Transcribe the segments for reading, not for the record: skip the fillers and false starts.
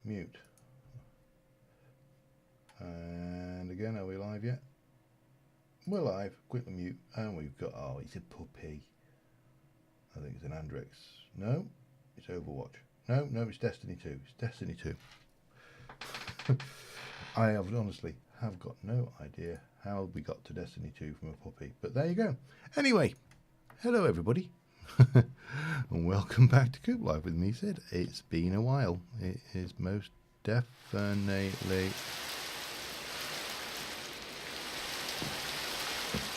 mute. And again, are we live yet? We're live. Quickly mute. And we've got, oh, it's a puppy. I think it's an Andrex. No, it's Overwatch. No, it's Destiny 2. It's Destiny 2. I have honestly have got no idea how we got to Destiny 2 from a puppy. But there you go. Anyway, hello everybody. And welcome back to Coop Live with me, Sid. It's been a while. It is most definitely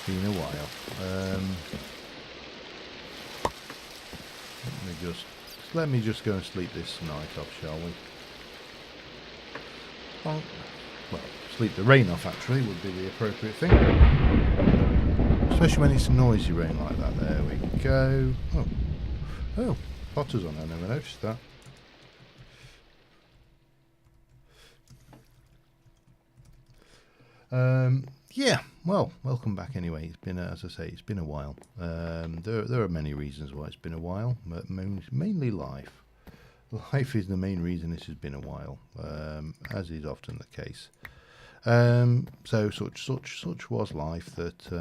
been a while. Let me just go and sleep this night off, shall we? Oh, well, sleep the rain off actually would be the appropriate thing. Especially when it's noisy rain like that. There we go. Oh, Potter's on. I never noticed that. Yeah, well, welcome back anyway. It's been, as I say, it's been a while. There are many reasons why it's been a while, but mainly life. Life is the main reason this has been a while, as is often the case. So such was life that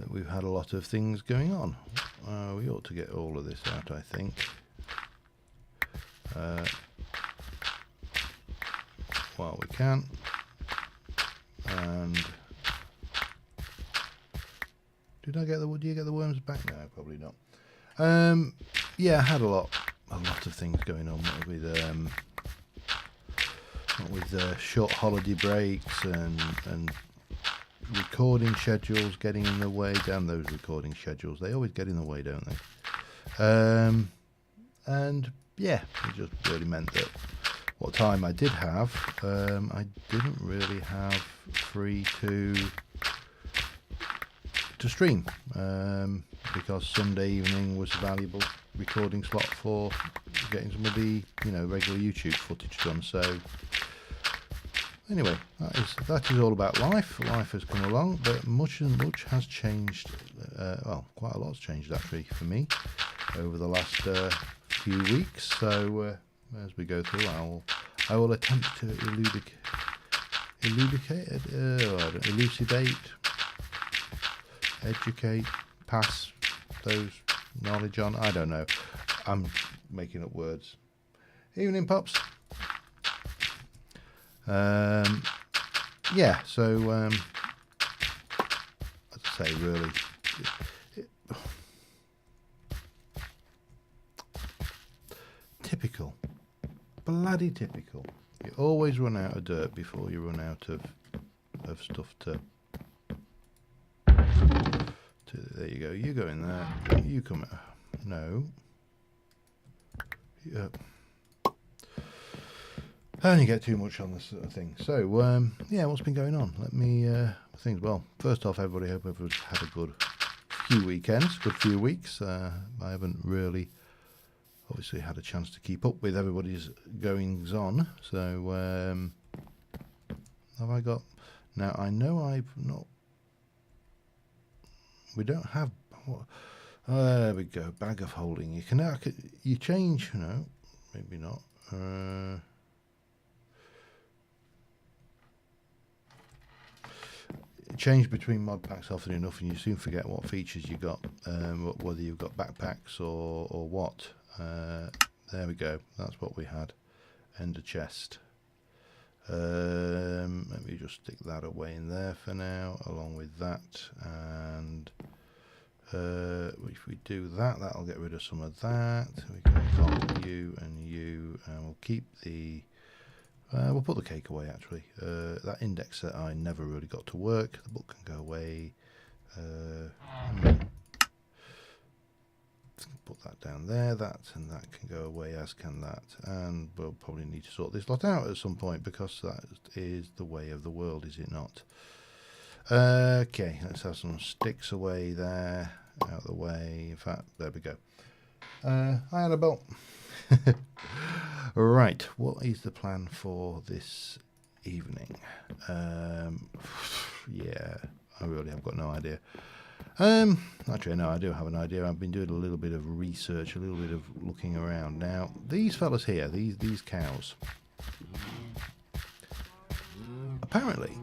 we've had a lot of things going on. We ought to get all of this out, I think. While we can. And do you get the worms back? No, probably not. Yeah, I had a lot of things going on with short holiday breaks and recording schedules getting in the way. Damn those recording schedules, they always get in the way, don't they? And yeah, it just really meant that what time I did have, I didn't really have free to stream, because Sunday evening was a valuable recording slot for getting some of the regular YouTube footage done. So anyway, that is all about life. Life has come along, but much has changed. Well, quite a lot's changed actually for me over the last few weeks. So as we go through, I will attempt to elucidate, educate, pass those knowledge on. I don't know. I'm making up words. Evening, Pops. Yeah, so as I say, really, typical, bloody typical. You always run out of dirt before you run out of stuff to. There you go. You go in there. You come out. No. Yep. I only get too much on this sort of thing. So, yeah, what's been going on? Let me things. Well, first off, hope everybody's had a good few weekends, good few weeks. I haven't really, obviously, had a chance to keep up with everybody's goings on. So, have I got? Now I know I've not. We don't have. There we go. Bag of holding. You can you change. No, maybe not. Change between mod packs often enough, and you soon forget what features you got. Whether you've got backpacks or what. There we go. That's what we had. Ender chest. Let me just stick that away in there for now, along with that. And if we do that, that'll get rid of some of that. We can call you, and we'll keep the. We'll put the cake away actually. That index that I never really got to work. The book can go away. Put that down there. That and that can go away, as can that. And we'll probably need to sort this lot out at some point, because that is the way of the world, is it not? Okay, let's have some sticks away there, out of the way. In fact, there we go. Hi Annabelle. Right, what is the plan for this evening? Yeah, I really have got no idea. Actually, no, I do have an idea. I've been doing a little bit of research, a little bit of looking around. Now, these fellas here, these cows, apparently,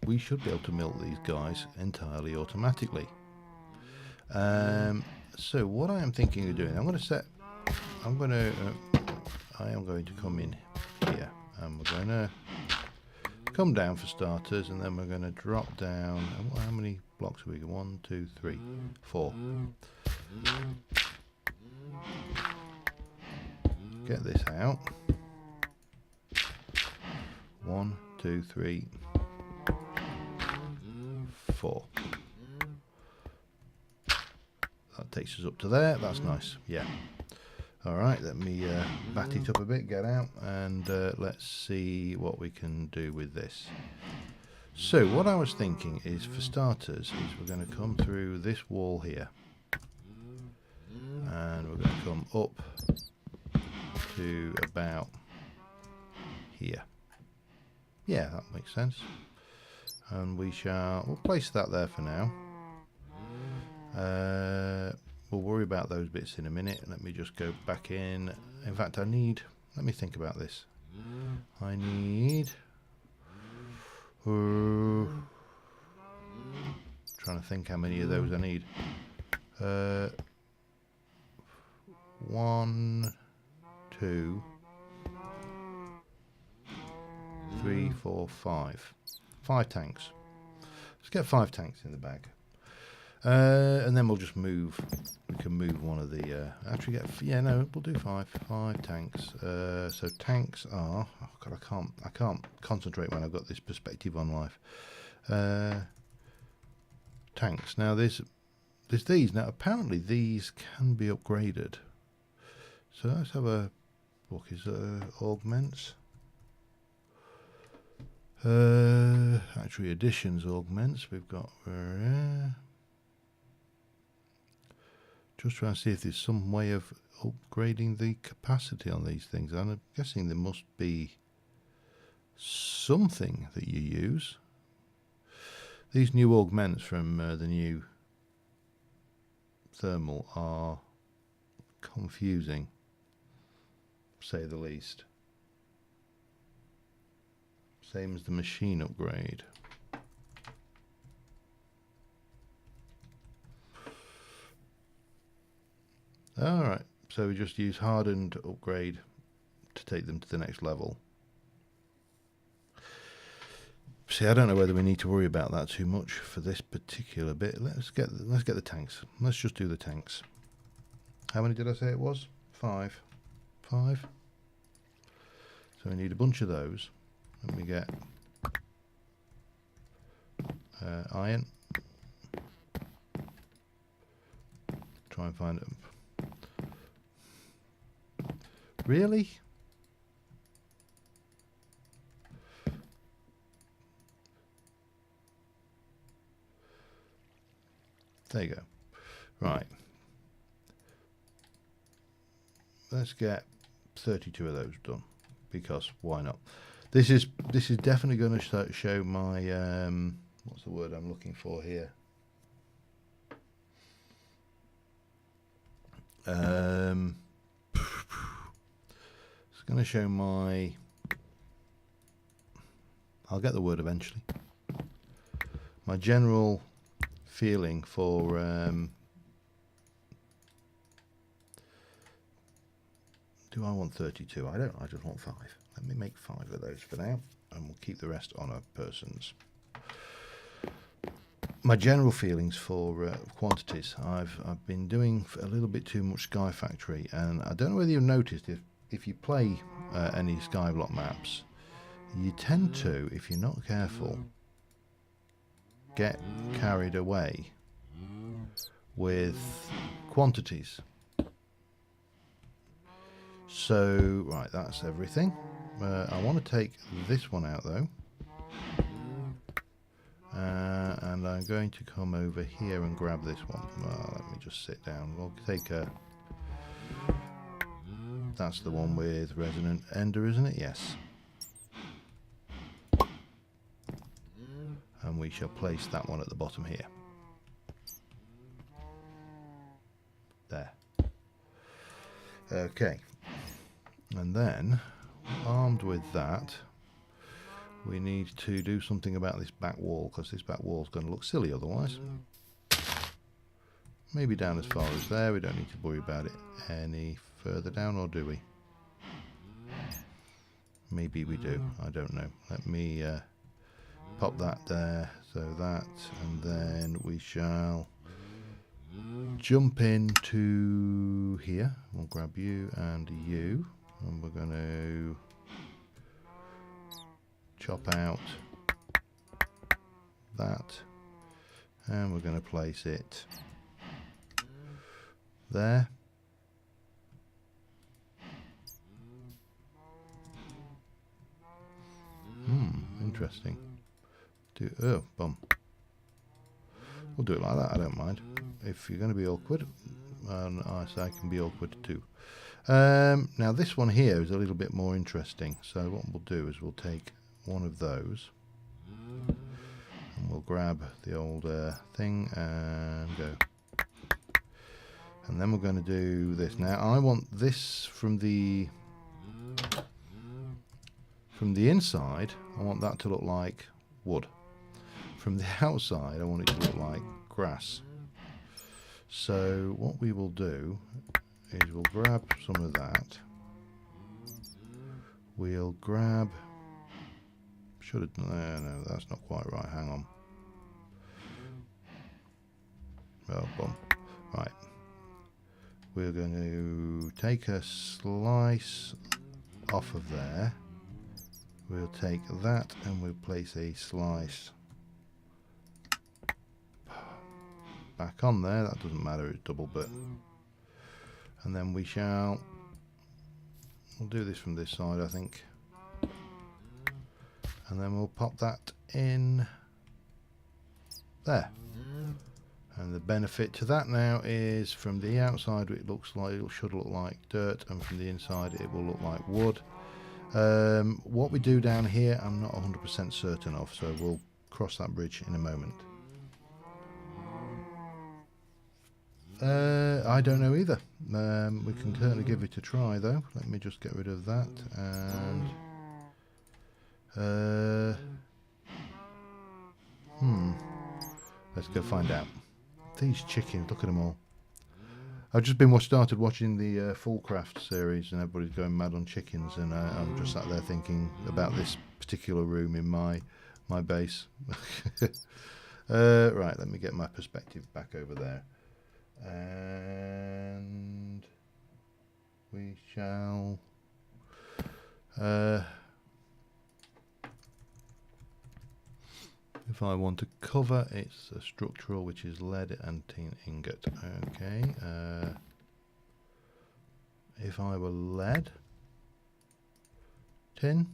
we should be able to milk these guys entirely automatically. So what I am thinking of doing, I am going to come in here, and we're going to come down for starters, and then we're going to drop down. How many blocks have we got? 1, 2, 3, 4. Get this out. 1, 2, 3, 4. That takes us up to there. That's nice. Yeah. Alright, let me bat it up a bit, get out, and let's see what we can do with this. So, what I was thinking is, for starters, is we're going to come through this wall here. And we're going to come up to about here. Yeah, that makes sense. And we'll place that there for now. We'll worry about those bits in a minute. Let me just go back in. In fact, let me think about this. I need... trying to think how many of those I need. 1, 2, 3, 4, 5. 5 tanks. Let's get 5 tanks in the bag. And then we'll just move. We can move one of the. Actually, we'll do 5 tanks. So tanks are. Oh God, I can't concentrate when I've got this perspective on life. Tanks. Now there's these. Now apparently these can be upgraded. So let's have a look. Is augments? Actually, additions augments. We've got. Just trying to see if there's some way of upgrading the capacity on these things. I'm guessing there must be something that you use. These new augments from the new thermal are confusing, to say the least. Same as the machine upgrade. Alright, so we just use hardened upgrade to take them to the next level. See, I don't know whether we need to worry about that too much for this particular bit. Let's get the tanks. Let's just do the tanks. How many did I say it was? 5. 5. So we need a bunch of those. Let me get iron. Try and find them. Really? There you go. Right. Let's get 32 of those done, because why not? This is definitely going to show my what's the word I'm looking for here? It's going to show my. I'll get the word eventually. My general feeling for do I want 32? I don't. I just want 5. Let me make 5 of those for now, and we'll keep the rest on a person's. My general feelings for quantities. I've been doing a little bit too much Sky Factory, and I don't know whether you've noticed, if you play any Skyblock maps, you tend to, if you're not careful, get carried away with quantities. So, right, that's everything. I want to take this one out though. And I'm going to come over here and grab this one. Well, let me just sit down. We'll take a... That's the one with Resonant Ender, isn't it? Yes. And we shall place that one at the bottom here. Okay, and then armed with that, we need to do something about this back wall, because this back wall is going to look silly otherwise. Maybe down as far as there. We don't need to worry about it any further down, or do we? Maybe we do. I don't know. Let me pop that there, so that, and then we shall jump into here. We'll grab you and you, and we're going to chop out that, and we're going to place it there. Interesting. Oh, bum. We'll do it like that, I don't mind. If you're going to be awkward, and I can be awkward too. Now this one here is a little bit more interesting. So what we'll do is we'll take one of those, and we'll grab the old thing and go. And then we're going to do this. Now I want this from the inside. I want that to look like wood. From the outside, I want it to look like grass. So what we will do is we'll grab some of that. We'll grab. No, that's not quite right. Hang on. Oh, boom. Right. We're going to take a slice off of there. We'll take that and we'll place a slice back on there. That doesn't matter, it's double bit. And then we'll do this from this side, I think. And then we'll pop that in there. And the benefit to that now is from the outside it should look like dirt, and from the inside it will look like wood. What we do down here I'm not 100% certain of, so we'll cross that bridge in a moment. I don't know either. We can certainly give it a try though. Let me just get rid of that, and let's go find out. These chickens, look at them all. I've just started watching the Full Craft series, and everybody's going mad on chickens, and I'm just sat there thinking about this particular room in my base. Right, let me get my perspective back over there, and we shall if I want to cover, it's a structural, which is lead and tin ingot. Okay. If I were lead, tin,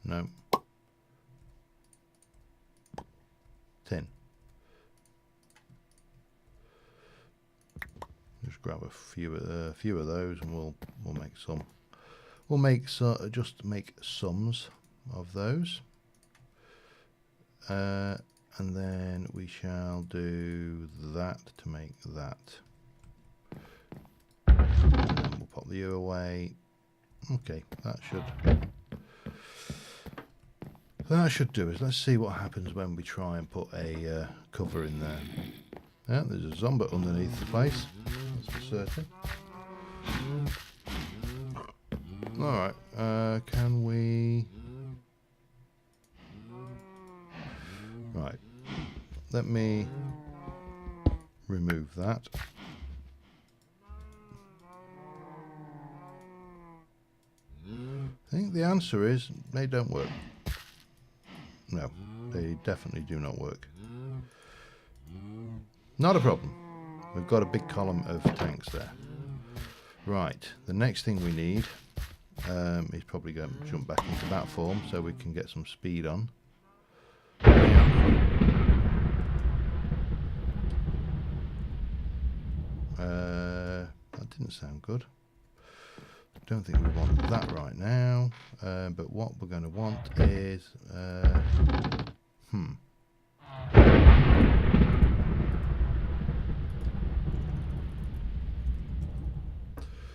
no, tin. Just grab a few of those, and we'll make some. Just make sums of those. And then we shall do that to make that. And we'll pop the U away. Okay, that should do it. Let's see what happens when we try and put a cover in there. Yeah, there's a zombie underneath the place, that's for certain. Alright, can we... Right, let me remove that. I think the answer is they don't work. No, they definitely do not work. Not a problem. We've got a big column of tanks there. Right, the next thing we need is probably going to jump back into that form so we can get some speed on. That didn't sound good. Don't think we want that right now, but what we're going to want is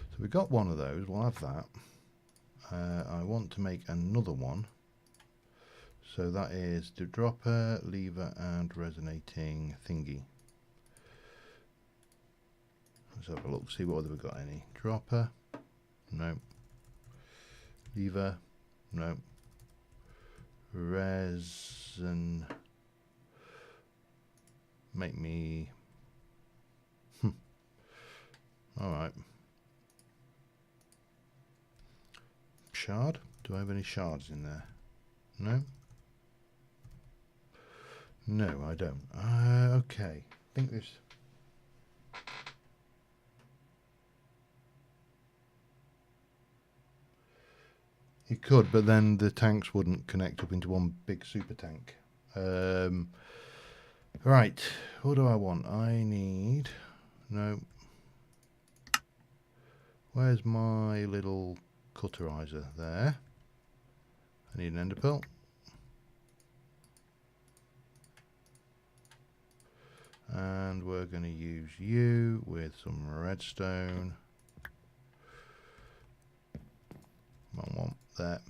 so we've got one of those. We'll have that. I want to make another one. So that is the dropper, lever, and resonating thingy. Let's have a look, see what other we've got. Any dropper? No. Lever? No. Resin. Make me. All right. Shard? Do I have any shards in there? No. No, I don't. Okay. I think this. You could, but then the tanks wouldn't connect up into one big super tank. Right. What do I want? I need. No. Where's my little cutterizer? There. I need an ender pearl. And we're going to use you with some redstone. One there.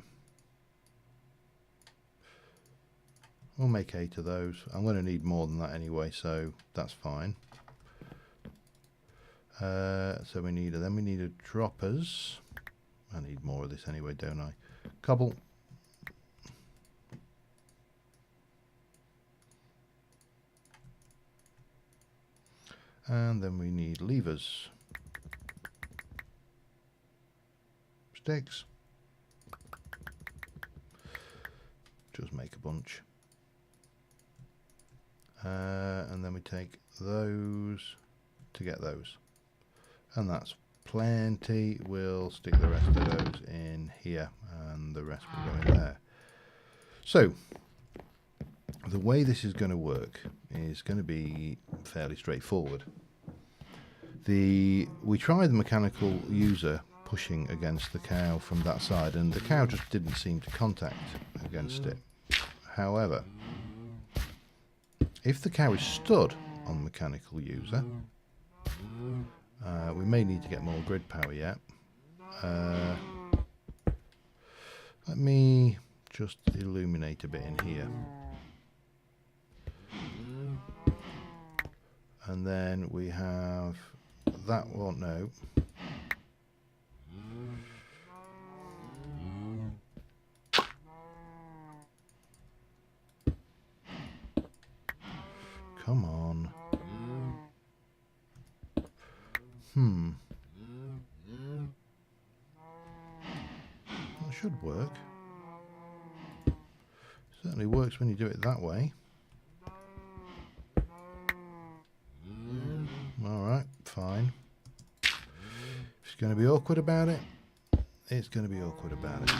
We'll make 8 of those. I'm going to need more than that anyway, so that's fine. So we need then we need droppers. I need more of this anyway, don't I? Cobble. And then we need levers. Sticks. Just make a bunch. And then we take those to get those. And that's plenty. We'll stick the rest of those in here and the rest will go in there. So the way this is going to work is going to be fairly straightforward. We tried the mechanical user pushing against the cow from that side, and the cow just didn't seem to contact against it. However, if the cow is stood on the mechanical user, we may need to get more grid power yet. Let me just illuminate a bit in here. And then we have that one, no. Come on. That should work. Certainly works when you do it that way. Alright, fine. If it's going to be awkward about it, it's going to be awkward about it.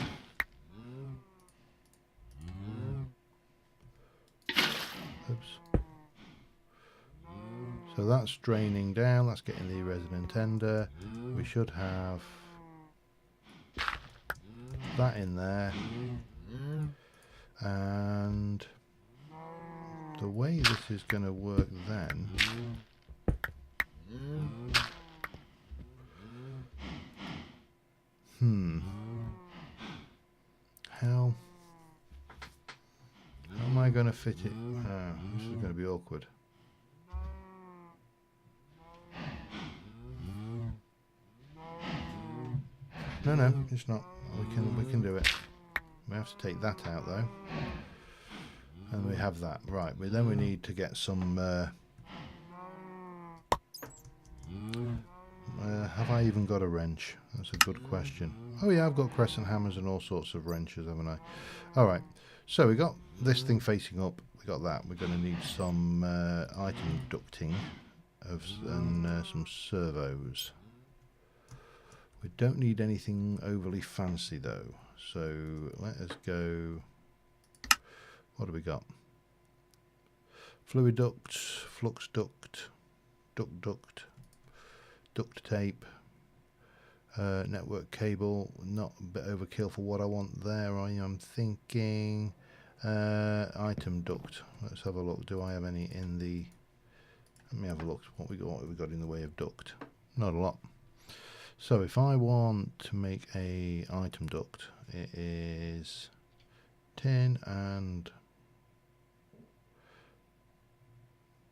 Oops. So that's draining down, that's getting the resonant ender. We should have that in there. And the way this is going to work then, how am I going to fit it? This is going to be awkward. No, it's not. We can do it. We have to take that out though, and we have that right. But then we need to get some. Have I even got a wrench? That's a good question. Oh yeah, I've got crescent hammers and all sorts of wrenches, haven't I? All right. So we got this thing facing up. We got that. We're going to need some item ducting and some servos. We don't need anything overly fancy though. So let us go. What do we got? Fluid duct, flux duct, duct, duct tape, network cable. Not a bit overkill for what I want there. I am thinking item duct. Let's have a look. Do I have any in the? Let me have a look. What we got in the way of duct? Not a lot. So if I want to make a item duct, it is tin and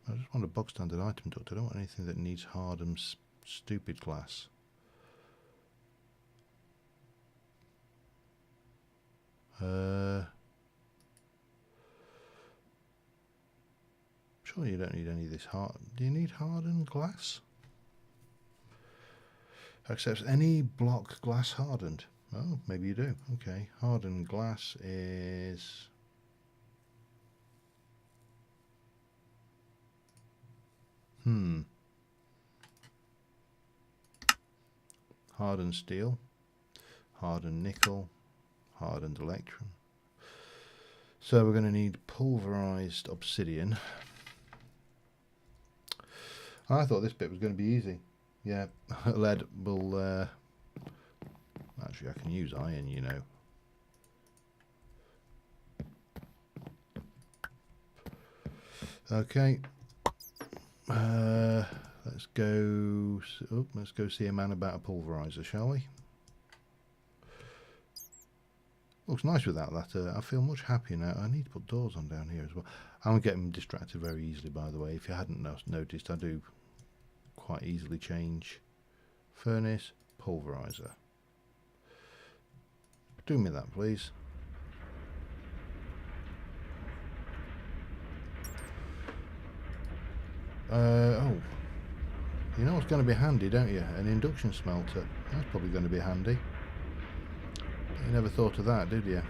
I just want a bog standard item duct. I don't want anything that needs hard and stupid glass. Sure, you don't need any of this hard. Do you need hardened glass? Accepts any block glass hardened. Oh, maybe you do. Okay, hardened glass is hardened steel, hardened nickel, hardened electrum. So we're going to need pulverized obsidian. I thought this bit was going to be easy. Yeah, lead will... actually, I can use iron, you know. Okay. Let's go see a man about a pulverizer, shall we? Looks nice without that. I feel much happier now. I need to put doors on down here as well. I'm getting distracted very easily, by the way. If you hadn't noticed, I do quite easily change. Furnace, pulverizer. Do me that, please. Oh, you know what's going to be handy, don't you? An induction smelter. That's probably going to be handy. You never thought of that, did you?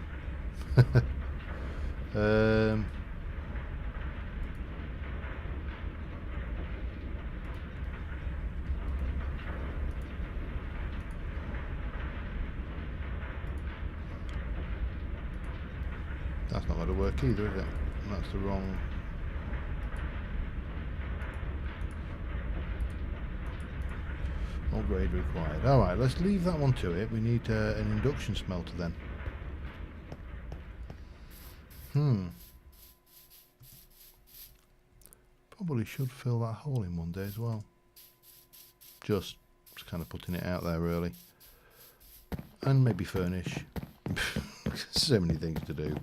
That's not going to work either, is it? That's the wrong... Upgrade required. Alright, let's leave that one to it. We need an induction smelter then. Probably should fill that hole in one day as well. Just kind of putting it out there, really. And maybe furnish. So many things to do.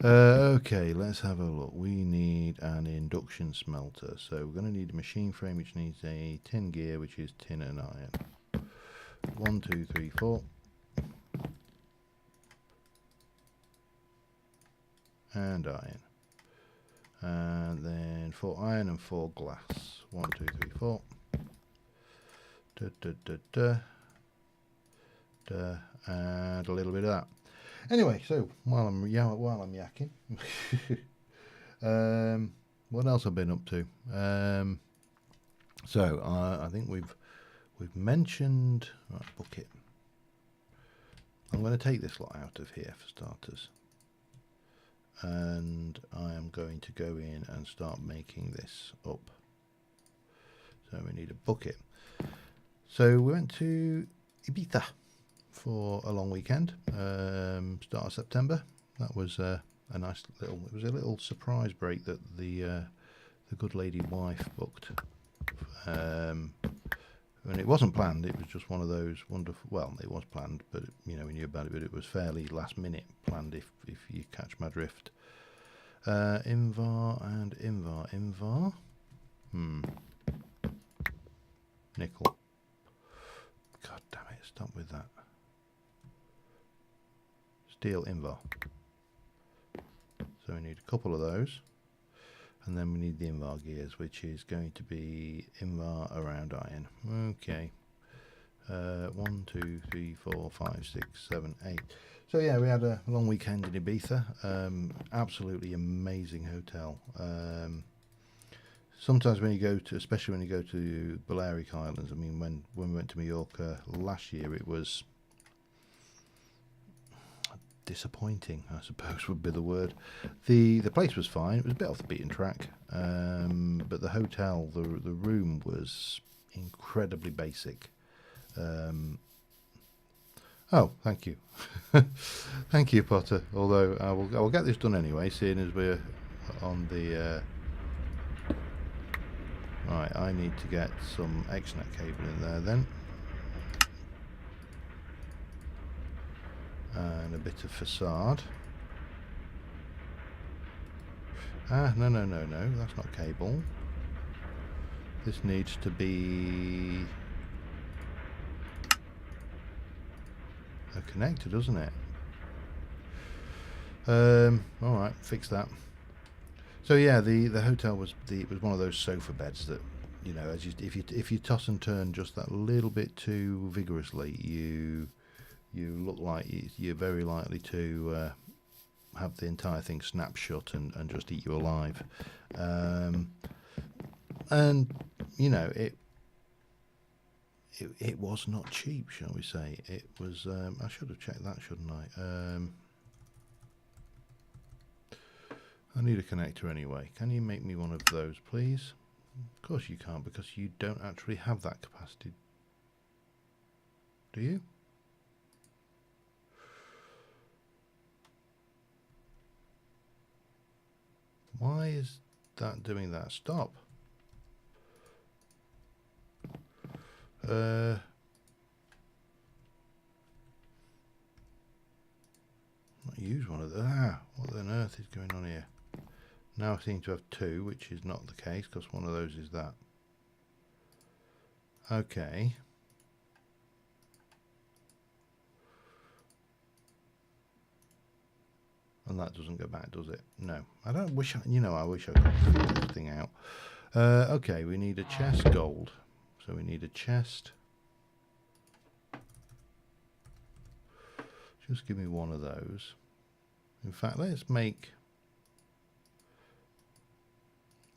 Okay, let's have a look. We need an induction smelter. So we're going to need a machine frame which needs a tin gear, which is tin and iron. 1, 2, 3, 4. And iron. And then 4 iron and 4 glass. 1, 2, 3, 4. And a little bit of that. Anyway, so while I'm yakking, what else I've been up to? So I think we've mentioned bucket. I'm going to take this lot out of here for starters, and I am going to go in and start making this up. So we need a bucket. So we went to Ibiza for a long weekend, start of September. That was a nice little. It was a little surprise break that the good lady wife booked, and it wasn't planned. It was just one of those wonderful. Well, it was planned, but you know we knew about it. But it was fairly last minute planned. If you catch my drift. Invar and Invar. Nickel. God damn it! Stop with that. Steel Invar. So we need a couple of those, and then we need the Invar gears, which is going to be Invar around iron. Okay. 1, 2, 3, 4, 5, 6, 7, 8. So yeah, we had a long weekend in Ibiza. Absolutely amazing hotel. Sometimes when you go to, especially when you go to Balearic Islands, I mean, when we went to Mallorca last year, it was disappointing, I suppose would be the word. The place was fine. It was a bit off the beaten track, but the hotel, the room was incredibly basic. Oh, thank you. Thank you, Potter. Although I will get this done anyway, seeing as we're on the right. I need to get some X-net cable in there then. and a bit of facade. Ah, no, no, no, no, that's not cable. This needs to be a connector, doesn't it? Alright, fix that. So yeah, the hotel was one of those sofa beds that, you know, as if you toss and turn just that little bit too vigorously, you look like you're very likely to have the entire thing snap shut and just eat you alive. And you know, it was not cheap, shall we say. It was. I should have checked that, shouldn't I? I need a connector anyway. Can you make me one of those, please? Of course you can't, because you don't actually have that capacity. Do you? Why is that doing that? Stop. Not use one of those. Ah, what on earth is going on here? Now I seem to have two, which is not the case, because one of those is that. Okay. And that doesn't go back, does it? No. I don't wish, I wish I could figure this thing out. Okay, we need a chest gold. So we need a chest. Just give me one of those. In fact, let's make...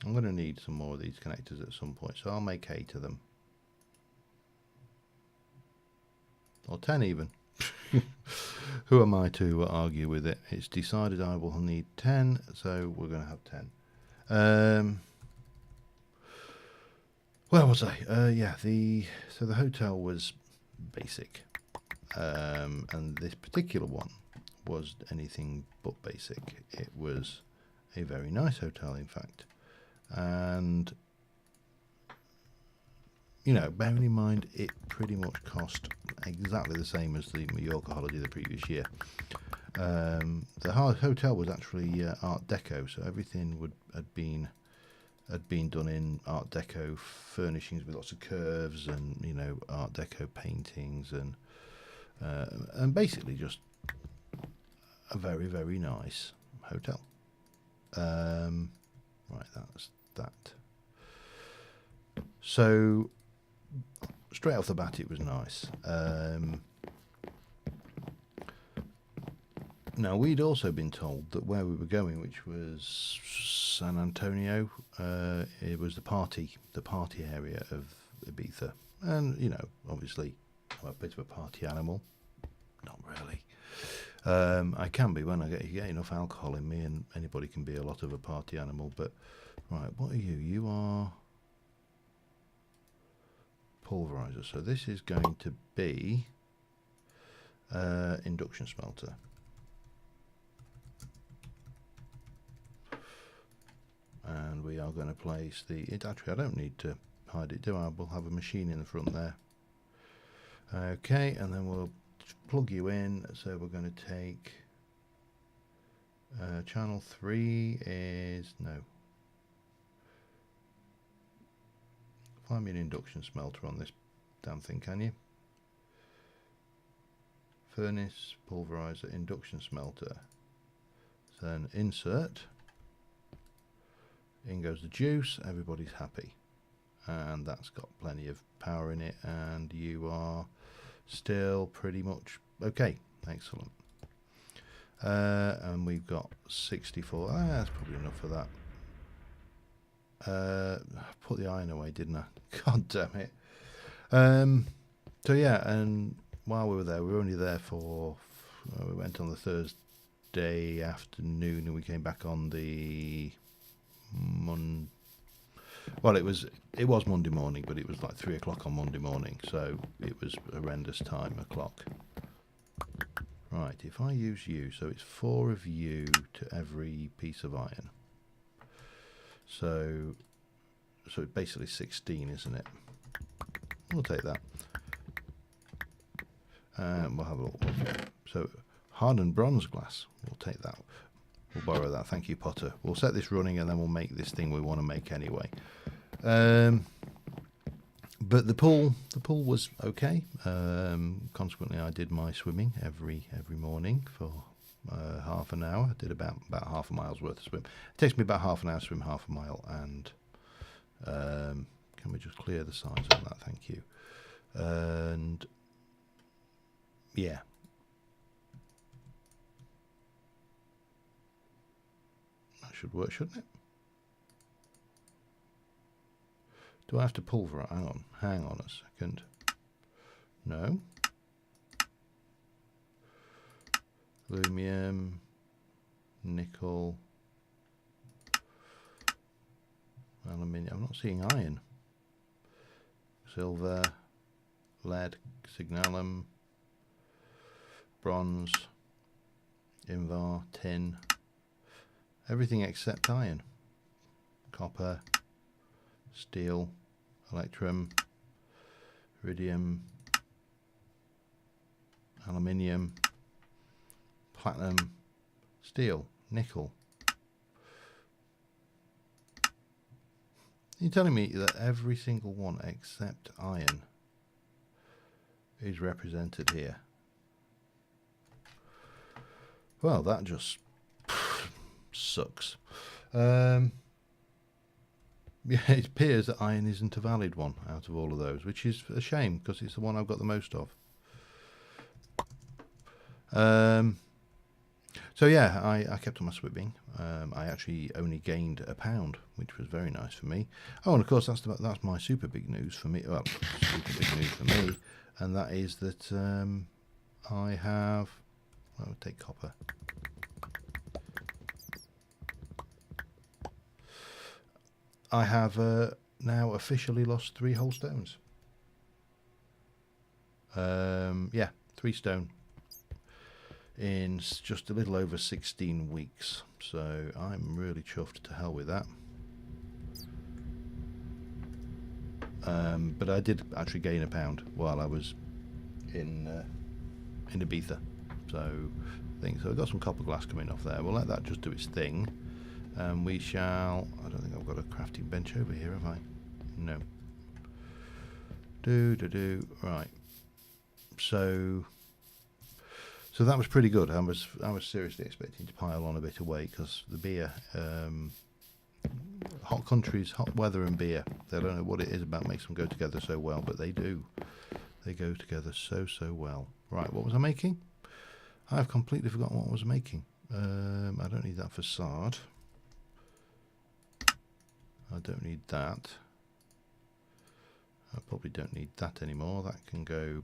I'm going to need some more of these connectors at some point, so I'll make 8 of them. Or 10 even. Who am I to argue with it? It's decided I will need 10, so we're going to have 10. Where was I? Yeah, so the hotel was basic, and this particular one was anything but basic. It was a very nice hotel, in fact. And, you know, bearing in mind it pretty much cost exactly the same as the Mallorca holiday the previous year. The hotel was actually Art Deco, so everything had been done in Art Deco furnishings with lots of curves and, you know, Art Deco paintings and basically just a very, very nice hotel. Right, that's that. So straight off the bat, it was nice. Now, we'd also been told that where we were going, which was San Antonio, it was the party area of Ibiza. And, you know, obviously, I'm a bit of a party animal. Not really. I can be when I get enough alcohol in me, and anybody can be a lot of a party animal. But, right, what are you? You are pulverizer. So this is going to be induction smelter. And we are going to place actually I don't need to hide it, do I? We'll have a machine in the front there. Okay, and then we'll plug you in. So we're going to take channel 3 is no. Find me an induction smelter on this damn thing, can you? Furnace, pulverizer, induction smelter. So then insert. In goes the juice, everybody's happy. And that's got plenty of power in it, and you are still pretty much okay. Excellent. And we've got 64. That's probably enough for that. I put the iron away, didn't I? God damn it. So yeah, and while we were there, we were only there for we went on the Thursday afternoon, and we came back on the well, it was Monday morning, but it was like 3 o'clock on Monday morning, so it was a horrendous time o'clock. Right, if I use you, so it's 4 of you to every piece of iron. So it's basically 16, isn't it? We'll take that. And we'll have a look. So Hardened bronze glass. We'll take that. We'll borrow that. Thank you, Potter. We'll set this running and then we'll make this thing we want to make anyway. But the pool was okay. Consequently, I did my swimming every morning for half an hour. I did about half a mile's worth of swim. It takes me about half an hour to swim half a mile. And can we just clear the sides on that? Thank you. And yeah. That should work, shouldn't it? Do I have to pulverize? Hang on a second. No. Aluminum, nickel, aluminium. I'm not seeing iron. Silver, lead, signalum, bronze, invar, tin. Everything except iron. Copper, steel, electrum, iridium, aluminium, platinum, steel, nickel. You're telling me that every single one except iron is represented here? Well, that just sucks. Yeah, it appears that iron isn't a valid one out of all of those, which is a shame because it's the one I've got the most of. So yeah, I kept on my swimming. I actually only gained a pound, which was very nice for me. Oh, and of course that's my super big news for me. Well, super big news for me, and that is that I have. I'll take copper. I have now officially lost 3 whole stones. Yeah, 3 stone in just a little over 16 weeks. So I'm really chuffed to hell with that. But I did actually gain a pound while I was in Ibiza. So I've got some copper glass coming off there. We'll let that just do its thing. We shall. I don't think I've got a crafting bench over here, have I? No. Right. So that was pretty good. I was seriously expecting to pile on a bit of weight because the beer, hot countries, hot weather and beer. They don't know what it is about makes them go together so well, but they do. They go together so well. Right. What was I making? I've completely forgotten what I was making. I don't need that facade. I don't need that. I probably don't need that anymore. That can go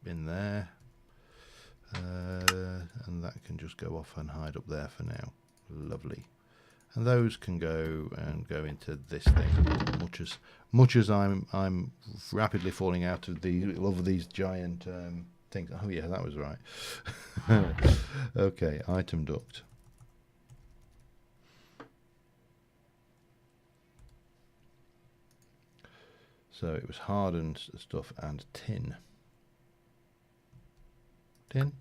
in there. And that can just go off and hide up there for now. Lovely. And those can go into this thing. Much as I'm rapidly falling out of the love of these giant things. Oh yeah, that was right. Okay, item duct. So it was hardened stuff and tin. Tin.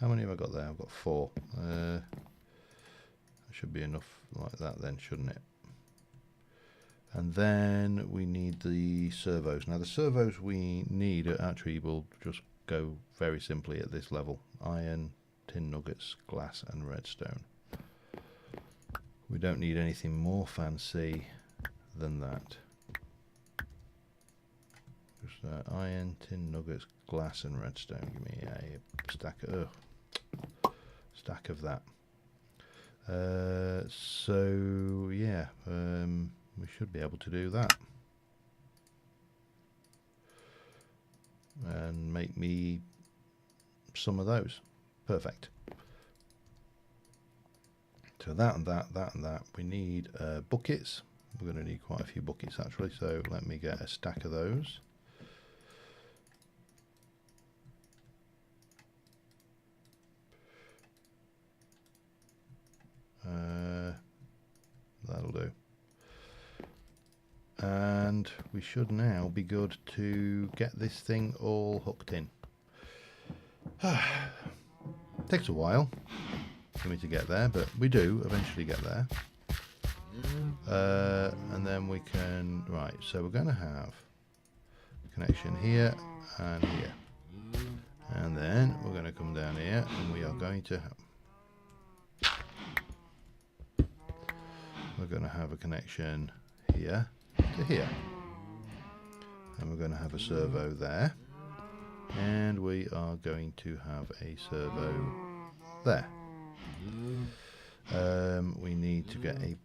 How many have I got there? I've got 4. That should be enough like that then, shouldn't it? And then we need the servos. Now the servos we need actually will just go very simply at this level. Iron, tin nuggets, glass and redstone. We don't need anything more fancy than that. Just iron, tin nuggets, glass and redstone. Give me a stack of that. So yeah, we should be able to do that. And make me some of those. Perfect. So that and that and that. We need buckets. We're going to need quite a few buckets actually. So let me get a stack of those. That'll do. And and we should now be good to get this thing all hooked in. Takes a while for me to get there, but we do eventually get there. And then we can, right, so we're going to have a connection here and here. And then we're going to come down here and we are going to have a connection here to here. And we're going to have a servo there. And we are going to have a servo there. We need to get a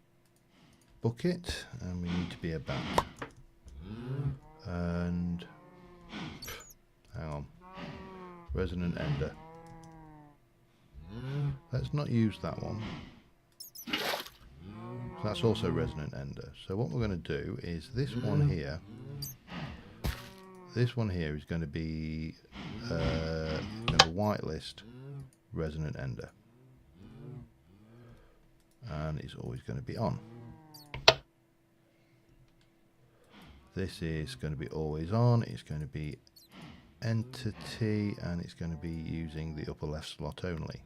bucket and we need to be a bat. And hang on. Resonant ender. Let's not use that one. That's also resonant ender. So what we're going to do is this one here. This one here is going to be going to whitelist resonant ender, and it's always going to be on. This is going to be always on. It's going to be entity, and it's going to be using the upper left slot only.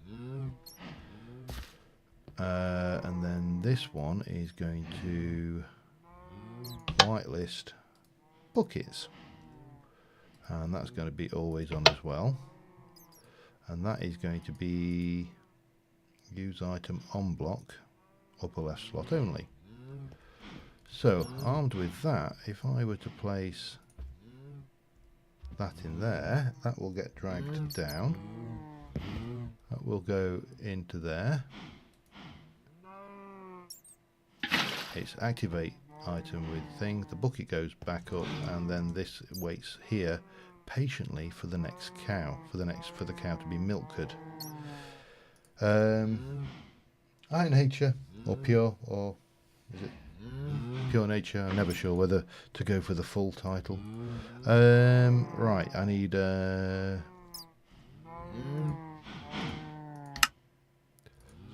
And then this one is going to whitelist buckets, and that's going to be always on as well. And that is going to be use item on block, upper left slot only. So armed with that, if I were to place that in there, that will get dragged down. That will go into there. It's activate item with thing. The bucket goes back up, and then this waits here patiently for the next cow, for the cow to be milked. Iron nature or pure, or is it pure nature? I'm never sure whether to go for the full title. Right, I need some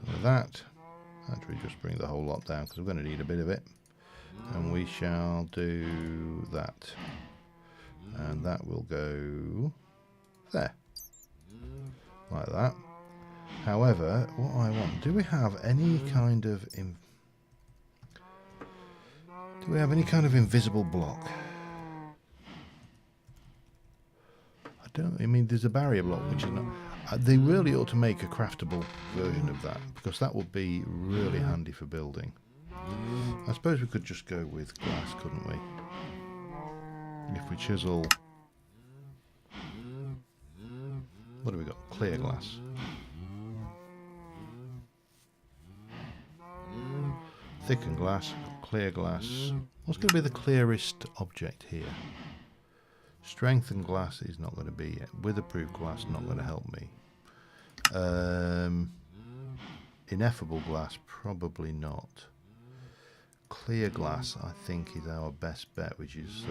of that. Actually, just bring the whole lot down because we're going to need a bit of it, and we shall do that, and that will go there, like that. However, what I want, do we have any kind of invisible block? I mean, there's a barrier block, which is not. They really ought to make a craftable version of that, because that would be really handy for building. I suppose we could just go with glass, couldn't we? If we chisel... What have we got? Clear glass. Thickened glass, clear glass. What's going to be the clearest object here? Strengthened glass is not going to be it. Weatherproof glass not going to help me. Ineffable glass, probably not. Clear glass, I think, is our best bet, which is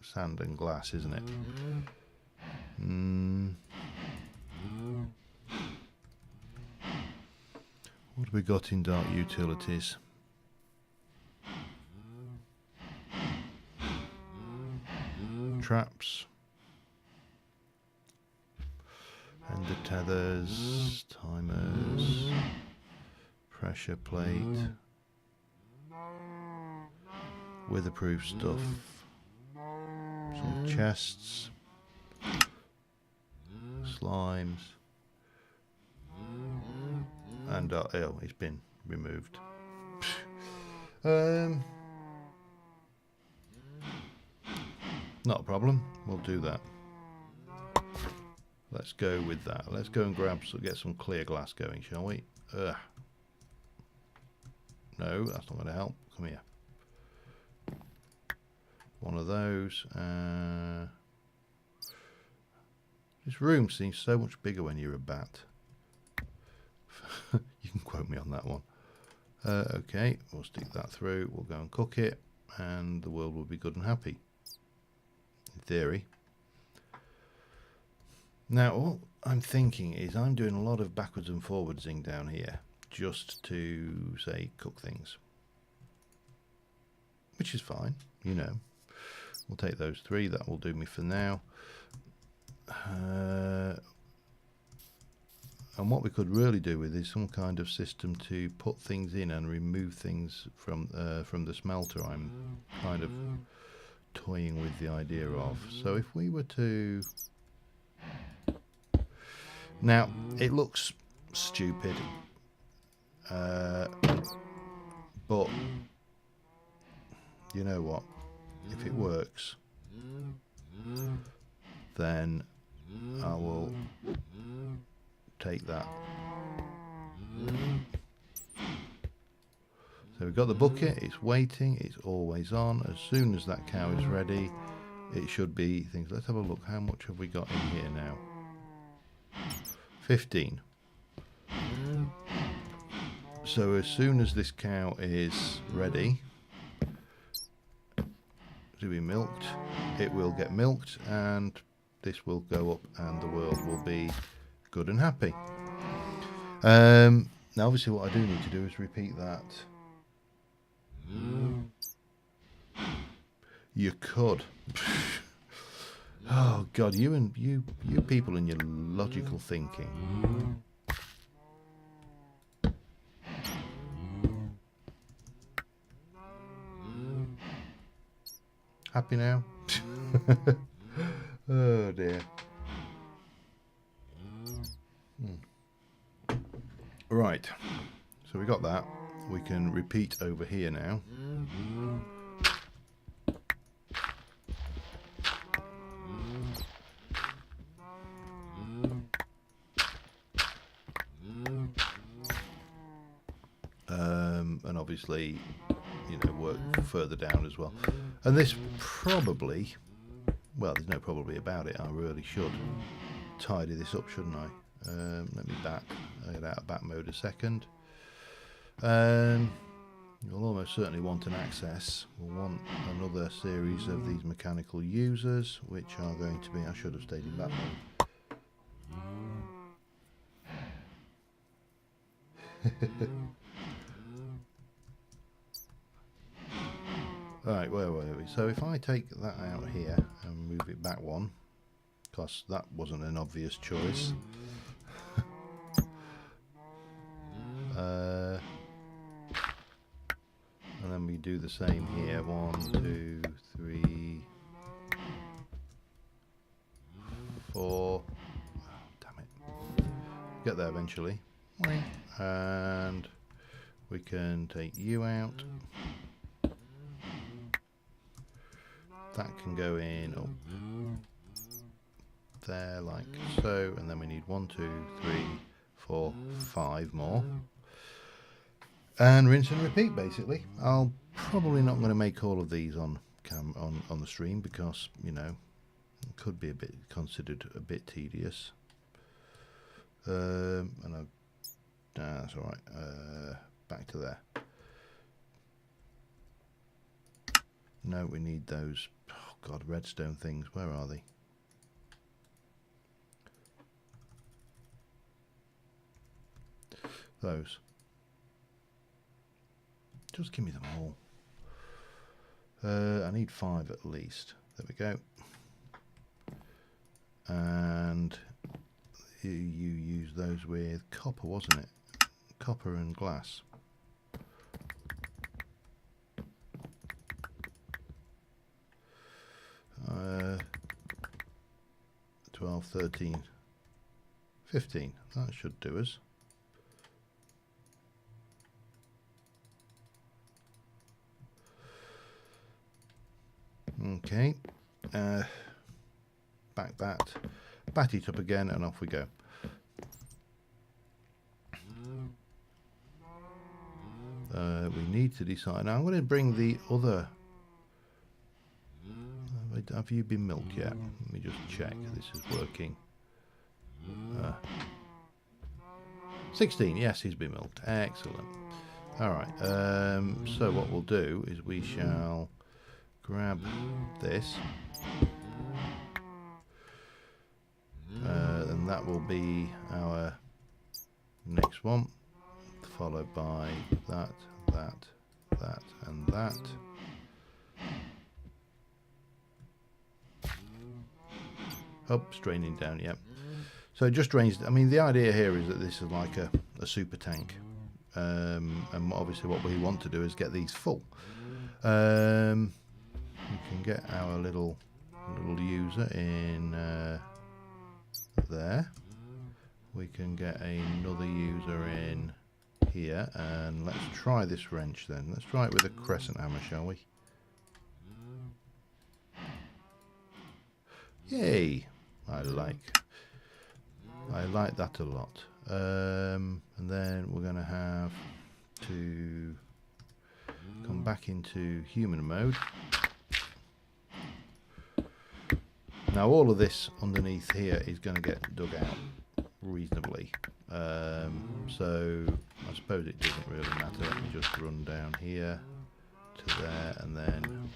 sand and glass, isn't it? What have we got in dark utilities? Traps, and the tethers, timers, pressure plate, weatherproof stuff, some chests, slimes, and oh, it's been removed. Not a problem, we'll do that. Let's go with that. Let's go and get some clear glass going, shall we? No, that's not going to help. Come here. One of those. This room seems so much bigger when you're a bat. You can quote me on that one. Okay, we'll stick that through. We'll go and cook it, and the world will be good and happy. In theory. Now, what I'm thinking is I'm doing a lot of backwards and forwardsing down here just to, say, cook things. Which is fine, you know. We'll take those 3. That will do me for now. And what we could really do with is some kind of system to put things in and remove things from the smelter. I'm kind of toying with the idea of. So if we were to... Now, it looks stupid, but you know what? If it works, then I will take that. So we've got the bucket, it's waiting, it's always on. As soon as that cow is ready, it should be things. Let's have a look. How much have we got in here now? 15. So as soon as this cow is ready to be milked, it will get milked, and this will go up and the world will be good and happy. Now obviously what I do need to do is repeat that. You could. Oh God, you people and your logical thinking. Happy now? Oh dear. Right, so we got that. We can repeat over here now. And obviously, you know, work further down as well. And this probably, well, there's no probably about it. I really should tidy this up, shouldn't I? Let me get out of back mode a second. You'll almost certainly want an access. We'll want another series of these mechanical users, which are going to be, I should have stayed in back mode. Right, where were we? So if I take that out here and move it back one, because that wasn't an obvious choice. And then we do the same here. 1, 2, 3, 4. Oh, damn it. Get there eventually. And we can take you out. That can go in up there like so, and then we need 1, 2, 3, 4, 5 more. And rinse and repeat, basically. I'll probably not going to make all of these on the stream because, you know, it could be considered a bit tedious. And that's all right. Back to there. No, we need those. Oh God, redstone things. Where are they? Those. Just give me them all. I need 5 at least. There we go. And you use those with copper, wasn't it? Copper and glass. 12, 13, 15. That should do us. Okay, back that, bat it up again, and off we go. We need to decide. Now I'm going to bring the other. Have you been milked yet? Let me just check this is working. 16, yes, he's been milked. Excellent. Alright, so what we'll do is we shall grab this, and that will be our next one, followed by that, and that. Up, straining down, yep. So it just drains. I mean, the idea here is that this is like a super tank. And obviously what we want to do is get these full. We can get our little user in there. We can get another user in here, and let's try this wrench then. Let's try it with a crescent hammer, shall we? Yay! I like that a lot. And then we're going to have to come back into human mode. Now all of this underneath here is going to get dug out reasonably. So I suppose it doesn't really matter. Let me just run down here to there, and then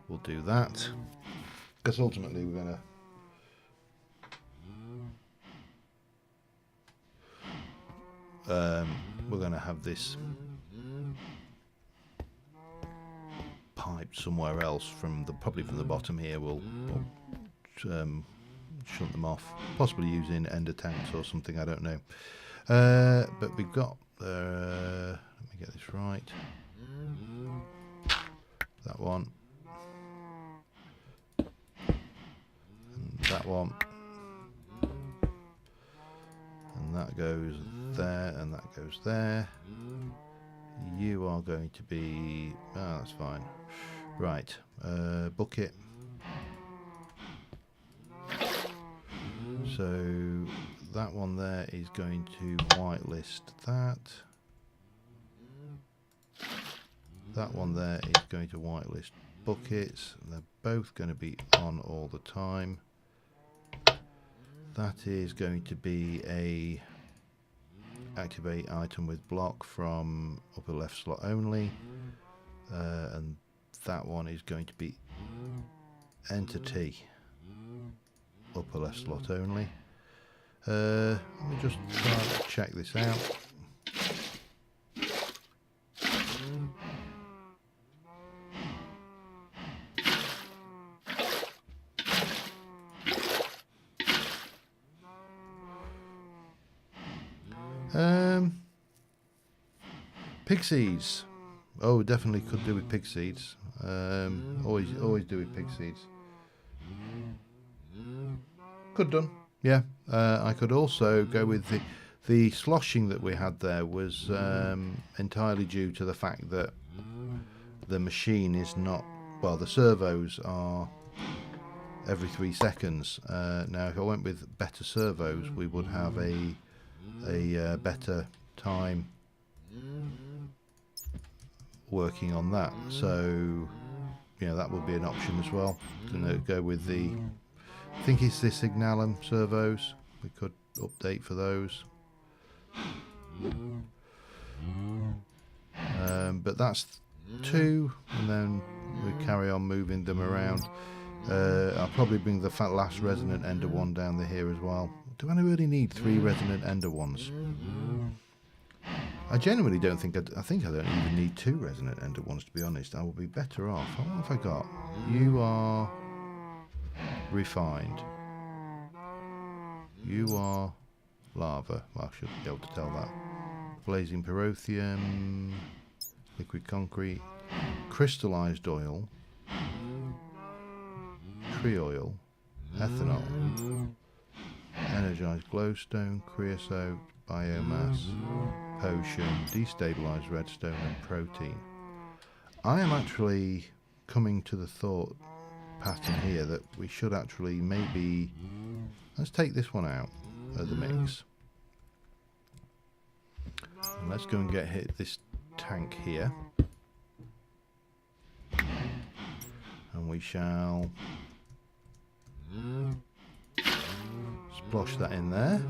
we'll do that. Because ultimately we're going to have this pipe somewhere else probably from the bottom here. We'll shunt them off, possibly using ender tanks or something, I don't know. But we've got let me get this right. That one. And that one. And that goes there, and that goes there. You are going to be... oh, that's fine. Right. Bucket. So that one there is going to whitelist that. That one there is going to whitelist buckets. They're both going to be on all the time. That is going to be a activate item with block from upper left slot only. And that one is going to be entity upper left slot only. Let me just try to check this out. Pig seeds. Oh, definitely could do with pig seeds. Always do with pig seeds. Could done. Yeah. I could also go with the sloshing that we had there was entirely due to the fact that the machine is not, well, the servos are every 3 seconds. Now if I went with better servos, we would have a better time working on that. So yeah, that would be an option as well. Gonna go with the, I think it's the Signalum servos. We could update for those. But that's 2, and then we carry on moving them around. I'll probably bring the last resonant ender one down here as well. Do I really need 3 resonant ender ones? I genuinely don't think I think I don't even need 2 resonant ender ones, to be honest. I will be better off. What have I got? You are refined. You are lava. Well, I should be able to tell that. Blazing pyrotheum, liquid concrete, crystallized oil, tree oil, ethanol, energized glowstone, creosote, biomass, potion, destabilized redstone, and protein. I am actually coming to the thought pattern here that we should actually maybe, let's take this one out of the mix. And let's go and hit this tank here. And we shall splosh that in there.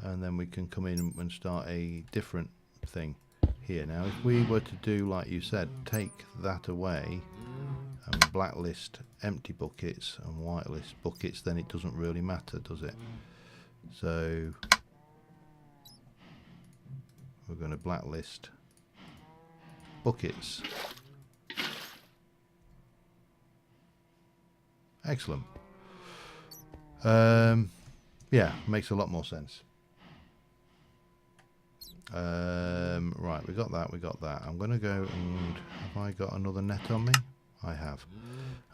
And then we can come in and start a different thing here. Now if we were to do like you said, take that away and blacklist empty buckets and whitelist buckets, then it doesn't really matter, does it? So we're going to blacklist buckets. Excellent. Yeah, makes a lot more sense. Right, we got that, we got that. I'm going to go and... Have I got another net on me? I have.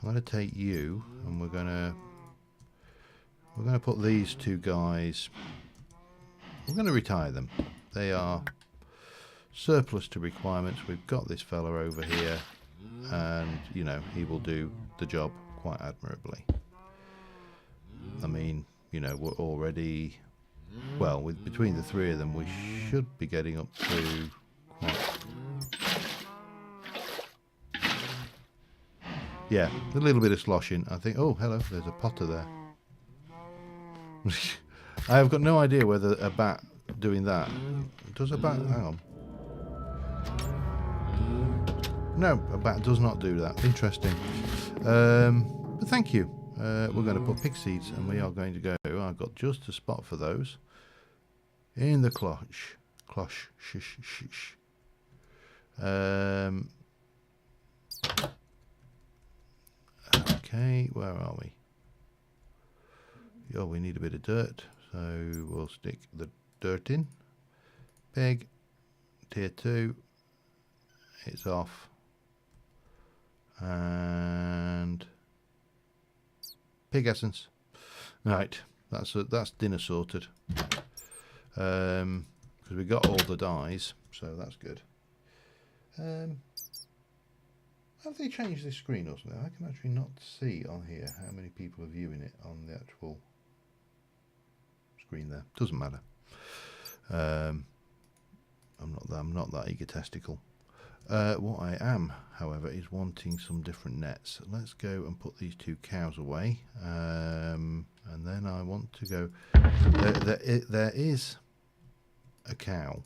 I'm going to take you, and we're going to put these two guys... We're going to retire them. They are surplus to requirements. We've got this fella over here, and, you know, he will do the job quite admirably. I mean, you know, we're already... Well, between the three of them, we should be getting up to quite... Yeah, a little bit of sloshing. I think... Oh, hello, there's a potter there. I have got no idea whether a bat doing that... Does a bat... Hang on. No, a bat does not do that. Interesting. But thank you. We're going to put pig seeds, and we are going to go... I've got just a spot for those. In the cloche. Shish, shish. Okay, where are we? Oh, we need a bit of dirt, so we'll stick the dirt in. Pig, tier 2. It's off. And... Pig essence. Right, that's dinner sorted. Because we got all the dyes, so that's good. Have they changed this screen or something? I can actually not see on here how many people are viewing it on the actual screen there. Doesn't matter. I'm not that egotistical. What I am, however, is wanting some different nets. Let's go and put these two cows away, and then I want to go. There is a cow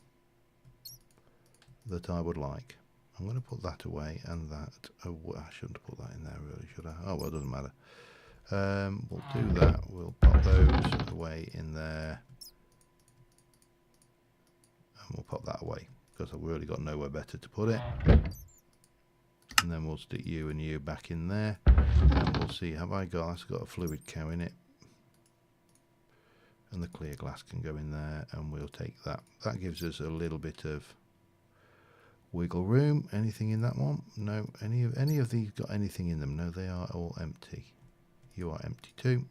that I would like. I'm going to put that away and that. Oh, I shouldn't have put that in there, really, should I? Oh well, it doesn't matter. We'll do that. We'll pop those away in there, and we'll pop that away because I've really got nowhere better to put it. And then we'll stick you and you back in there, and we'll see. Have I got? I've got a fluid cow in it, and the clear glass can go in there, and we'll take that. That gives us a little bit of wiggle room. Anything in that one? No. Any of these got anything in them? No, they are all empty. You are empty too.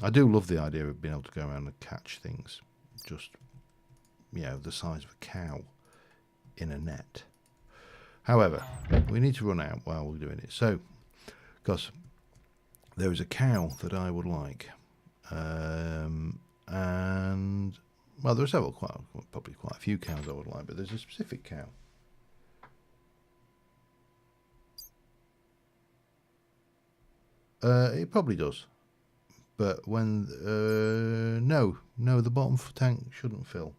I do love the idea of being able to go around and catch things, just, you know, the size of a cow in a net. However, we need to run out while we're doing it. So, because there is a cow that I would like, and well, there are several, probably quite a few cows I would like, but there's a specific cow. It probably does, but when no, the bottom tank shouldn't fill.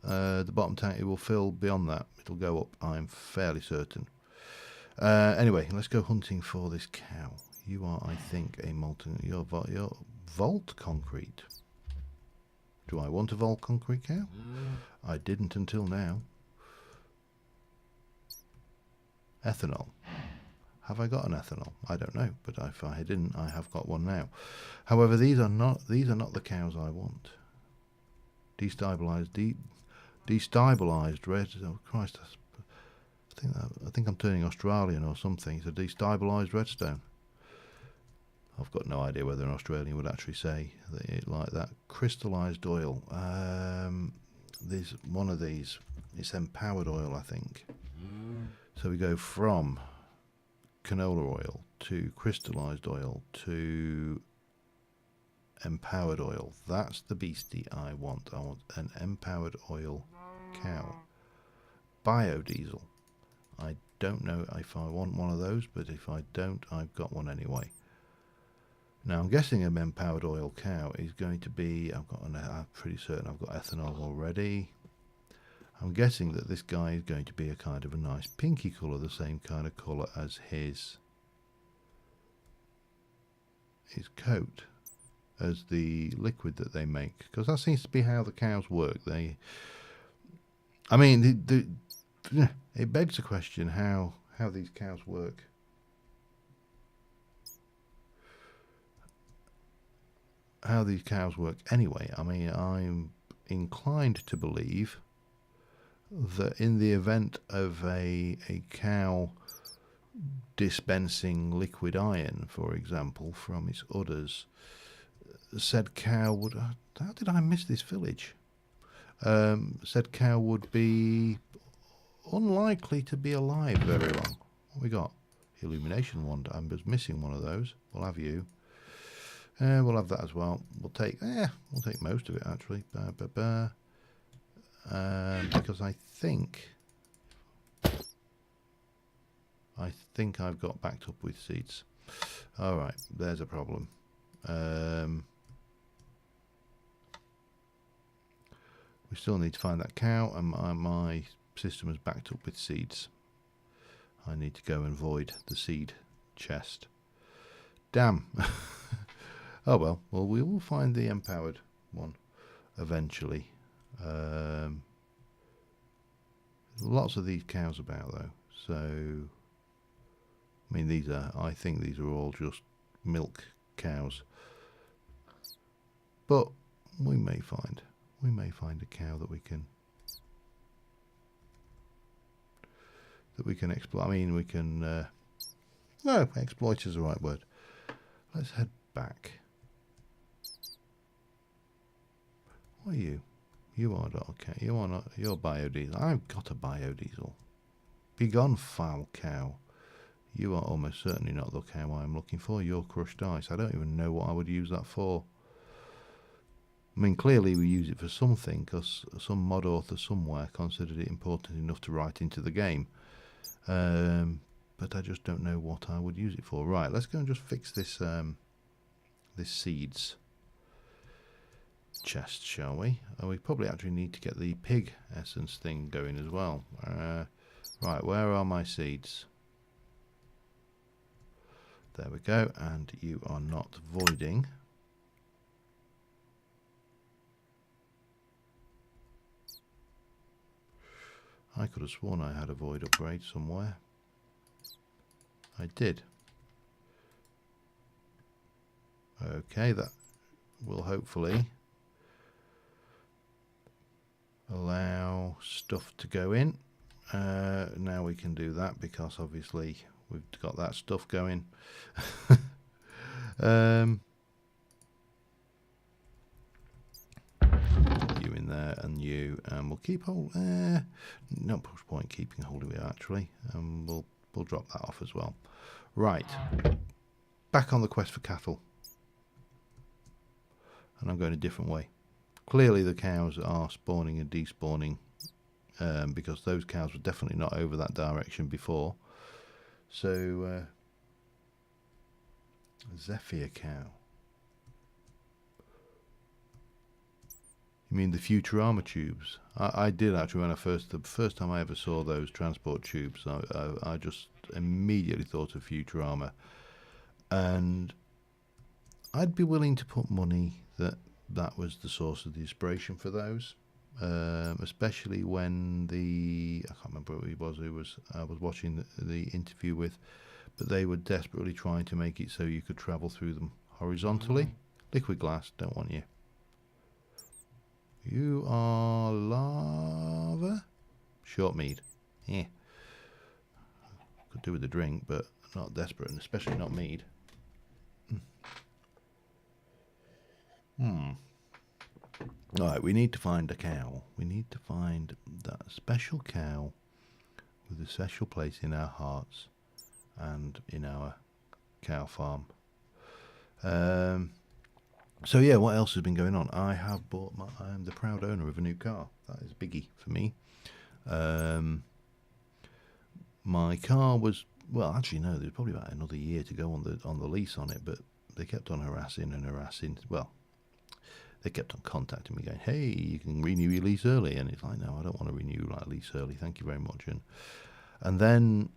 The bottom tank, it will fill beyond that. It'll go up, I'm fairly certain. Anyway, let's go hunting for this cow. You are, I think, a molten. You're vault concrete. Do I want a vault concrete cow? I didn't until now. Ethanol. Have I got an ethanol? I don't know, but if I didn't, I have got one now. However, these are not the cows I want. Destabilized red. Oh Christ! I think I'm turning Australian or something. It's a destabilized redstone. I've got no idea whether an Australian would actually say it like that. Crystallized oil. There's one of these. It's empowered oil, I think. So we go from canola oil to crystallized oil to empowered oil. That's the beastie I want. I want an empowered oil cow. Biodiesel. I don't know if I want one of those, but if I don't, I've got one anyway. Now I'm guessing an empowered oil cow is going to be, I'm pretty certain I've got ethanol already. I'm guessing that this guy is going to be a kind of a nice pinky colour, the same kind of colour as his coat, as the liquid that they make, because that seems to be how the cows work. I mean, it begs the question how these cows work. how these cows work anyway. I mean, I'm inclined to believe that in the event of a cow dispensing liquid iron, for example, from its udders, said cow would... how did I miss this village? Said cow would be unlikely to be alive very long. What we got? Illumination wand. I'm just missing one of those. We'll have you. We'll have that as well. We'll take most of it actually. Because I think I've got backed up with seeds. All right, there's a problem. We still need to find that cow, and my system is backed up with seeds. I need to go and void the seed chest. Damn. Oh well, we will find the empowered one eventually. Lots of these cows about though, so I mean I think these are all just milk cows, but we may find a cow that we can exploit. I mean, we can no, exploit is the right word. Let's head back. What are you? You are not okay. You are not. You're biodiesel. I've got a biodiesel. Begone, foul cow. You are almost certainly not the cow I'm looking for. You're crushed ice. I don't even know what I would use that for. I mean, clearly we use it for something, because some mod author somewhere considered it important enough to write into the game. But I just don't know what I would use it for. Right, let's go and just fix this this seeds chest, shall we? We probably actually need to get the pig essence thing going as well. Right, where are my seeds? There we go, and you are not voiding. I could have sworn I had a void upgrade somewhere. I did. Okay, that will hopefully allow stuff to go in. Now we can do that because obviously we've got that stuff going. You in there and you, and we'll keep hold. No point keeping hold of it actually. We'll drop that off as well. Right, back on the quest for cattle, and I'm going a different way. Clearly the cows are spawning and despawning, because those cows were definitely not over that direction before. So Zephyr cow. You mean the Futurama tubes? I did actually, when the first time I ever saw those transport tubes, I just immediately thought of Futurama, and I'd be willing to put money that was the source of the inspiration for those, especially when I can't remember who I was watching the interview with, but they were desperately trying to make it so you could travel through them horizontally. Liquid glass, don't want you. You are lava? Short mead. Yeah. Could do with a drink, but not desperate, and especially not mead. Alright, we need to find a cow. We need to find that special cow with a special place in our hearts and in our cow farm. So yeah, what else has been going on? I have bought I'm the proud owner of a new car. That is a biggie for me. My car was, well, actually no, there's probably about another year to go on the lease on it, but they kept on harassing. Well, they kept on contacting me going, hey, you can renew your lease early, and it's like, no, I don't want to renew like lease early, thank you very much. And then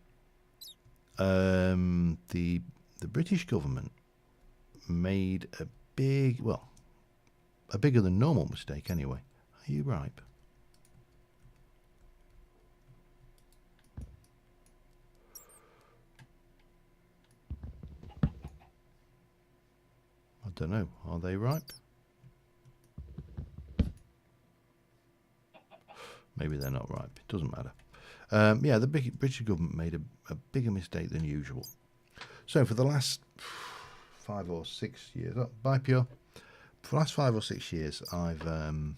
the British government made a bigger than normal mistake anyway. Are you ripe? I don't know. Are they ripe? Maybe they're not ripe. It doesn't matter. Yeah, the British government made a bigger mistake than usual. So for the last 5 or 6 years, bye Pure. For the last 5 or 6 years, I've probably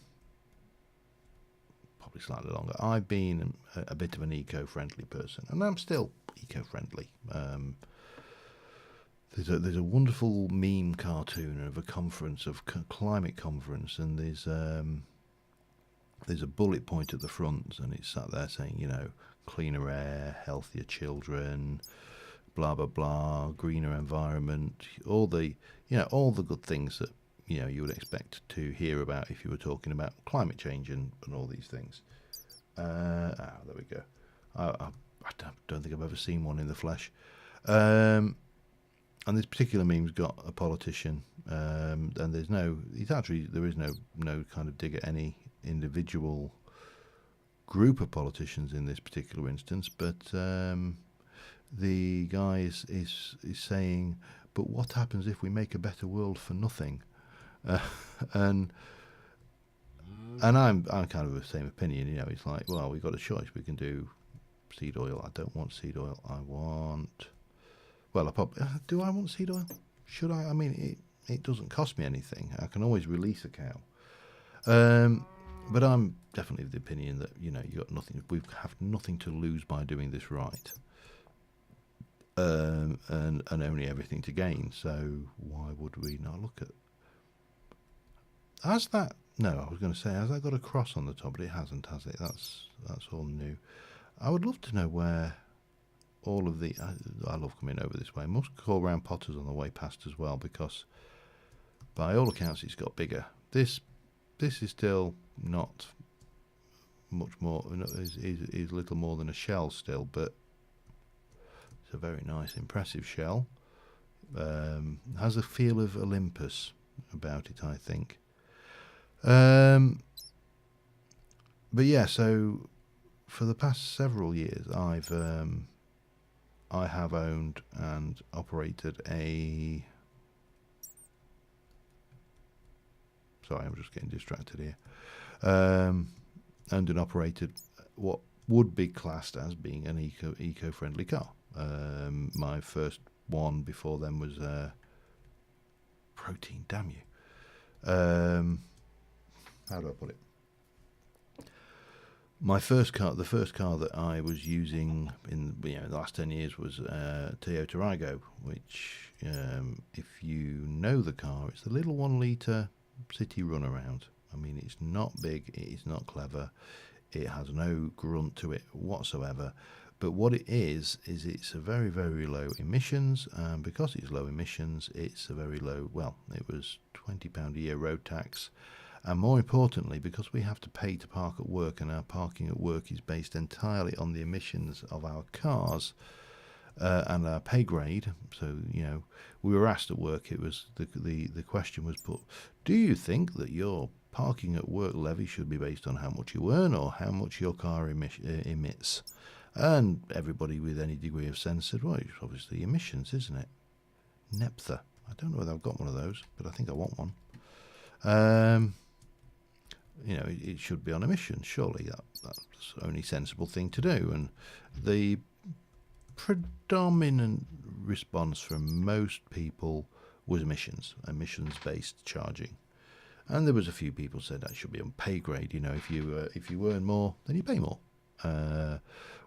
slightly longer. I've been a bit of an eco-friendly person, and I'm still eco-friendly. There's a wonderful meme cartoon of a conference, of climate conference, and there's a bullet point at the front, and it's sat there saying, you know, cleaner air, healthier children, blah blah blah, greener environment, all the good things that you would expect to hear about if you were talking about climate change and all these things. There we go. I don't think I've ever seen one in the flesh. And this particular meme's got a politician, and there is no kind of dig at any individual group of politicians in this particular instance, but the guy is saying, but what happens if we make a better world for nothing? And I'm kind of the same opinion. It's like, well, we've got a choice. We can do seed oil. I don't want seed oil. Do I want seed oil? Should I? I mean, it doesn't cost me anything. I can always release a cow. But I'm definitely of the opinion that you got nothing. We have nothing to lose by doing this right, and only everything to gain. So why would we not look at? Has that? No, I was going to say, has that got a cross on the top? But it hasn't, has it? That's all new. I would love to know where all of the. I love coming over this way. I must call round Potters on the way past as well, because by all accounts it's got bigger. This is still not much more. Is little more than a shell still, but it's a very nice, impressive shell. Has a feel of Olympus about it, I think. But yeah, so for the past several years, I have owned and operated a. Sorry, I'm just getting distracted here. Owned and operated what would be classed as being an eco-friendly car. My first one before then was Protein. Damn you. How do I put it? My first car, the first car that I was using in the last 10 years was Toyota Aygo, which, if you know the car, it's the little 1 litre city runaround. I mean, it's not big, it's not clever, it has no grunt to it whatsoever. But what it is it's a very, very low emissions, and because it's low emissions, it's a very low, well, it was £20 a year road tax. And more importantly, because we have to pay to park at work, and our parking at work is based entirely on the emissions of our cars and our pay grade. So, we were asked at work, it was the question was put, do you think that your parking at work levy should be based on how much you earn or how much your car emits? And everybody with any degree of sense said, well, it's obviously emissions, isn't it? Neptha. I don't know whether I've got one of those, but I think I want one. It should be on emissions, surely. That's the only sensible thing to do. And the predominant response from most people was emissions-based charging. And there was a few people said that should be on pay grade. If you earn more, then you pay more.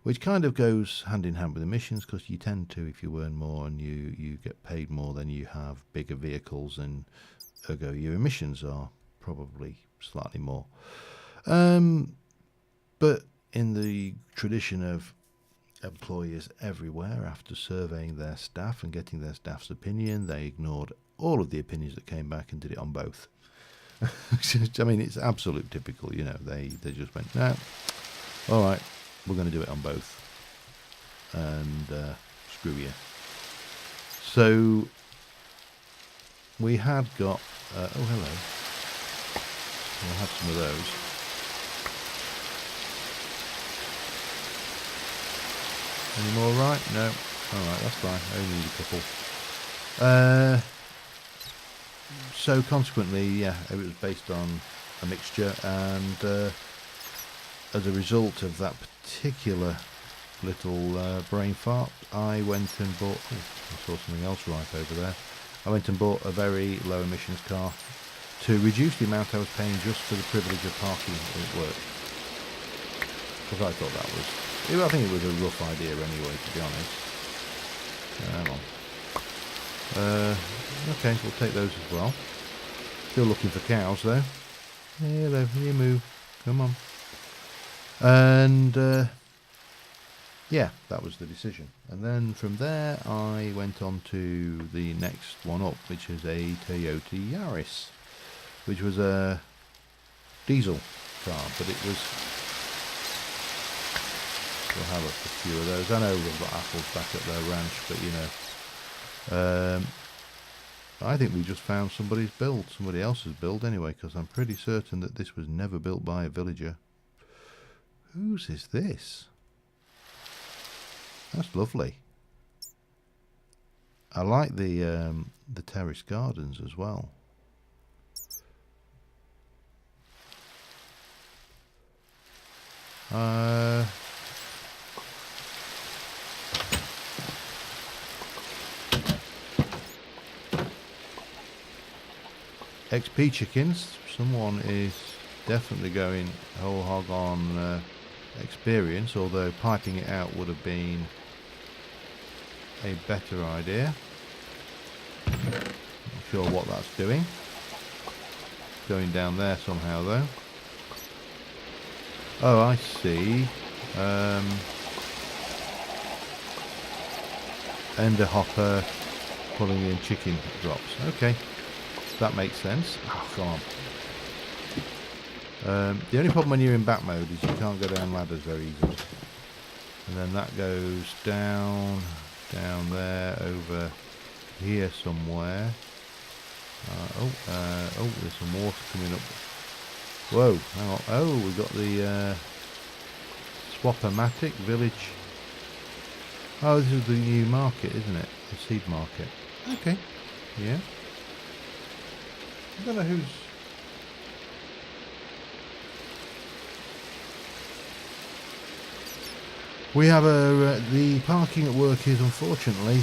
Which kind of goes hand in hand with emissions, because you tend to, if you earn more and you get paid more, then you have bigger vehicles, and ergo your emissions are probably slightly more. But in the tradition of employers everywhere, after surveying their staff and getting their staff's opinion, they ignored all of the opinions that came back and did it on both. I mean, it's absolute typical, they just went, no, all right, we're going to do it on both, and screw you. So we had got, oh hello, we'll have some of those. Any more right? No. Alright, that's fine. I only need a couple. so consequently, yeah, it was based on a mixture, and as a result of that particular little brain fart, I went and bought, oh, I saw something else ripe over there. I went and bought a very low emissions car to reduce the amount I was paying just for the privilege of parking at work. Because I thought that was, I think it was a rough idea anyway, to be honest. Hang on. Okay, we'll take those as well. Still looking for cows though. Hello, you move. Come on. And yeah, that was the decision. And then from there I went on to the next one up, which is a Toyota Yaris, which was a diesel car, but it was, we'll have a few of those. I know we've got apples back at their ranch, but you know, I think we just found somebody else's build anyway, because I'm pretty certain that this was never built by a villager. Whose is this? That's lovely. I like the terrace gardens as well. XP chickens. Someone is definitely going whole hog on experience, although piping it out would have been a better idea. Not sure what that's doing. Going down there somehow though. Oh, I see. Ender hopper pulling in chicken drops. Okay, that makes sense. Oh, come on. The only problem when you're in back mode is you can't go down ladders very easily. And then that goes down there, over here somewhere. Oh, there's some water coming up. Whoa, hang on. Oh, we've got the Swap-O-Matic village. Oh, this is the new market, isn't it? The seed market. Okay, yeah. I don't know who's... We have the parking at work is unfortunately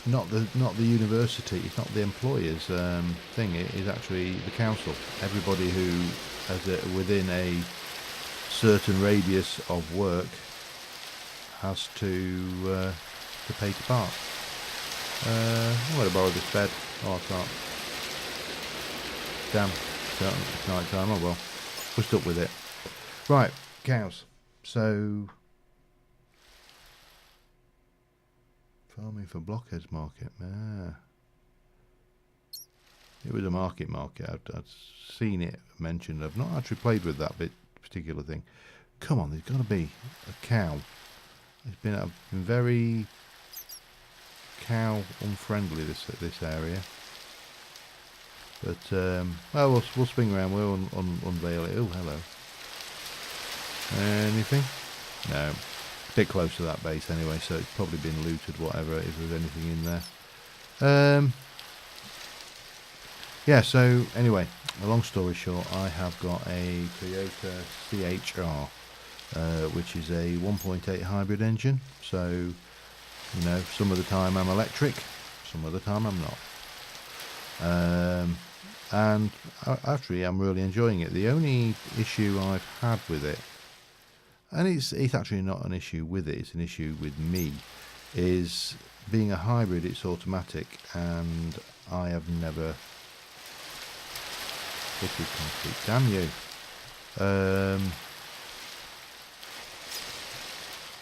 not the university. It's not the employer's thing. It is actually the council. Everybody who has within a certain radius of work has to pay to park. I'm going to borrow this bed. Oh, I can't. Damn. It's night time. Oh well. We're stuck with it. Right, cows. So, farming for Blockheads Market. It was a market. I'd seen it mentioned. I've not actually played with that particular thing. Come on, there's got to be a cow. I've been very cow unfriendly this area. But well, we'll swing around. We'll unveil it. Oh, hello. Anything? No. A bit close to that base anyway, so it's probably been looted, whatever, if there's anything in there. Yeah, so anyway, a long story short, I have got a Toyota CHR, which is a 1.8 hybrid engine. So, you know, some of the time I'm electric, some of the time I'm not. And actually I'm really enjoying it. The only issue I've had with it, and it's actually not an issue with it, it's an issue with me, is being a hybrid, it's automatic, and I have never fitted concrete. Damn you.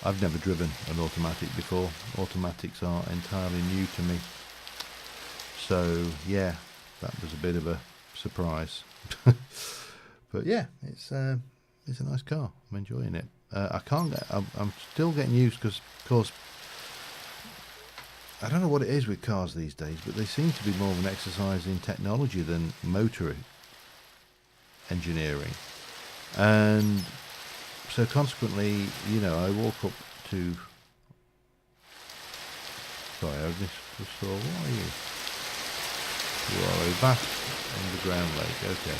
I've never driven an automatic before. Automatics are entirely new to me. So yeah, that was a bit of a surprise. But yeah, it's a nice car. I'm enjoying it. I'm still getting used because, of course, I don't know what it is with cars these days, but they seem to be more of an exercise in technology than motor engineering. And so consequently, you know, I walk up to... Sorry, I just saw, what are you? You are a vast underground lake. Okay.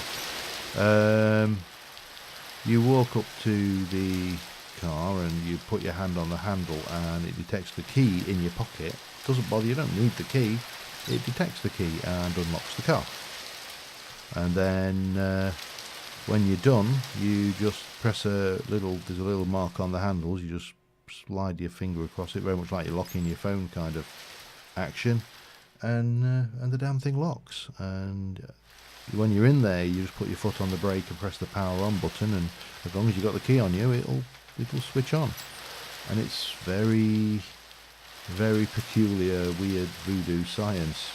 You walk up to the car and you put your hand on the handle and it detects the key in your pocket. Doesn't bother, you don't need the key. It detects the key and unlocks the car. And then when you're done, you just press there's a little mark on the handles. You just slide your finger across it, very much like you're locking your phone kind of action, and the damn thing locks. And when you're in there, you just put your foot on the brake and press the power on button, and as long as you've got the key on you, it'll switch on. And it's very, very peculiar, weird voodoo science,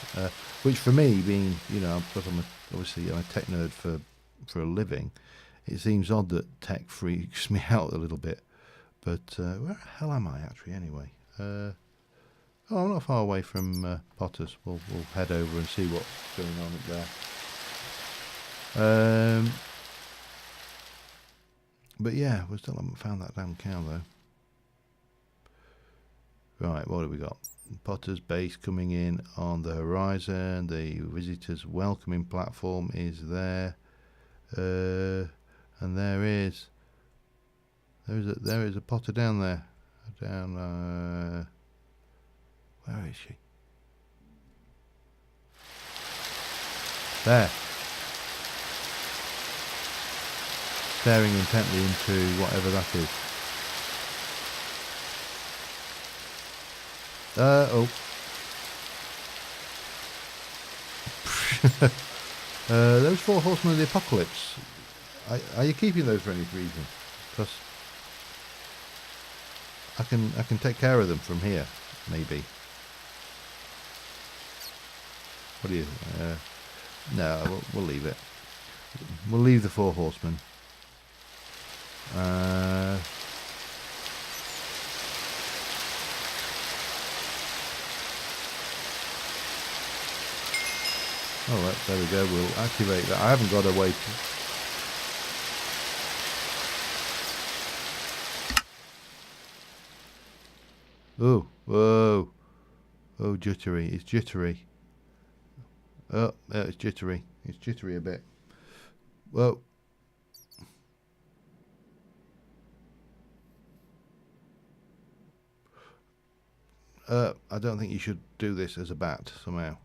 which for me, being, because I'm obviously a tech nerd for a living, it seems odd that tech freaks me out a little bit. But where the hell am I actually anyway? I'm not far away from Potter's. We'll head over and see what's going on up there. But yeah, we still haven't found that damn cow though. Right, what have we got? Potter's base coming in on the horizon. The visitors welcoming platform is there. And there is a Potter down there. Where is she? There. Staring intently into whatever that is. Oh. Those 4 horsemen of the apocalypse. Are you keeping those for any reason? Because I can take care of them from here, maybe. What do you? No, we'll leave it. We'll leave the 4 horsemen. Alright, there we go. We'll activate that. I haven't got a way to. Oh, whoa. Oh, jittery. It's jittery. Oh, it's jittery. It's jittery a bit. Whoa. I don't think you should do this as a bat somehow.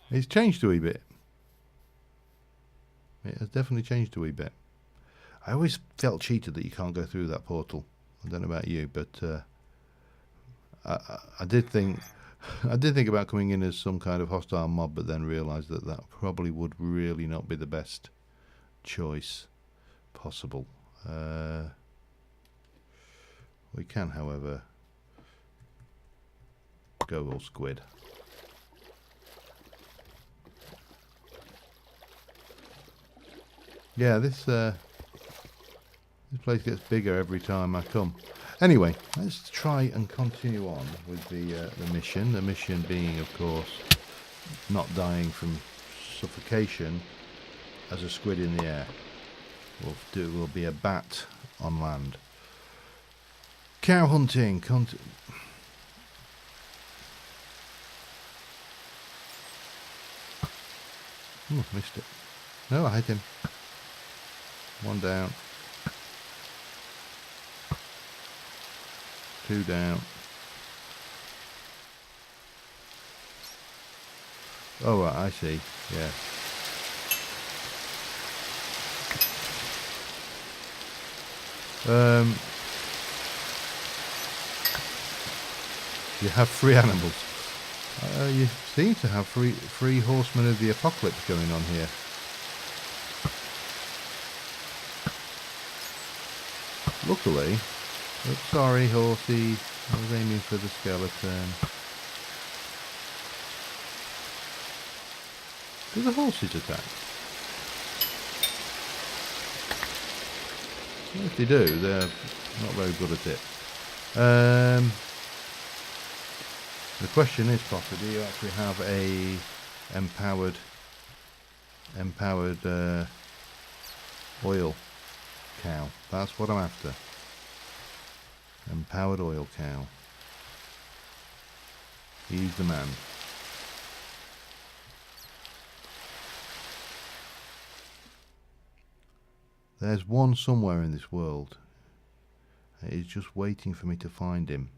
It's changed a wee bit. It has definitely changed a wee bit. I always felt cheated that you can't go through that portal. I don't know about you, but I did think about coming in as some kind of hostile mob, but then realised that probably would really not be the best choice possible. We can, however, go all squid. Yeah, this place gets bigger every time I come. Anyway, let's try and continue on with the mission. The mission being, of course, not dying from suffocation as a squid in the air. Will be a bat on land. Cow hunting. Missed it. No, I hit him. 1 down. 2 down. Oh, right, I see. Yeah. You have 3 animals. You seem to have three horsemen of the apocalypse going on here. Luckily, sorry horsey, I was aiming for the skeleton. Do the horses attack? Well, if they do, they're not very good at it. The question is, Potter, do you actually have a empowered oil cow? That's what I'm after. Empowered oil cow. He's the man. There's one somewhere in this world. He's just waiting for me to find him.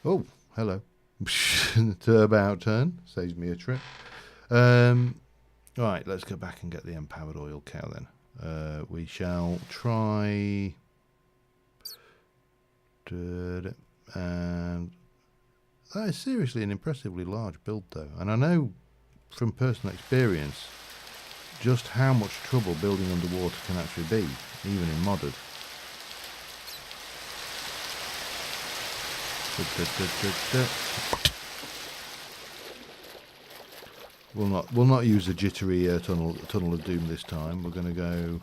Oh, hello. Turbout turn. Saves me a trip. Right, let's go back and get the empowered oil cow then. We shall try... And that is seriously an impressively large build though. And I know from personal experience just how much trouble building underwater can actually be, even in modded. We'll not use the jittery tunnel of doom this time. We're going to go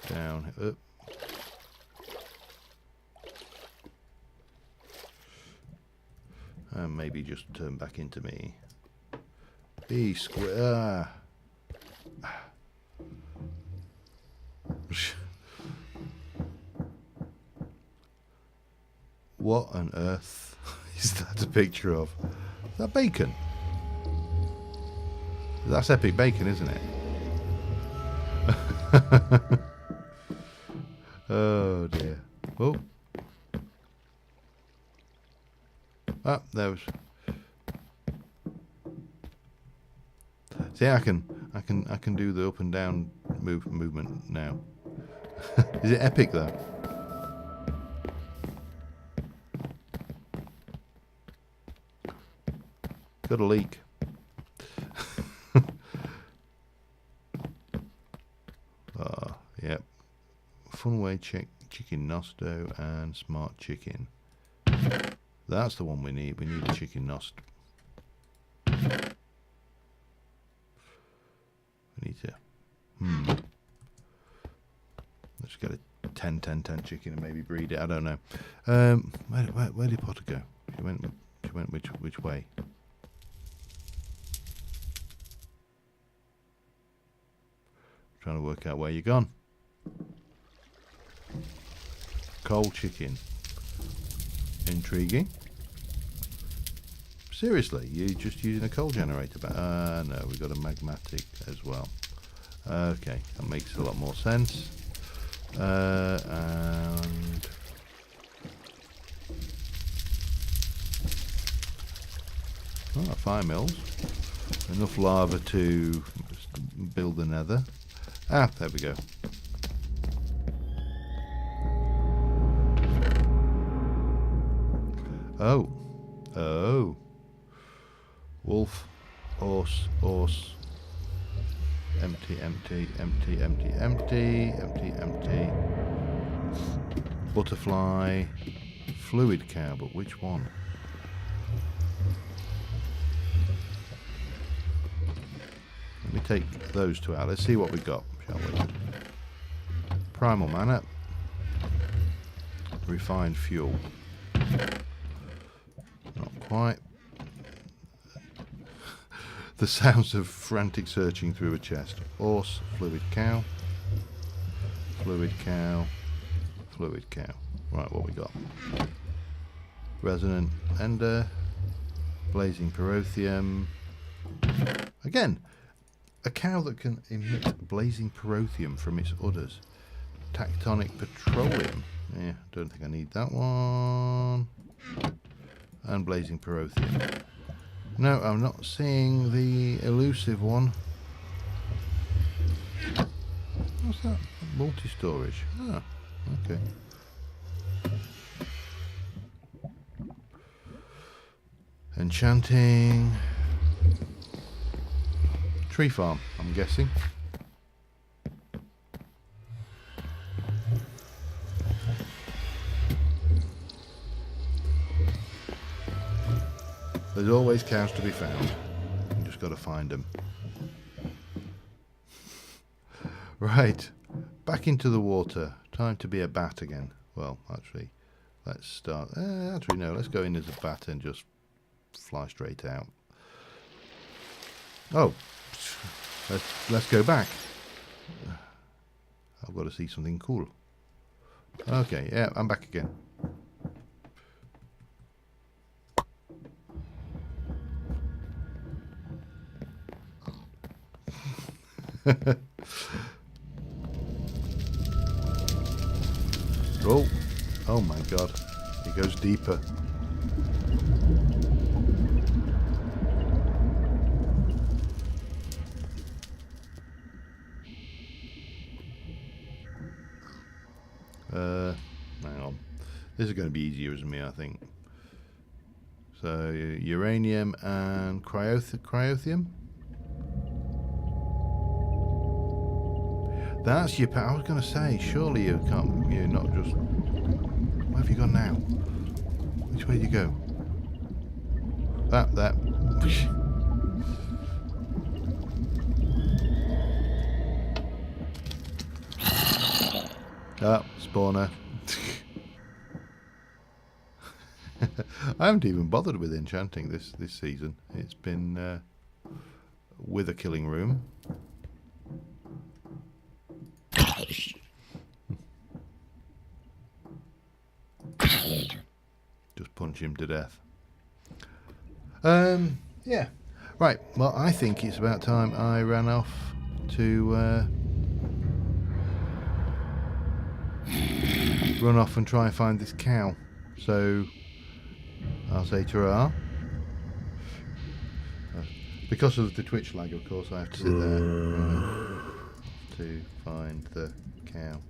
down, up. And maybe just turn back into me. Be square. What on earth is that a picture of? Is that bacon? That's epic bacon, isn't it? Oh dear. Oh. Ah, there was. See, I can do the up and down movement now. Is it epic though? Got a leak. Yep. Funway chicken nosto and smart chicken. That's the one we need. We need a chicken nost. We need to. Let's get a 10-10-10 chicken and maybe breed it. I don't know. Where did Potter go? She went which way? Trying to work out where you're gone. Cold chicken. Intriguing. Seriously, you're just using a coal generator? No, we've got a magmatic as well. Okay, that makes a lot more sense. And fire mills. Enough lava to build the nether. Ah, there we go. Oh. Wolf, horse. Empty. Butterfly, fluid cow, but which one? Let me take those two out. Let's see what we got, shall we? Primal mana. Refined fuel. Not quite. The sounds of frantic searching through a chest. Horse, fluid cow. Fluid cow. Fluid cow. Right, what we got? Resonant ender. Blazing pyrotheum. Again, a cow that can emit blazing pyrotheum from its udders. Tectonic petroleum. Yeah, don't think I need that one. And blazing pyrotheum. No, I'm not seeing the elusive one. What's that? Multi-storage. Ah, okay. Enchanting. Tree farm, I'm guessing. There's always cows to be found. You just got to find them. Right, back into the water. Time to be a bat again. Well, actually, let's start. Actually, no. Let's go in as a bat and just fly straight out. Oh, let's go back. I've got to see something cool. Okay, yeah, I'm back again. Oh, oh my God, he goes deeper. Hang on. This is going to be easier as me, I think. So, uranium and cryothium. That's your I was going to say, surely you can't, you're not just... Where have you gone now? Which way do you go? That. Ah, spawner. I haven't even bothered with enchanting this season. It's been with a killing room. Just punch him to death. Yeah. Right. Well, I think it's about time I ran off to run off and try and find this cow. So I'll say ta-ra. Because of the Twitch lag, of course, I have to sit there to find the cow.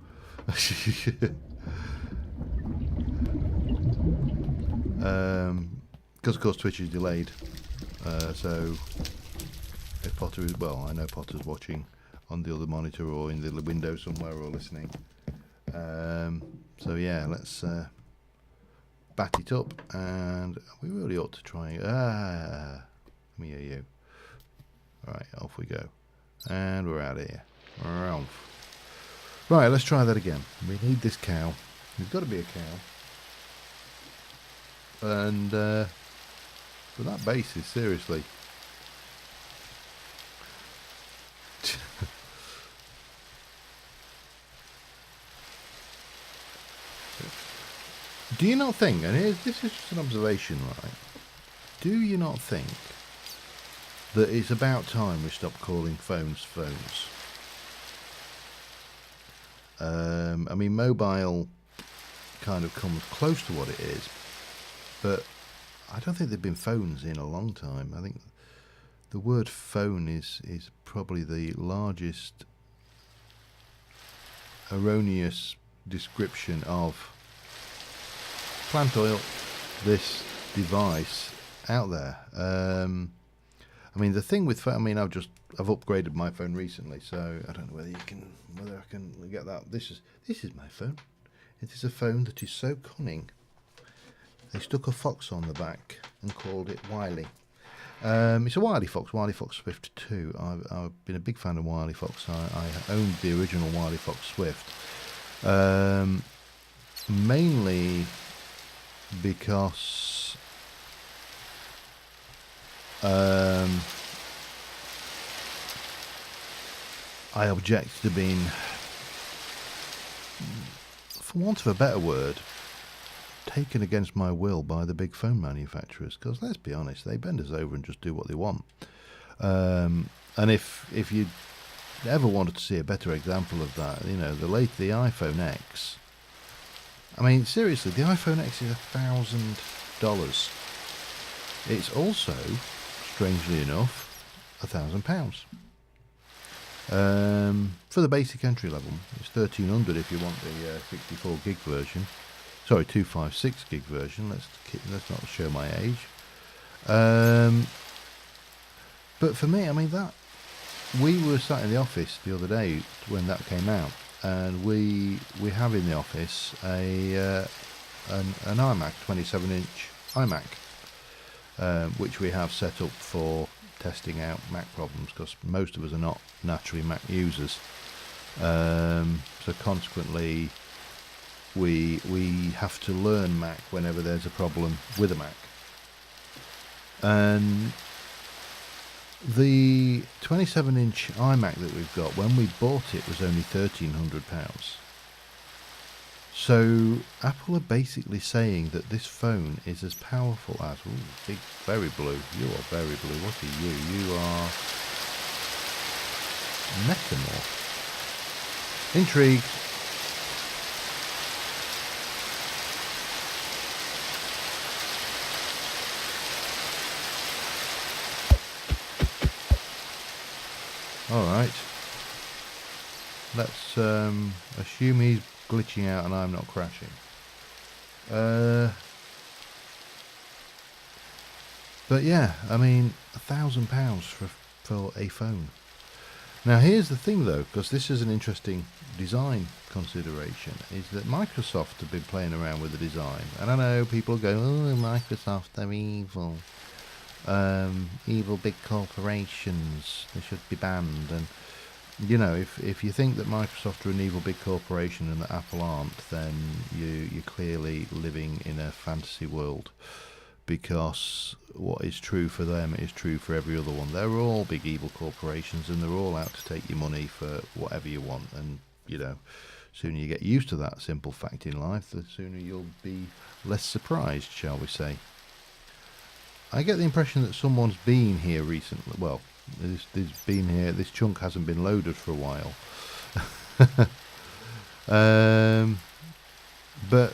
Because of course Twitch is delayed, so if Potter is, well, I know Potter's watching on the other monitor or in the window somewhere or listening. So yeah, let's bat it up, and we really ought to try. Let me hear you. All right, off we go, and we're out of here. Right, let's try that again. We need this cow. There's got to be a cow. And for that basis, seriously. Do you not think, and this is just an observation, right? Do you not think that it's about time we stop calling phones phones? I mean, mobile kind of comes close to what it is, but I don't think there've been phones in a long time. I think the word phone is probably the largest erroneous description of plant oil, this device out there. I mean, the thing with phone, I mean, I've upgraded my phone recently, so I don't know whether I can get that. This is my phone. It is a phone that is so cunning. They stuck a fox on the back and called it Wiley. It's a Wiley Fox Swift 2. I've been a big fan of Wiley Fox. I owned the original Wiley Fox Swift, mainly because I object to being, for want of a better word, taken against my will by the big phone manufacturers, because let's be honest, they bend us over and just do what they want. And if you ever wanted to see a better example of that, you know, the iPhone X. I mean, seriously, the iPhone X is $1,000. It's also, strangely enough, £1,000. For the basic entry level, it's $1,300 if you want the 64 gig version. Sorry, 256 gig version. Let's not show my age. But for me, I mean, that we were sat in the office the other day when that came out, and we have in the office an iMac, 27-inch iMac, which we have set up for testing out Mac problems, because most of us are not naturally Mac users. So consequently, we have to learn Mac whenever there's a problem with a Mac. And The 27-inch iMac that we've got, when we bought it, was only £1,300. So Apple are basically saying that this phone is as powerful as... Ooh, big, very blue. You are very blue. What are you? You are... Metamorph. Intrigued. Alright. Let's assume he's glitching out and I'm not crashing. But yeah, I mean, £1,000 for a phone. Now here's the thing though, because this is an interesting design consideration, is that Microsoft have been playing around with the design. And I know people go, oh, Microsoft, they're evil. Evil big corporations, they should be banned. And you know, if you think that Microsoft are an evil big corporation and that Apple aren't, then you're clearly living in a fantasy world, because what is true for them is true for every other one. They're all big evil corporations and they're all out to take your money for whatever you want. And you know, sooner you get used to that simple fact in life, the sooner you'll be less surprised, shall we say. I get the impression that someone's been here recently. Well, there's been here. This chunk hasn't been loaded for a while. But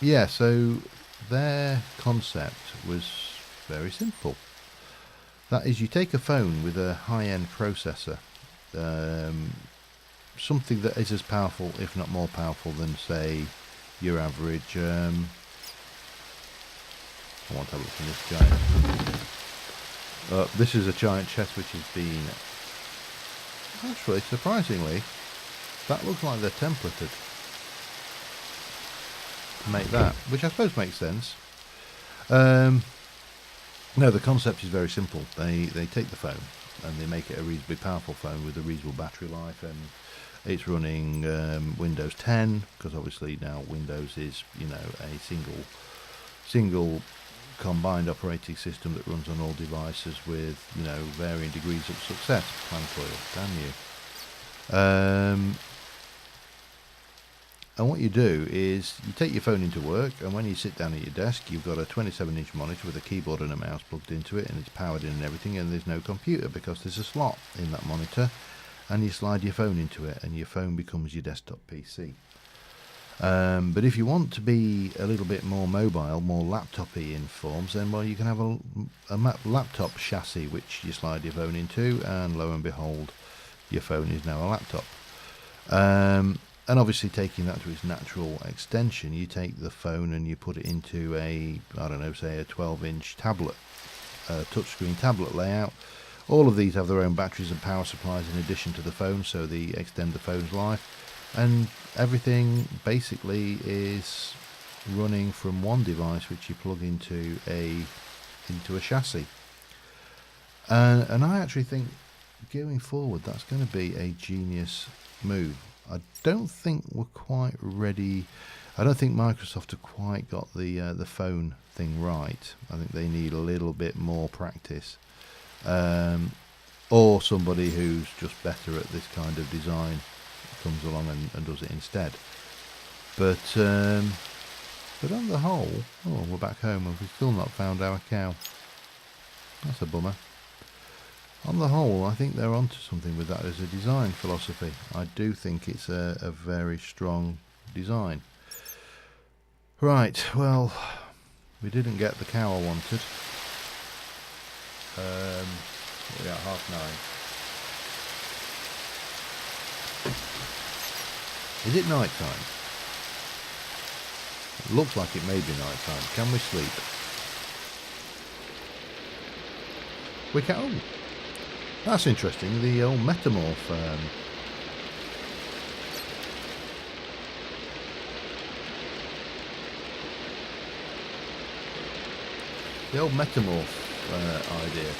yeah, so their concept was very simple. That is, you take a phone with a high-end processor, something that is as powerful, if not more powerful, than say your average. I want to have a look in this giant. This is a giant chest which has been... Actually, surprisingly, that looks like they're templated to make that, which I suppose makes sense. No, the concept is very simple. They take the phone and they make it a reasonably powerful phone with a reasonable battery life, and it's running Windows 10, because obviously now Windows is, you know, a single combined operating system that runs on all devices with, you know, varying degrees of success. Plant oil, damn you. And what you do is you take your phone into work, and when you sit down at your desk, you've got a 27-inch monitor with a keyboard and a mouse plugged into it, and it's powered in and everything, and there's no computer because there's a slot in that monitor, and you slide your phone into it and your phone becomes your desktop PC. But if you want to be a little bit more mobile, more laptop-y in forms, then well, you can have a laptop chassis which you slide your phone into, and lo and behold, your phone is now a laptop. And obviously, taking that to its natural extension, you take the phone and you put it into a, I don't know, say a 12-inch tablet, touchscreen tablet layout. All of these have their own batteries and power supplies in addition to the phone, so they extend the phone's life. And everything basically is running from one device which you plug into a chassis. And I actually think going forward that's going to be a genius move. I don't think we're quite ready. I don't think Microsoft have quite got the phone thing right. I think they need a little bit more practice, or somebody who's just better at this kind of design comes along and does it instead. But on the whole, oh, we're back home and we've still not found our cow. That's a bummer. On the whole, I think they're onto something with that as a design philosophy. I do think it's a very strong design. Right, well, we didn't get the cow I wanted. We're at 9:30. Is it night time? It looks like it may be night time. Can we sleep? We can. Oh, that's interesting. The old Metamorph. The old Metamorph idea.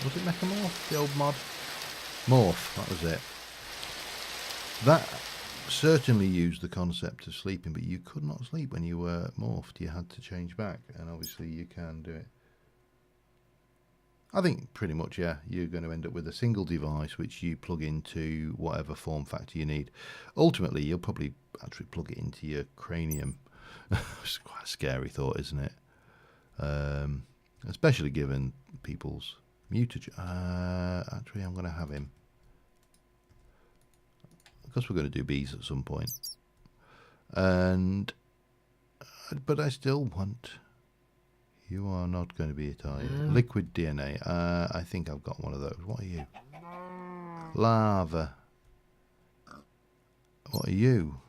Was it Metamorph? The old mod? Morph, that was it. That certainly used the concept of sleeping, but you could not sleep when you were morphed. You had to change back, and obviously you can do it. I think pretty much, yeah, you're going to end up with a single device which you plug into whatever form factor you need. Ultimately, you'll probably actually plug it into your cranium. It's quite a scary thought, isn't it? Especially given people's mutage. Actually, I'm going to have him. Because we're going to do bees at some point. But I still want... You are not going to be it, are you? Liquid DNA. I think I've got one of those. What are you? Lava. What are you?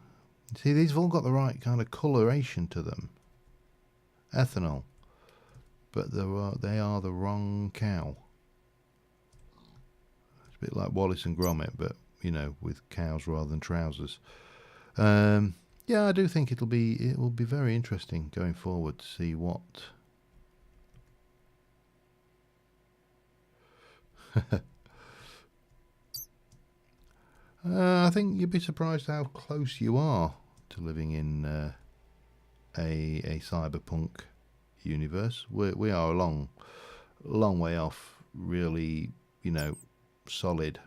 See, these have all got the right kind of coloration to them. Ethanol. But they are the wrong cow. It's a bit like Wallace and Gromit, but, you know, with cows rather than trousers. Yeah, I do think it will be very interesting going forward to see what... I think you'd be surprised how close you are to living in a cyberpunk universe. We are a long way off really, you know, solid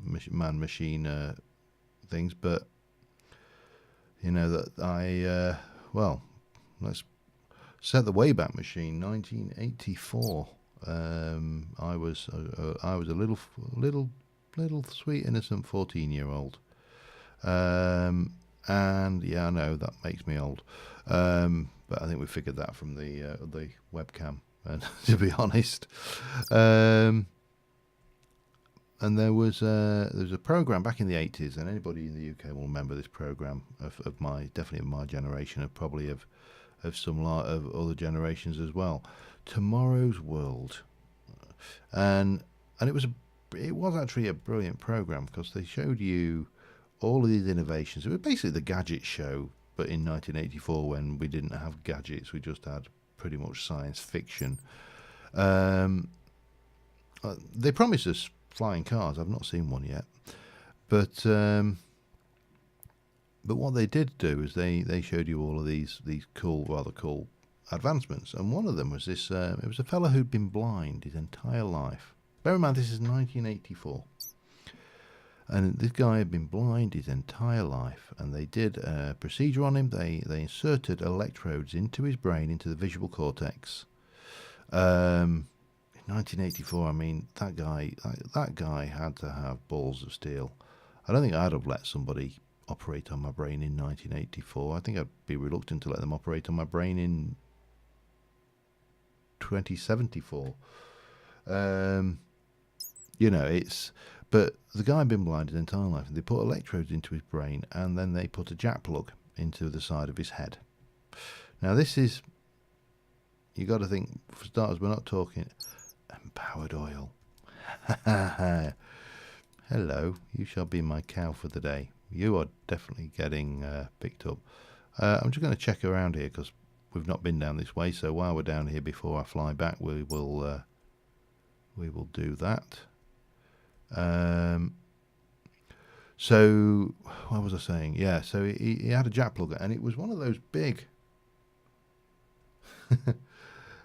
man-machine things, but you know that well, let's set the Wayback Machine, 1984. I was a little sweet innocent 14-year-old, and yeah, I know that makes me old, but I think we figured that from the webcam, and to be honest, and there was a program back in the 80s, and anybody in the UK will remember this program of my generation, and probably of some lot of other generations as well. Tomorrow's World, and it was actually a brilliant program because they showed you all of these innovations. It was basically the gadget show, but in 1984 when we didn't have gadgets, we just had pretty much science fiction. They promised us flying cars. I've not seen one yet, but what they did do is they showed you all of these rather cool advancements, and one of them was this. It was a fellow who'd been blind his entire life. Bear in mind, this is 1984, and this guy had been blind his entire life, and they did a procedure on him. They inserted electrodes into his brain, into the visual cortex. In 1984, I mean, that guy had to have balls of steel. I don't think I'd have let somebody operate on my brain in 1984. I think I'd be reluctant to let them operate on my brain in 2074. You know, but the guy had been blind his entire life, and they put electrodes into his brain, and then they put a jack plug into the side of his head. Now this is, you got to think, for starters, we're not talking empowered oil. Hello, you shall be my cow for the day. You are definitely getting picked up. I'm just going to check around here because we've not been down this way. So while we're down here, before I fly back, we will do that. So what was I saying? Yeah. So he had a jack plug, and it was one of those big.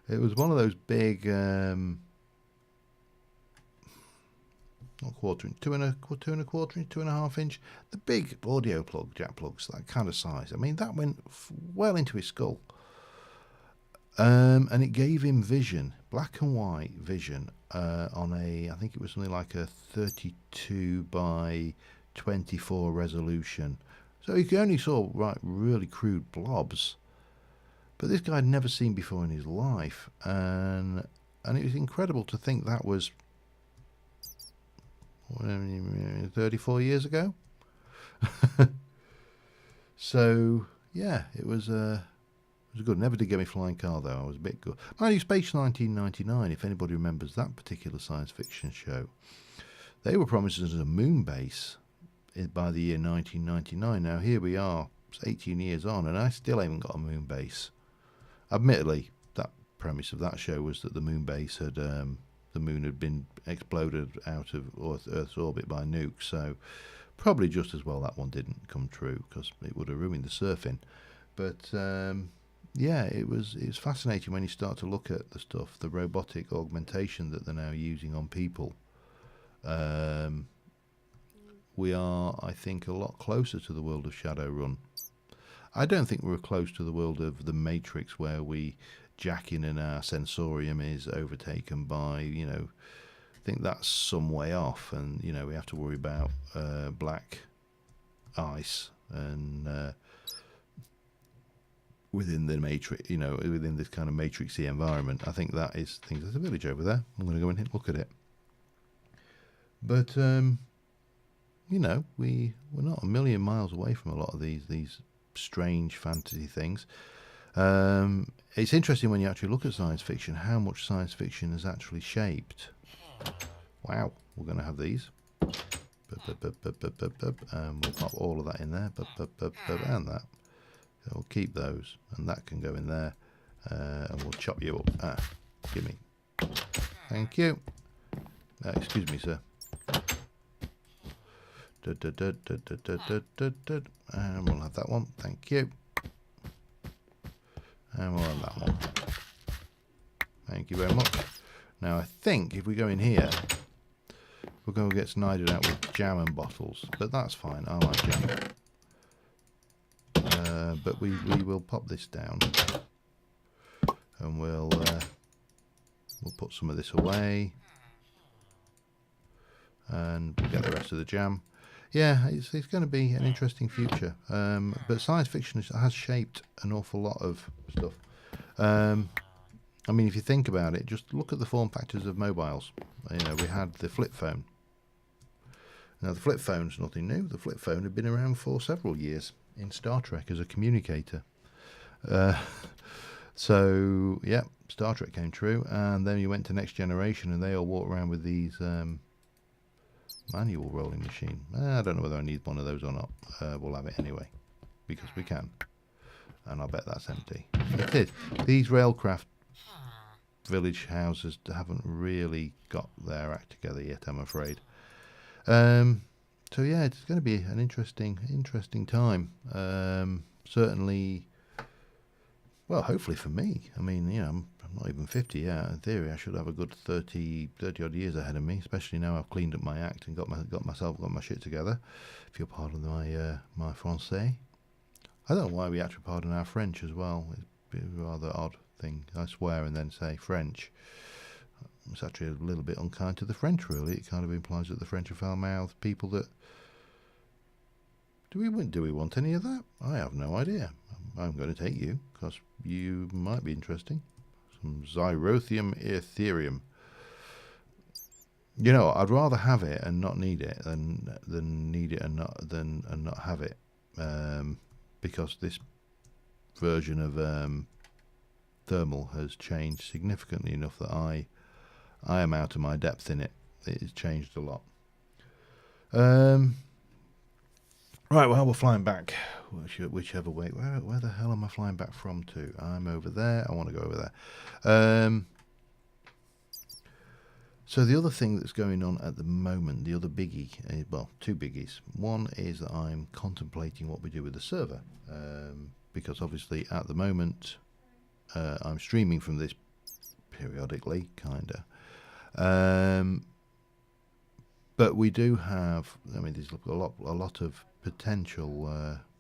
It was one of those big. Not quarter inch, 2.25 inch, the big audio plug, jack plugs, that kind of size. I mean, that went well into his skull. And it gave him vision, black and white vision, on I think it was something like a 32 by 24 resolution. So he only saw really crude blobs. But this guy had never seen before in his life. And it was incredible to think that was 34 years ago. So yeah, it was good. Never did get me flying car though. I was a bit good. Mind Space 1999, if anybody remembers that particular science fiction show, they were promised us a moon base by the year 1999. Now here we are, 18 years on, and I still haven't got a moon base. Admittedly, that premise of that show was that the moon base had the moon had been exploded out of Earth's orbit by nukes, so probably just as well that one didn't come true, because it would have ruined the surfing. But yeah, it was fascinating when you start to look at the stuff, the robotic augmentation that they're now using on people. We are, I think, a lot closer to the world of Shadowrun. I don't think we're close to the world of the Matrix, where we jack in and our sensorium is overtaken by, I think that's some way off, and we have to worry about black ice and within the Matrix, within this kind of Matrixy environment. I think that is things. There's a village over there. I'm going to go and look at it. But we're not a million miles away from a lot of these strange fantasy things. It's interesting when you actually look at science fiction, how much science fiction has actually shaped. Wow, we're going to have these. We'll pop all of that in there. And that. So we'll keep those, and that can go in there. And we'll chop you up. Give me. Thank you. Excuse me, sir. And we'll have that one. Thank you. And we'll have that one. Thank you very much. Now I think if we go in here, we're going to get snided out with jam and bottles, but that's fine. I like jam. But we will pop this down, and we'll put some of this away, and get the rest of the jam. Yeah, it's going to be an interesting future. But science fiction has shaped an awful lot of stuff. I mean, if you think about it, just look at the form factors of mobiles. We had the flip phone. Now, the flip phone's nothing new. The flip phone had been around for several years in Star Trek as a communicator. So, yeah, Star Trek came true. And then you went to Next Generation, and they all walk around with these manual rolling machine. I don't know whether I need one of those or not. We'll have it anyway, because we can. And I'll bet that's empty. It is. These railcraft village houses haven't really got their act together yet, I'm afraid. So yeah, it's going to be an interesting time. Certainly, well, hopefully for me. I mean, I'm not even 50 yet. In theory, I should have a good 30 odd years ahead of me, especially now I've cleaned up my act and got my shit together. If you'll pardon my Francais. I don't know why we actually pardon our French as well. It's a rather odd thing. I swear and then say French. It's actually a little bit unkind to the French, really. It kind of implies that the French are foul-mouthed people that... Do we want any of that? I have no idea. I'm going to take you, because you might be interesting. Some Xyrothium Ethereum. I'd rather have it and not need it than need it and not have it. Because this version of thermal has changed significantly enough that I am out of my depth in it. It has changed a lot. Right, well, we're flying back whichever way. Where the hell am I flying back from to? I'm over there. I want to go over there. So the other thing that's going on at the moment, the other biggie, well, two biggies. One is that I'm contemplating what we do with the server, because obviously at the moment I'm streaming from this periodically, kinda. But we do have, there's a lot of potential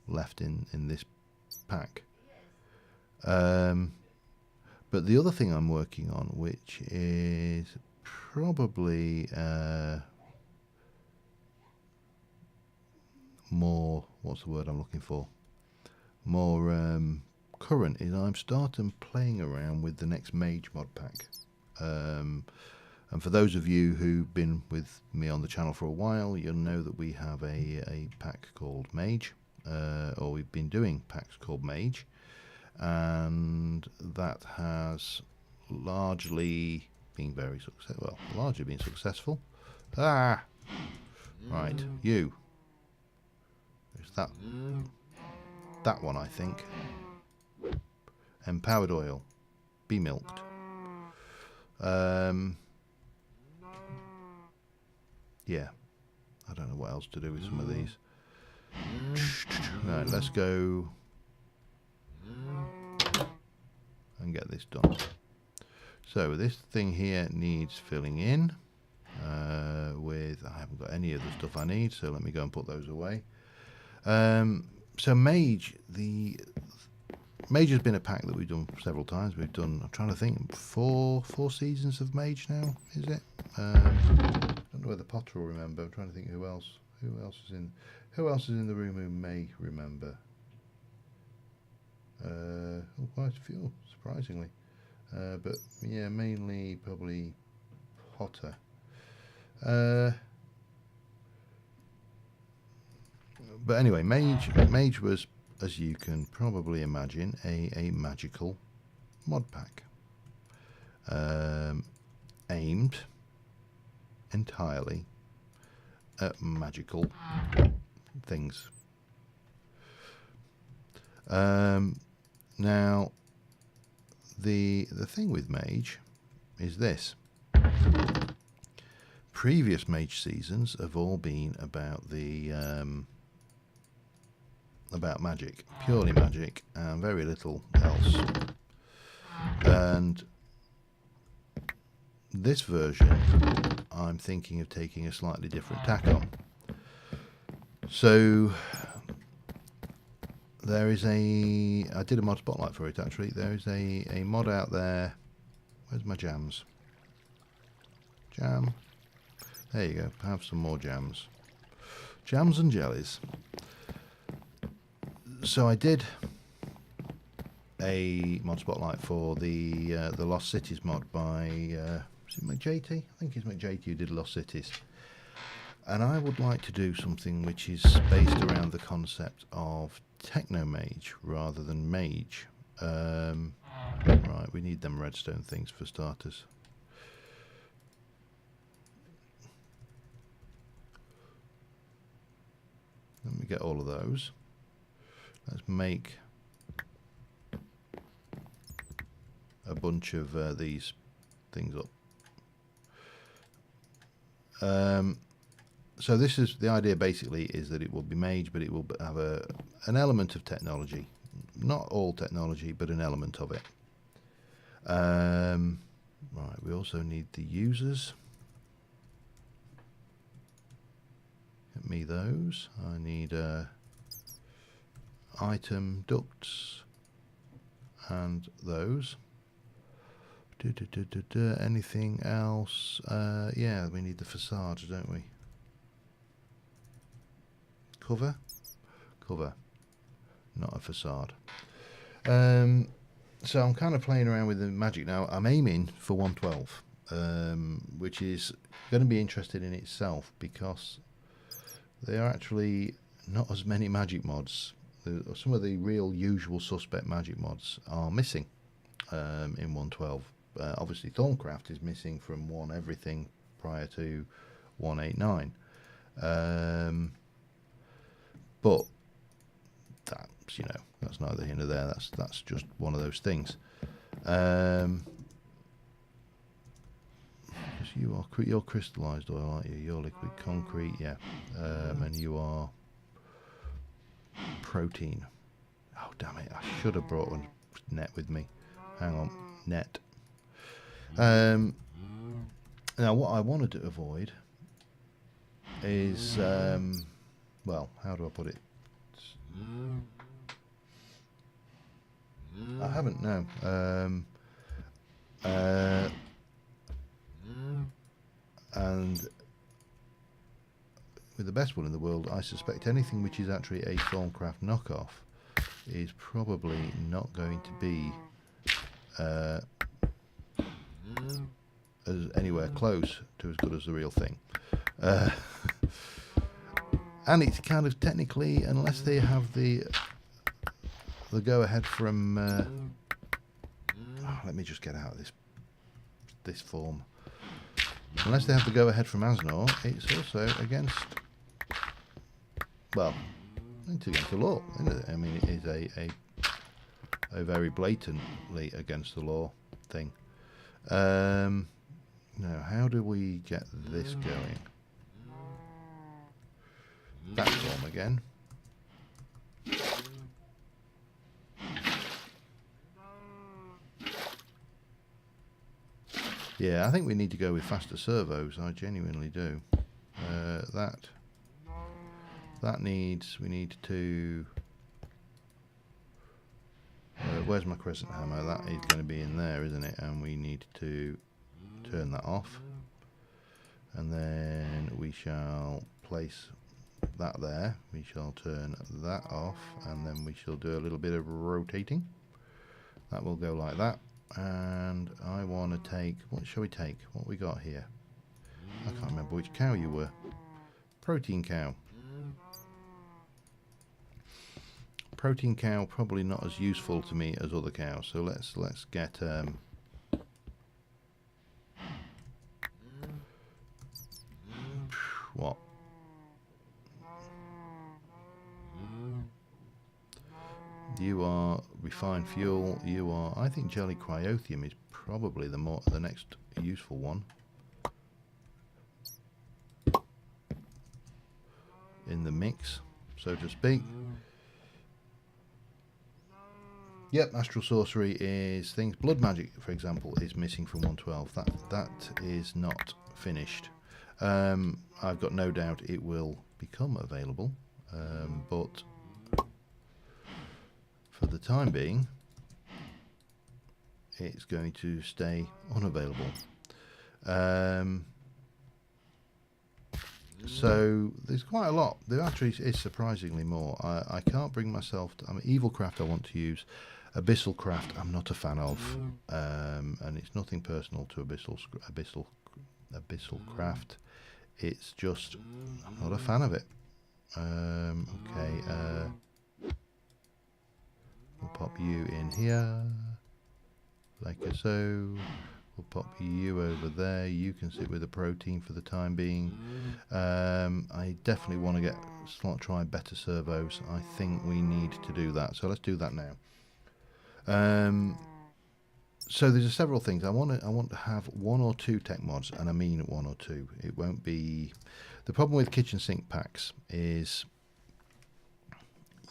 left in this pack. But the other thing I'm working on, which is probably more, what's the word I'm looking for? More current, is I'm starting playing around with the next Mage mod pack. And for those of you who've been with me on the channel for a while, you'll know that we have a pack called Mage, or we've been doing packs called Mage, and that has largely been very successful. Well, largely been successful. Right, you. Is that one, I think. Empowered oil. Be milked. Yeah, I don't know what else to do with some of these. Right, let's go. and get this done. So this thing here needs filling in with, I haven't got any of the stuff I need, so let me go and put those away. So Mage, Mage has been a pack that we've done several times. We've done, I'm trying to think, four seasons of Mage now, is it? I don't know whether Potter will remember. I'm trying to think who else is in the room who may remember. Quite a few, surprisingly. But yeah, mainly probably Potter. But anyway, Mage was, as you can probably imagine, a magical mod pack, aimed entirely at magical things. Now, the thing with Mage is this. Previous Mage seasons have all been about the about magic, purely magic, and very little else. And this version, I'm thinking of taking a slightly different tack on. So there is I did a mod spotlight for it actually. There is a mod out there. Where's my jams? Jam. There you go. Have some more jams. Jams and jellies. So I did a mod spotlight for the Lost Cities mod by is it McJT? I think it's McJT who did Lost Cities. And I would like to do something which is based around the concept of Techno Mage rather than Mage. Right, we need them redstone things for starters. Let me get all of those. Let's make a bunch of these things up. So this is the idea. Basically, is that it will be Mage, but it will have an element of technology. Not all technology, but an element of it. Right, we also need the users. Get me those. I need item ducts and those. Anything else? Yeah, we need the facades, don't we? Cover, not a facade. So I'm kind of playing around with the magic now. I'm aiming for 112, which is going to be interesting in itself because there are actually not as many magic mods. Some of the real usual suspect magic mods are missing in 112. Obviously Thorncraft is missing from 1 everything prior to 189. But that's, you know, that's neither here nor there. That's just one of those things. You're crystallized oil, aren't you? You're liquid concrete, yeah. And you are protein. Oh damn it! I should have brought a net with me. Hang on, net. Now what I wanted to avoid is well, how do I put it? I haven't, no. And with the best one in the world, I suspect anything which is actually a Thorncraft knockoff is probably not going to be as anywhere close to as good as the real thing. And it's kind of technically, unless they have the go-ahead from... let me just get out of this form. Unless they have the go-ahead from Asnor, it's also against... Well, it's against the law, isn't it? I mean, it is a very blatantly against the law thing. Now, how do we get this going? That form again. Yeah, I think we need to go with faster servos. I genuinely do. That needs. We need to. Where's my crescent hammer? That is going to be in there, isn't it? And we need to turn that off. And then we shall place that there. We shall turn that off, and then we shall do a little bit of rotating. That will go like that. And I want to take. What shall we take? What we got here? I can't remember which cow you were. Protein cow. Protein cow probably not as useful to me as other cows. So let's get what? You are refined fuel. You are. I think jelly cryotheum is probably the next useful one in the mix, so to speak. Yep, astral sorcery is things. Blood magic, for example, is missing from 112. That is not finished. I've got no doubt it will become available, but for the time being, it's going to stay unavailable. So there's quite a lot. There actually is surprisingly more. I can't bring myself to. I mean, Evil Craft I want to use. Abyssal Craft I'm not a fan of, and it's nothing personal to Abyssal Craft. It's just I'm not a fan of it. Okay, we'll pop you in here, like so. We'll pop you over there. You can sit with the protein for the time being. I definitely want to try better servos. I think we need to do that. So let's do that now. So there's several things. I want to have 1 or 2 tech mods, and I mean 1 or 2. It won't be. The problem with kitchen sink packs is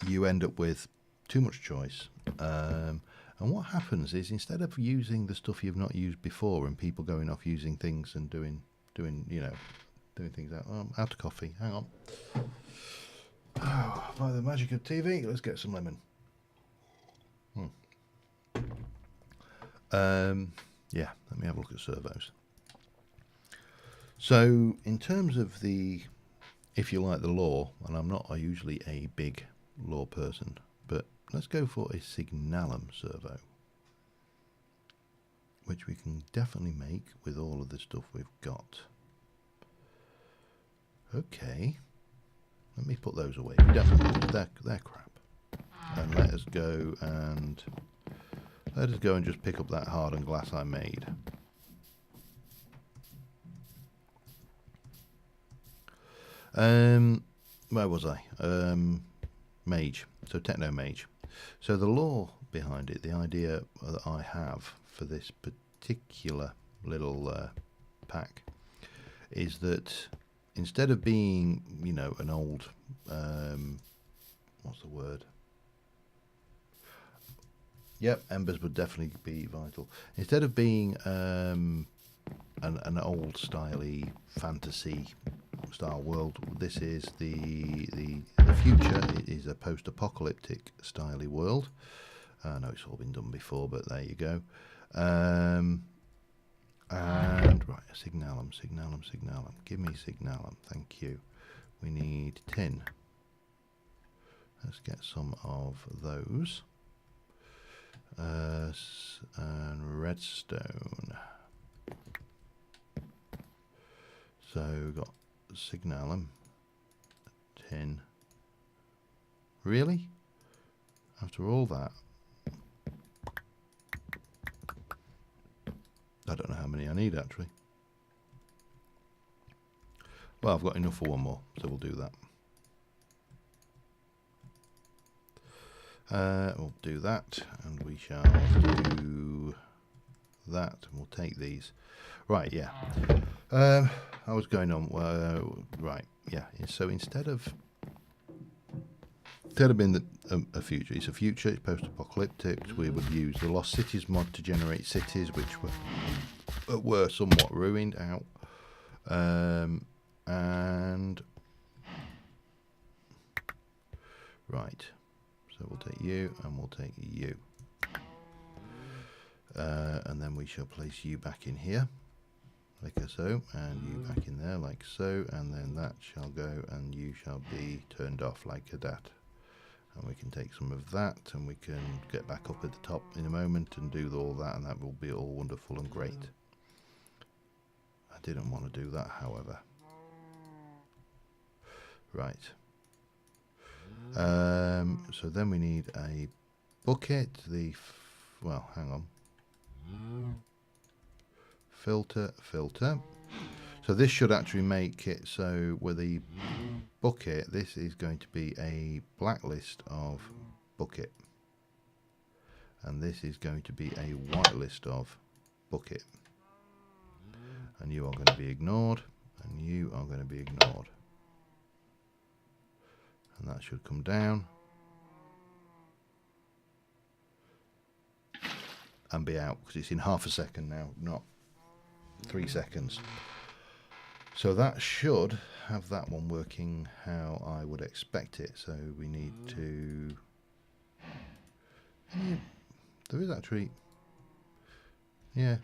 you end up with too much choice. And what happens is, instead of using the stuff you've not used before, and people going off using things and doing things out. Out of coffee. Hang on. Oh, by the magic of TV, let's get some lemon. Yeah, let me have a look at servos. So, in terms of the, if you like, the lore, and I'm not usually a big lore person, but let's go for a Signalum servo, which we can definitely make with all of the stuff we've got. Okay, let me put those away. We don't need them. They're crap. And let us go and just pick up that hardened glass I made. Where was I? Mage. So Techno Mage. So the lore behind it, the idea that I have for this particular little pack, is that instead of being, an old, what's the word? Yep, embers would definitely be vital. Instead of being an old styly fantasy style world, this is the future. It is a post-apocalyptic styly world. I know it's all been done before, but there you go. And right, Signalum. Give me Signalum, thank you. We need tin. Let's get some of those. And redstone. So we've got Signalum, tin. Really? After all that? I don't know how many I need actually. Well, I've got enough for one more, so we'll do that. We'll do that, and we shall do that, and we'll take these. Right, yeah. I was going on. Right, yeah. So instead of being a future, it's a future. It's post-apocalyptic. We would use the Lost Cities mod to generate cities, which were were somewhat ruined out. And right, so we'll take you and we'll take you. And then we shall place you back in here, like so, and you back in there, like so, and then that shall go, and you shall be turned off like that. And we can take some of that, and we can get back up at the top in a moment and do all that, and that will be all wonderful and great. I didn't want to do that, however. Right. So then we need a bucket. Well, hang on. Filter. So this should actually make it so with the bucket, this is going to be a blacklist of bucket. And this is going to be a whitelist of bucket. And you are going to be ignored, and you are going to be ignored. And that should come down. And be out, because it's in half a second now, not 3 seconds. So that should have that one working how I would expect it. So we need to... there is actually... yeah.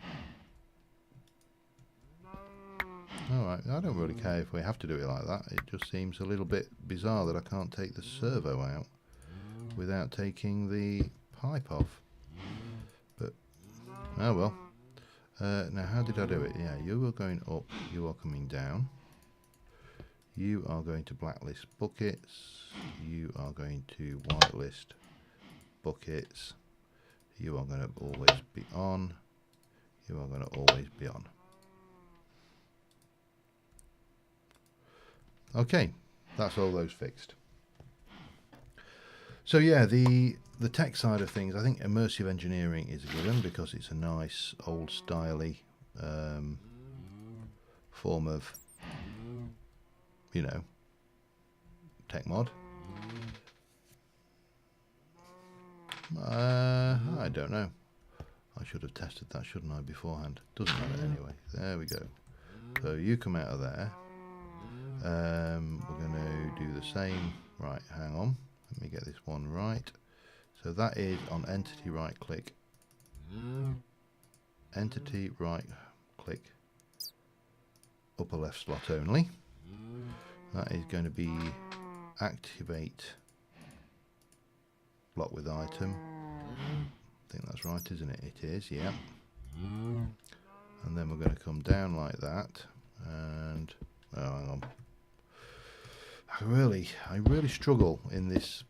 Alright, I don't really care if we have to do it like that. It just seems a little bit bizarre that I can't take the servo out without taking the pipe off. But, oh well. Now, how did I do it? Yeah, you are going up, you are coming down. You are going to blacklist buckets. You are going to whitelist buckets. You are going to always be on. You are going to always be on. Okay, that's all those fixed. So yeah, the tech side of things, I think immersive engineering is a good one because it's a nice old styley form of, you know, tech mod. I don't know. I should have tested that, shouldn't I, beforehand? Doesn't matter anyway. There we go. So you come out of there. We're going to do the same. Right, hang on. Let me get this one right. So that is on entity right click. Entity right click. Upper left slot only. That is going to be activate block with item. I think that's right, isn't it? It is, yeah. And then we're going to come down like that. And, oh, hang on. I really struggle in this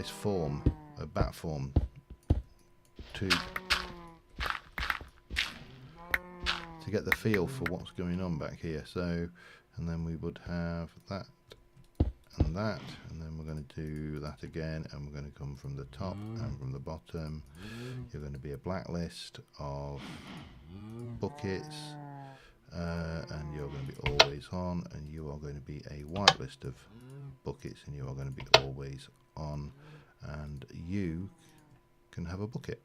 form, a bat form, to get the feel for what's going on back here. So, and then we would have that and that, and then we're going to do that again, and we're going to come from the top and from the bottom. You're going to be a blacklist of buckets. And you're going to be always on, and you are going to be a whitelist of buckets, and you are going to be always on, and you can have a bucket.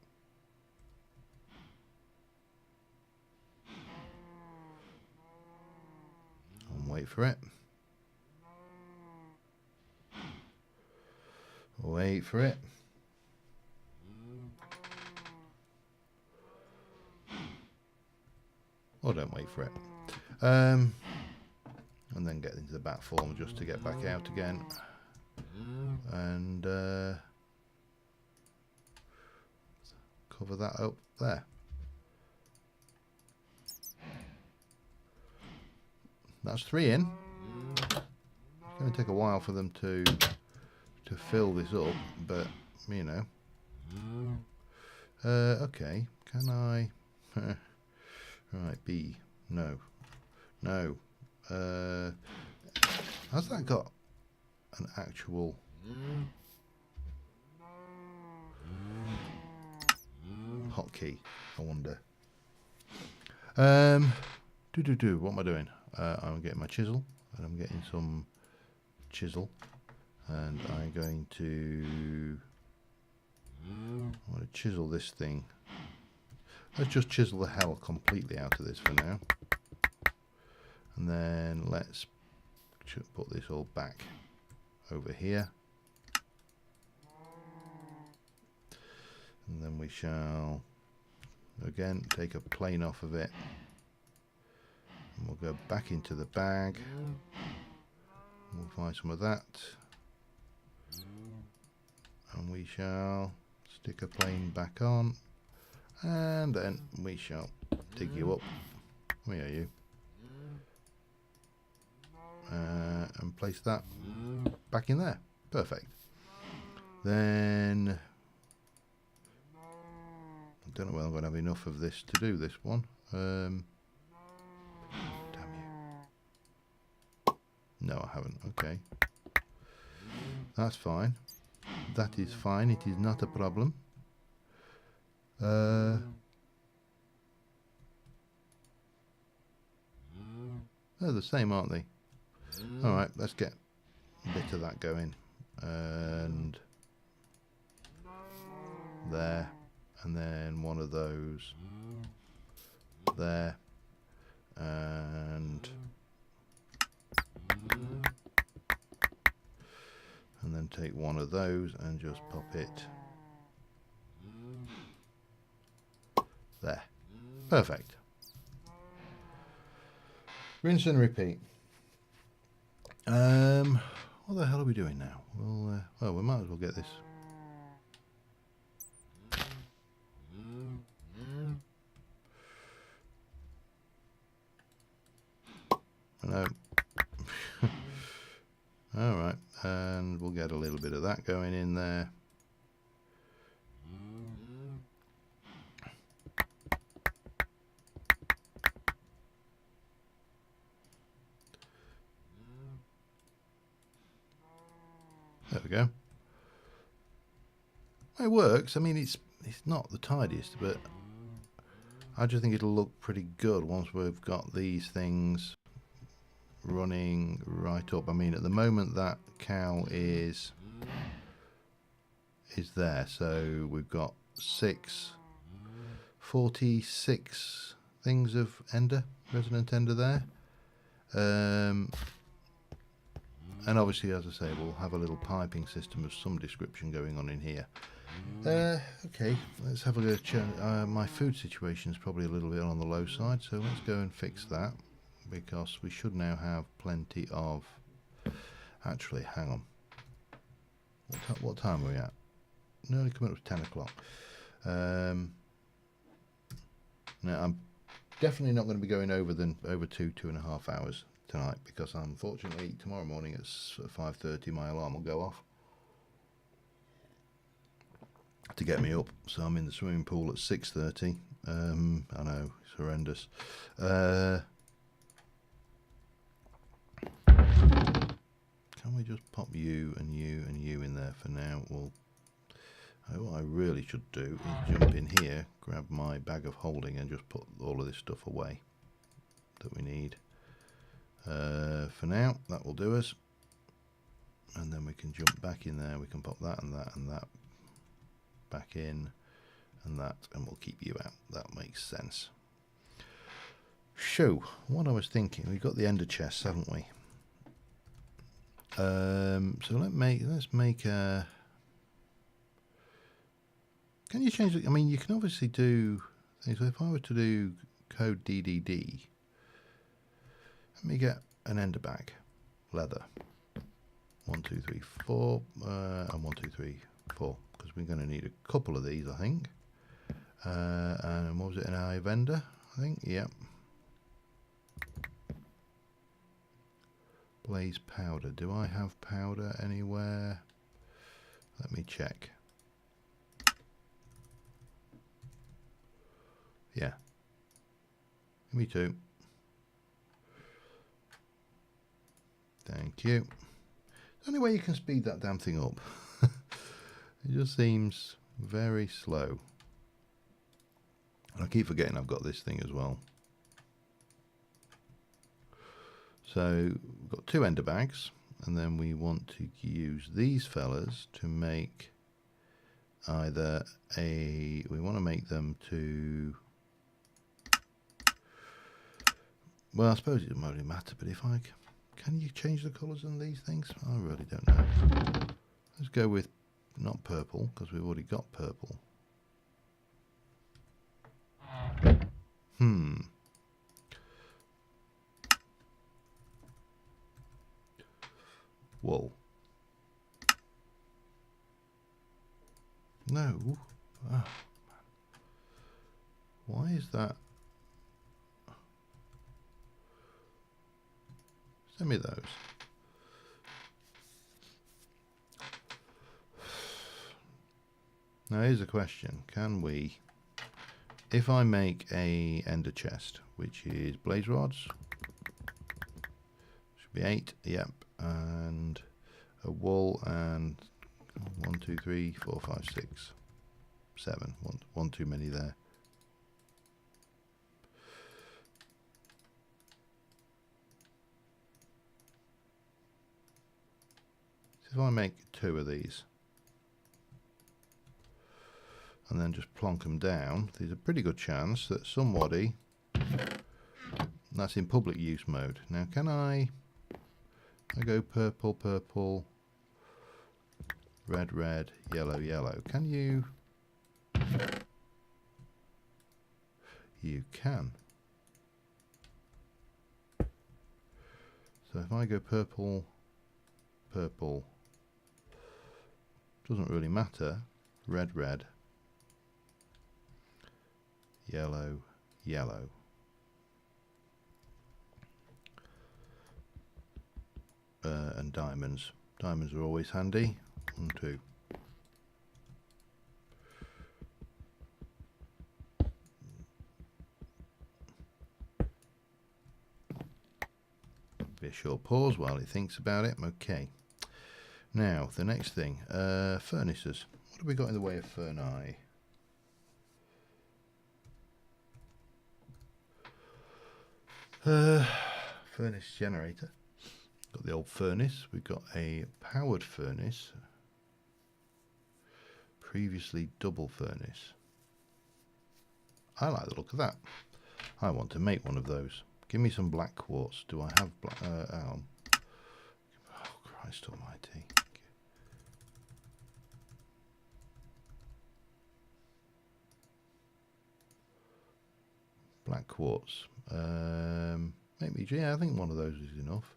And wait for it. Wait for it. Or don't wait for it. And then get into the bat form just to get back out again. And cover that up there. That's 3 in. It's going to take a while for them to fill this up, but you know. Okay, can I... Right, B. No. Has that got an actual... hotkey? I wonder. What am I doing? I'm getting my chisel, and I'm getting some chisel, and I'm going to... I want to chisel this thing. Let's just chisel the hell completely out of this for now. And then let's put this all back over here. And then we shall, again, take a plane off of it. And we'll go back into the bag. We'll find some of that. And we shall stick a plane back on. And then we shall dig you up. Where are you? And place that back in there. Perfect. Then I don't know whether I'm going to have enough of this to do this one. Damn you. No, I haven't. Okay. That's fine. That is fine. It is not a problem. They're the same, aren't they? Alright, let's get a bit of that going. And there. And then one of those there. And then take one of those and just pop it there. Perfect. Rinse and repeat. What the hell are we doing now? Well, we might as well get this. No. All right, and we'll get a little bit of that going in there. There we go. It works. I mean, it's not the tidiest, but I just think it'll look pretty good once we've got these things running right up. I mean, at the moment that cow is there, so we've got 46 things of ender, resident ender there. And obviously, as I say, we'll have a little piping system of some description going on in here. Okay, let's have a look. My food situation is probably a little bit on the low side, so let's go and fix that, because we should now have plenty of... Actually, hang on. What time are we at? Nearly coming up to 10 o'clock. Now, I'm definitely not going to be going over 2.5 hours tonight, because unfortunately tomorrow morning at 5:30 my alarm will go off to get me up, so I'm in the swimming pool at 6:30. I know, it's horrendous. Can we just pop you and you and you in there for now? Well, what I really should do is jump in here, grab my bag of holding and just put all of this stuff away that we need. For now, that will do us, and then we can jump back in there. We can pop that and that and that back in, and we'll keep you out. That makes sense. So, what I was thinking, we've got the ender chests, haven't we? So let's make a... Can you change it? I mean, you can obviously do things. So if I were to do code DDD, let me get an ender bag, leather, 1 2 3 4, and 1 2 3 4, because we're going to need a couple of these, I think. And what was it, an eye vendor? I think, yeah. Blaze powder. Do I have powder anywhere? Let me check. Yeah. Me too. Thank you. The only way you can speed that damn thing up. It just seems very slow. And I keep forgetting I've got this thing as well. So we've got 2 ender bags, and then we want to use these fellas to make either we want to make them to Well, I suppose it doesn't really matter, but if I... Can you change the colours on these things? I really don't know. Let's go with not purple, because we've already got purple. Wool. No. Oh, why is that? Send me those. Now here's a question. Can we, if I make a ender chest, which is blaze rods, should be 8, yep, and a wool, and 1, 2, 3, 4, 5, 6, 7. One too many there. So if I make 2 of these and then just plonk them down, there's a pretty good chance that somebody, that's in public use mode. Now can I go purple, purple, red, red, yellow, yellow. Can you? You can. So if I go purple, purple, doesn't really matter, red, red, yellow, yellow. And diamonds. Diamonds are always handy. 1, 2. Be a short pause while he thinks about it. Okay. Now, the next thing. Furnaces. What have we got in the way of furnace? Furnace generator. Got the old furnace. We've got a powered furnace. Previously double furnace. I like the look of that. I want to make one of those. Give me some black quartz. Do I have black? Oh Christ almighty. Black quartz. Maybe, yeah, I think one of those is enough.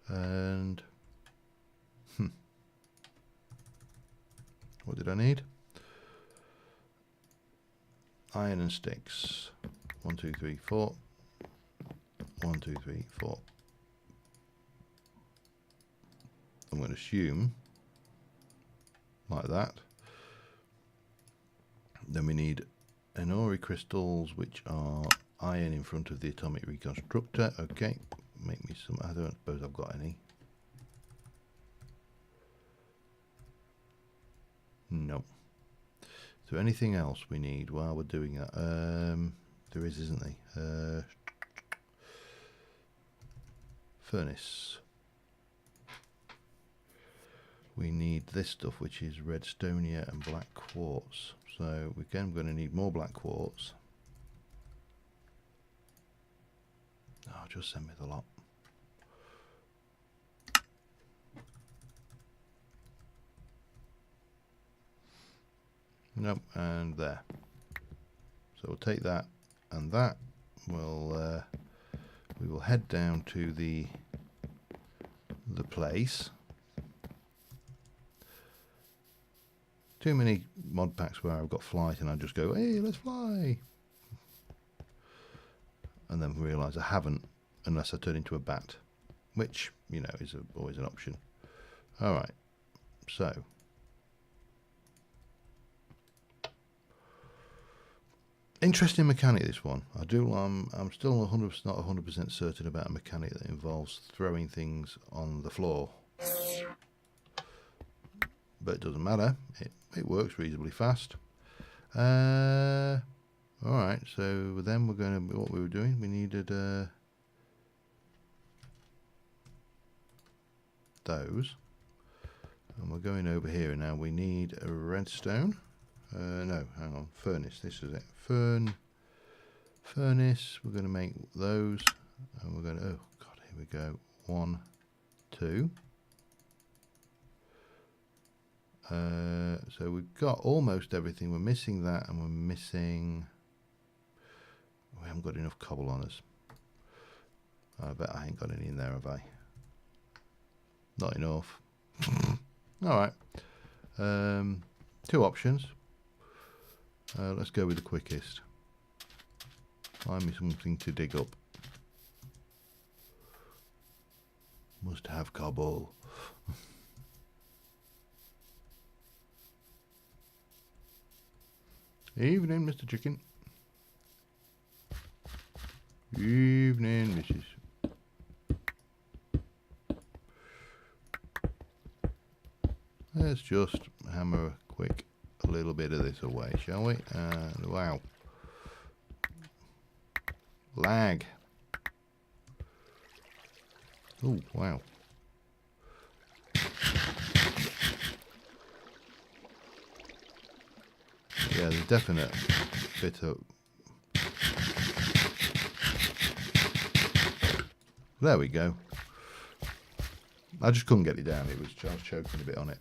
And what did I need? Iron and sticks. 1, 2, 3, 4. 1, 2, 3, 4. I'm going to assume like that. Then we need Enori crystals, which are iron in front of the atomic reconstructor. Okay, make me some. I don't suppose I've got any. No. So anything else we need while we're doing that? There is, isn't there? Furnace. We need this stuff, which is redstonia and black quartz. So again, we're going to need more black quartz. Oh, just send me the lot. Nope, and there. So we'll take that and that. We'll we will head down to the place. Too many mod packs where I've got flight and I just go, hey, let's fly, and then realise I haven't unless I turn into a bat, which, you know, is always an option. Alright, so interesting mechanic, this one. I'm still not 100% certain about a mechanic that involves throwing things on the floor, but it doesn't matter. It works reasonably fast. Alright, so then we're going to, what we were doing, we needed those, and we're going over here, and now we need a redstone. No, hang on, furnace, this is it. furnace. We're going to make those, and we're going to, oh god, here we go, 1, 2. So we've got almost everything. We're missing that, and we're missing, we haven't got enough cobble on us. I bet I ain't got any in there, have I? Not enough. Alright. 2 options. Let's go with the quickest. Find me something to dig up. Must have cobble. Evening, Mr. Chicken. Evening, Mrs. Let's just hammer a little bit of this away, shall we? And wow. Lag. Oh, wow. Yeah, there's a definite bit of... There we go. I just couldn't get it down. I was choking a bit on it.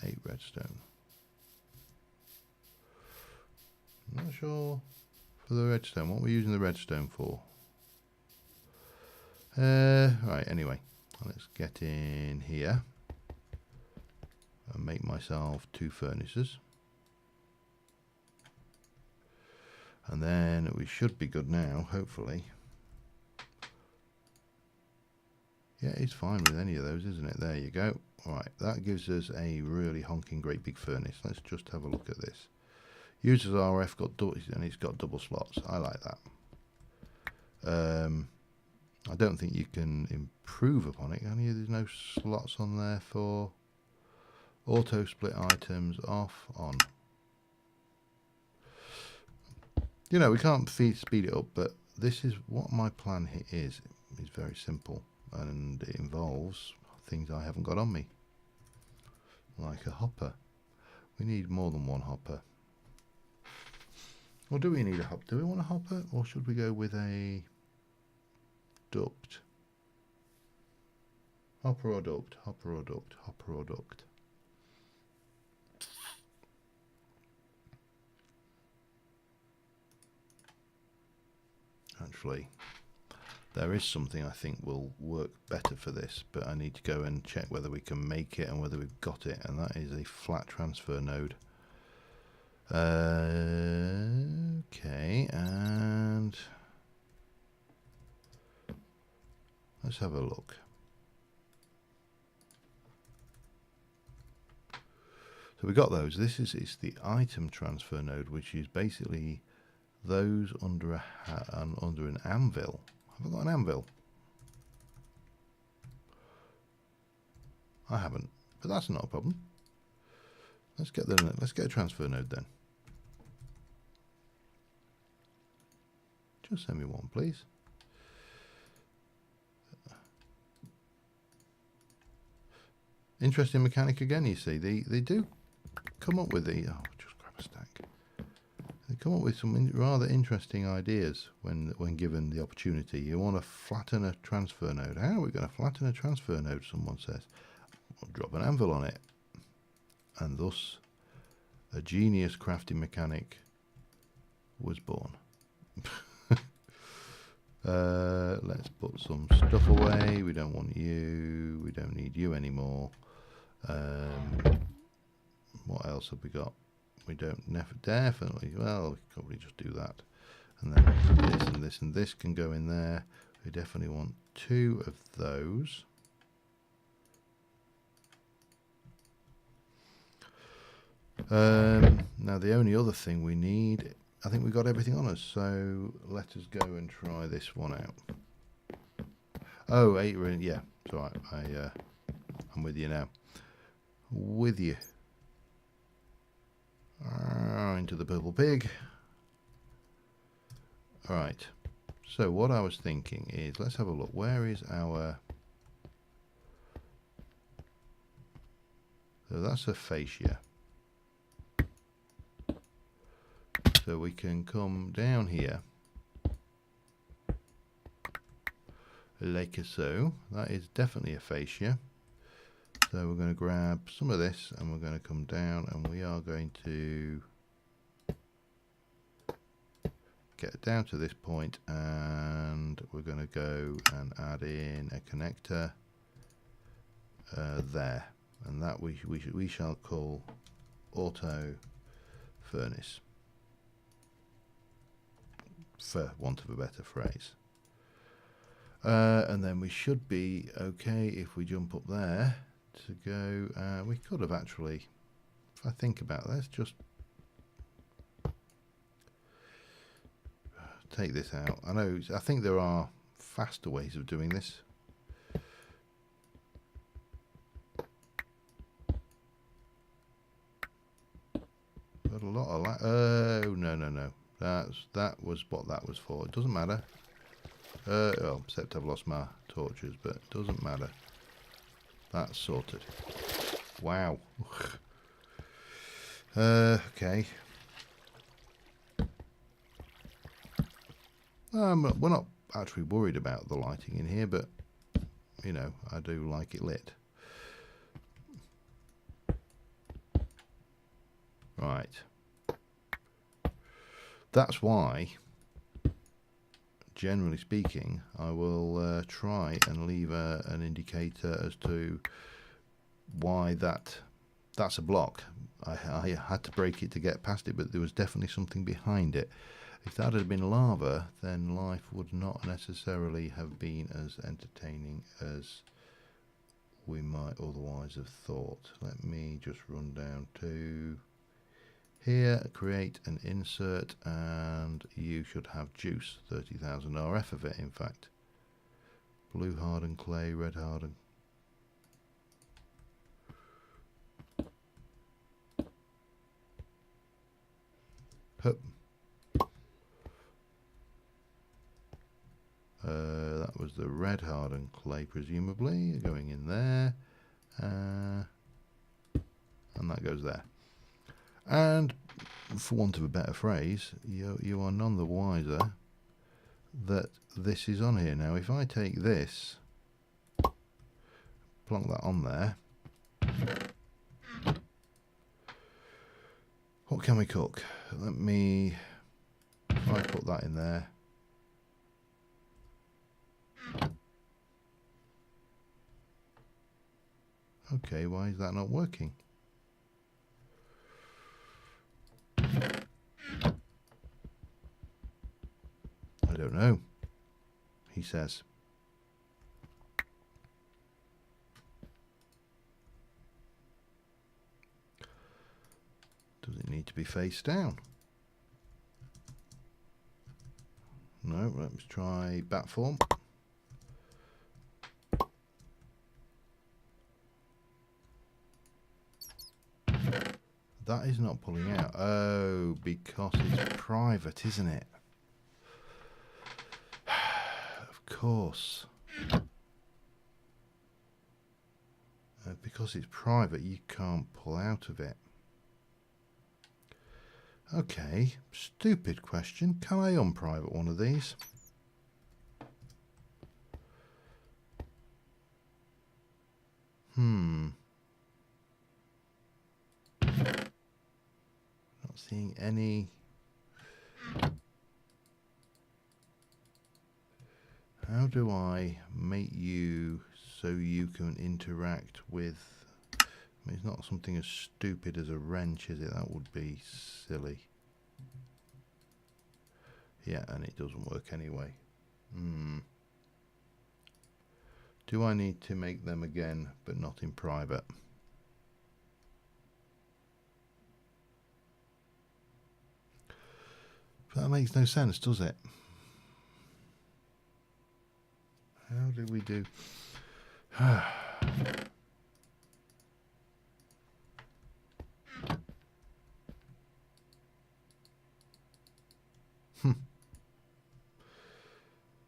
8 redstone. I'm not sure for the redstone. What we're using the redstone for? Right, anyway. Let's get in here and make myself 2 furnaces. And then we should be good now, hopefully. Yeah, it's fine with any of those, isn't it? There you go. Alright, that gives us a really honking great big furnace. Let's just have a look at this. Uses RF, and it's got double slots. I like that. I don't think you can improve upon it, can you? There's no slots on there for auto split items, off, on. You know, we can't speed it up, but this is what my plan here is. It's very simple, and it involves things I haven't got on me, like a hopper. We need more than 1 hopper. Or do we need a hopper? Do we want a hopper, or should we go with a duct? Hopper or duct? Hopper or duct? Hopper or duct? Actually, there is something I think will work better for this, but I need to go and check whether we can make it and whether we've got it, and that is a flat transfer node. Okay, and let's have a look. So we got those. This is it's the item transfer node, which is basically those under under an anvil. Have I got an anvil? I haven't, but that's not a problem. Let's get a transfer node then. Just send me one, please. Interesting mechanic again. You see, they do come up with the. Oh, just grab a stack. They come up with some rather interesting ideas when given the opportunity. You want to flatten a transfer node. How are we going to flatten a transfer node? Someone says. I'll drop an anvil on it, and thus a genius crafting mechanic was born. Let's put some stuff away. We don't want you. We don't need you anymore. What else have we got? We don't definitely. Well, we could probably just do that, and then this and this and this can go in there. We definitely want 2 of those. Now the only other thing we need, I think we've got everything on us, so let us go and try this one out. Oh, 8, yeah, it's alright, I'm with you now. With you. Into the purple pig. Alright, so what I was thinking is, let's have a look, where is our... So that's a fascia. we can come down here like so. That is definitely a fascia. So we're going to grab some of this and we're going to come down and we are going to get down to this point and we're going to go and add in a connector there, and that we shall call auto furnace, for want of a better phrase. And then we should be okay if we jump up there to go. We could have actually, if I think about this, just take this out. I think there are faster ways of doing this. Got a lot of oh no. That was what that was for. It doesn't matter. Oh, except I've lost my torches, but it doesn't matter. That's sorted. Wow. Okay. We're not actually worried about the lighting in here, but you know, I do like it lit. Right. That's why, generally speaking, I will try and leave an indicator as to why that's a block. I had to break it to get past it, but there was definitely something behind it. If that had been lava, then life would not necessarily have been as entertaining as we might otherwise have thought. Let me just run down to here, create an insert, and you should have juice, 30,000 RF of it, in fact. Blue hardened clay, red hardened. Hup. That was the red hardened clay, presumably, going in there. And that goes there. And for want of a better phrase, you are none the wiser that this is on here. Now if I take this, plonk that on there, what can we cook? Let me, if I put that in there, okay, why is that not working? I don't know, he says. Does it need to be face down? No, let's try bat form. That is not pulling out. Oh, because it's private, isn't it? Of course. Because it's private, you can't pull out of it. Okay, stupid question. Can I unprivate one of these? Not seeing any. How do I make you so you can interact with? I mean, it's not something as stupid as a wrench, is it? That would be silly. Yeah, and it doesn't work anyway. Do I need to make them again, but not in private? That makes no sense, does it? How do we do?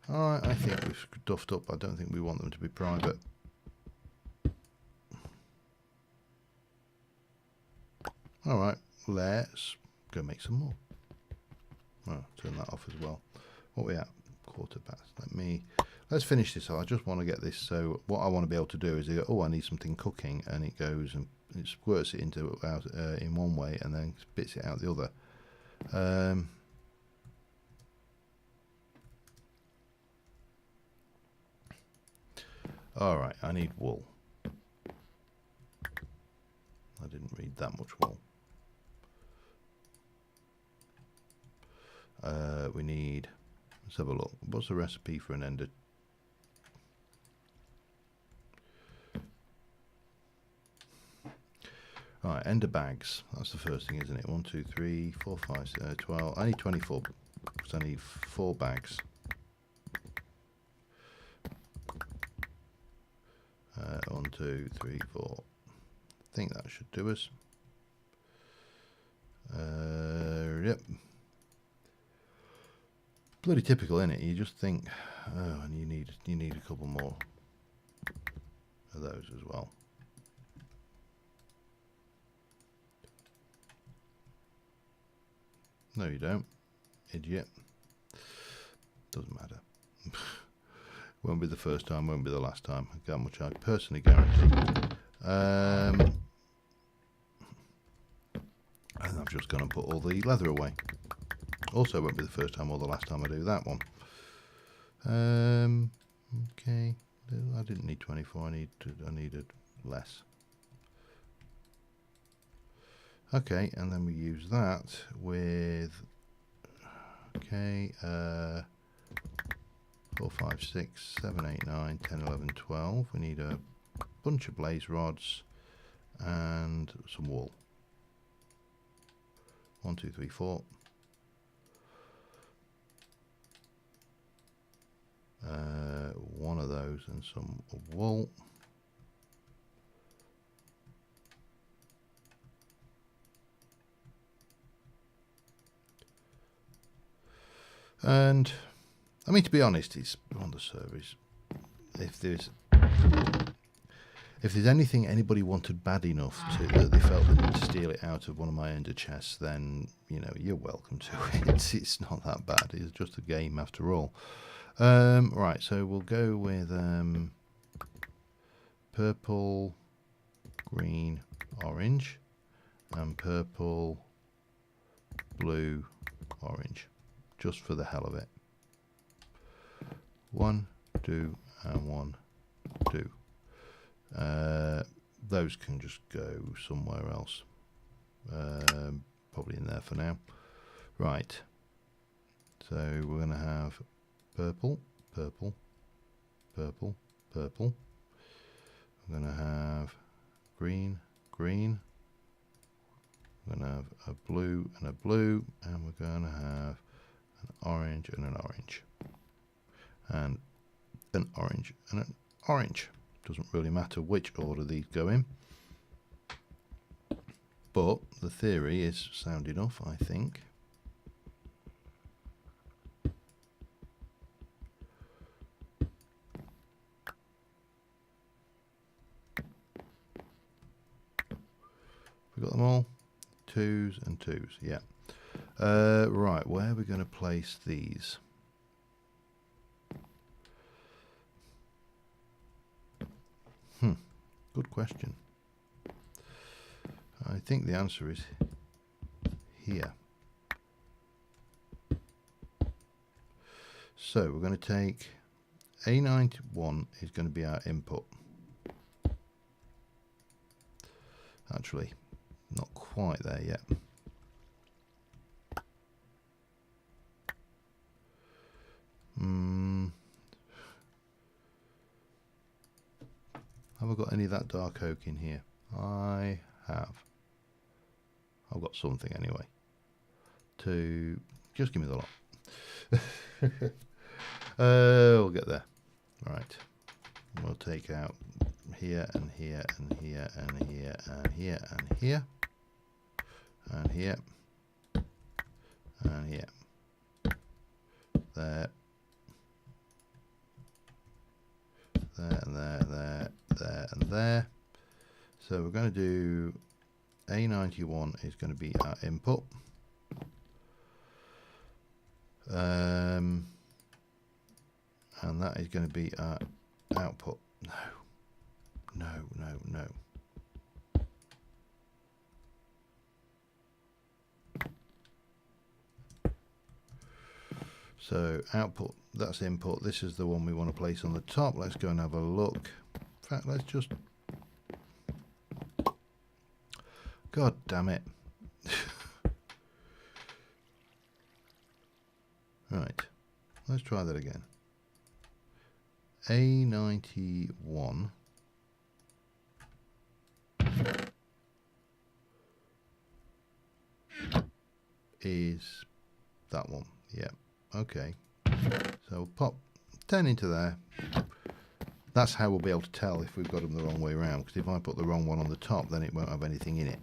Alright, I think we've duffed up. I don't think we want them to be private. Alright, let's go make some more. Oh, turn that off as well. What are we at? Quarter past. Let's finish this. I just want to get this. So what I want to be able to do is, oh, I need something cooking, and it goes and it squirts it into out in one way and then spits it out the other. All right, I need wool. I didn't read that much wool. We need. Let's have a look. What's the recipe for an ender? Right, ender bags. That's the first thing, isn't it? 1, 2, 3, 4, 5, 6, 12. I need 24 because I need 4 bags. 1, 2, 3, 4. I think that should do us. Yep. Bloody typical, innit? You just think, oh, and you need a couple more of those as well. No, you don't, idiot. Doesn't matter. Won't be the first time, won't be the last time. That much I personally guarantee. And I've just gone and put all the leather away. Also won't be the first time or the last time I do that one. Okay, I didn't need 24. I needed less. Okay, and then we use that with 4, 5, 6, 7, 8, 9, 10, 11, 12. We need a bunch of blaze rods and some wool. 1, 2, 3, 4. One of those and some wool. And I mean, to be honest, it's on the service. If there's anything anybody wanted bad enough to that they felt they need to steal it out of one of my ender chests, then you know you're welcome to it. It's not that bad. It's just a game after all. Right, so we'll go with purple, green, orange, and purple, blue, orange, just for the hell of it. 1, 2, and 1, 2. Those can just go somewhere else. Probably in there for now. Right. So we're going to have purple, purple, purple, purple. We're going to have green, green. We're going to have a blue and a blue, and we're going to have an orange and an orange, and an orange and an orange. Doesn't really matter which order these go in, but the theory is sound enough, I think. We got them all? 2s and 2s, yeah. Right, where are we going to place these? Good question. I think the answer is here. So we're going to take A91 is going to be our input. Actually, not quite there yet. Have I got any of that dark oak in here? I have. I've got something anyway. To just give me the lot. We'll get there. Right. We'll take out here and here and here and here and here and here and here and here. There. There and there, there, there and there. So we're going to do A91 is going to be our input. And that is going to be our output. No. So output, that's input. This is the one we want to place on the top. Let's go and have a look. In fact, let's just... God damn it. Right. Let's try that again. A91 is that one. Yeah. Okay. So pop 10 into there. That's how we'll be able to tell if we've got them the wrong way around, because if I put the wrong one on the top, then it won't have anything in it.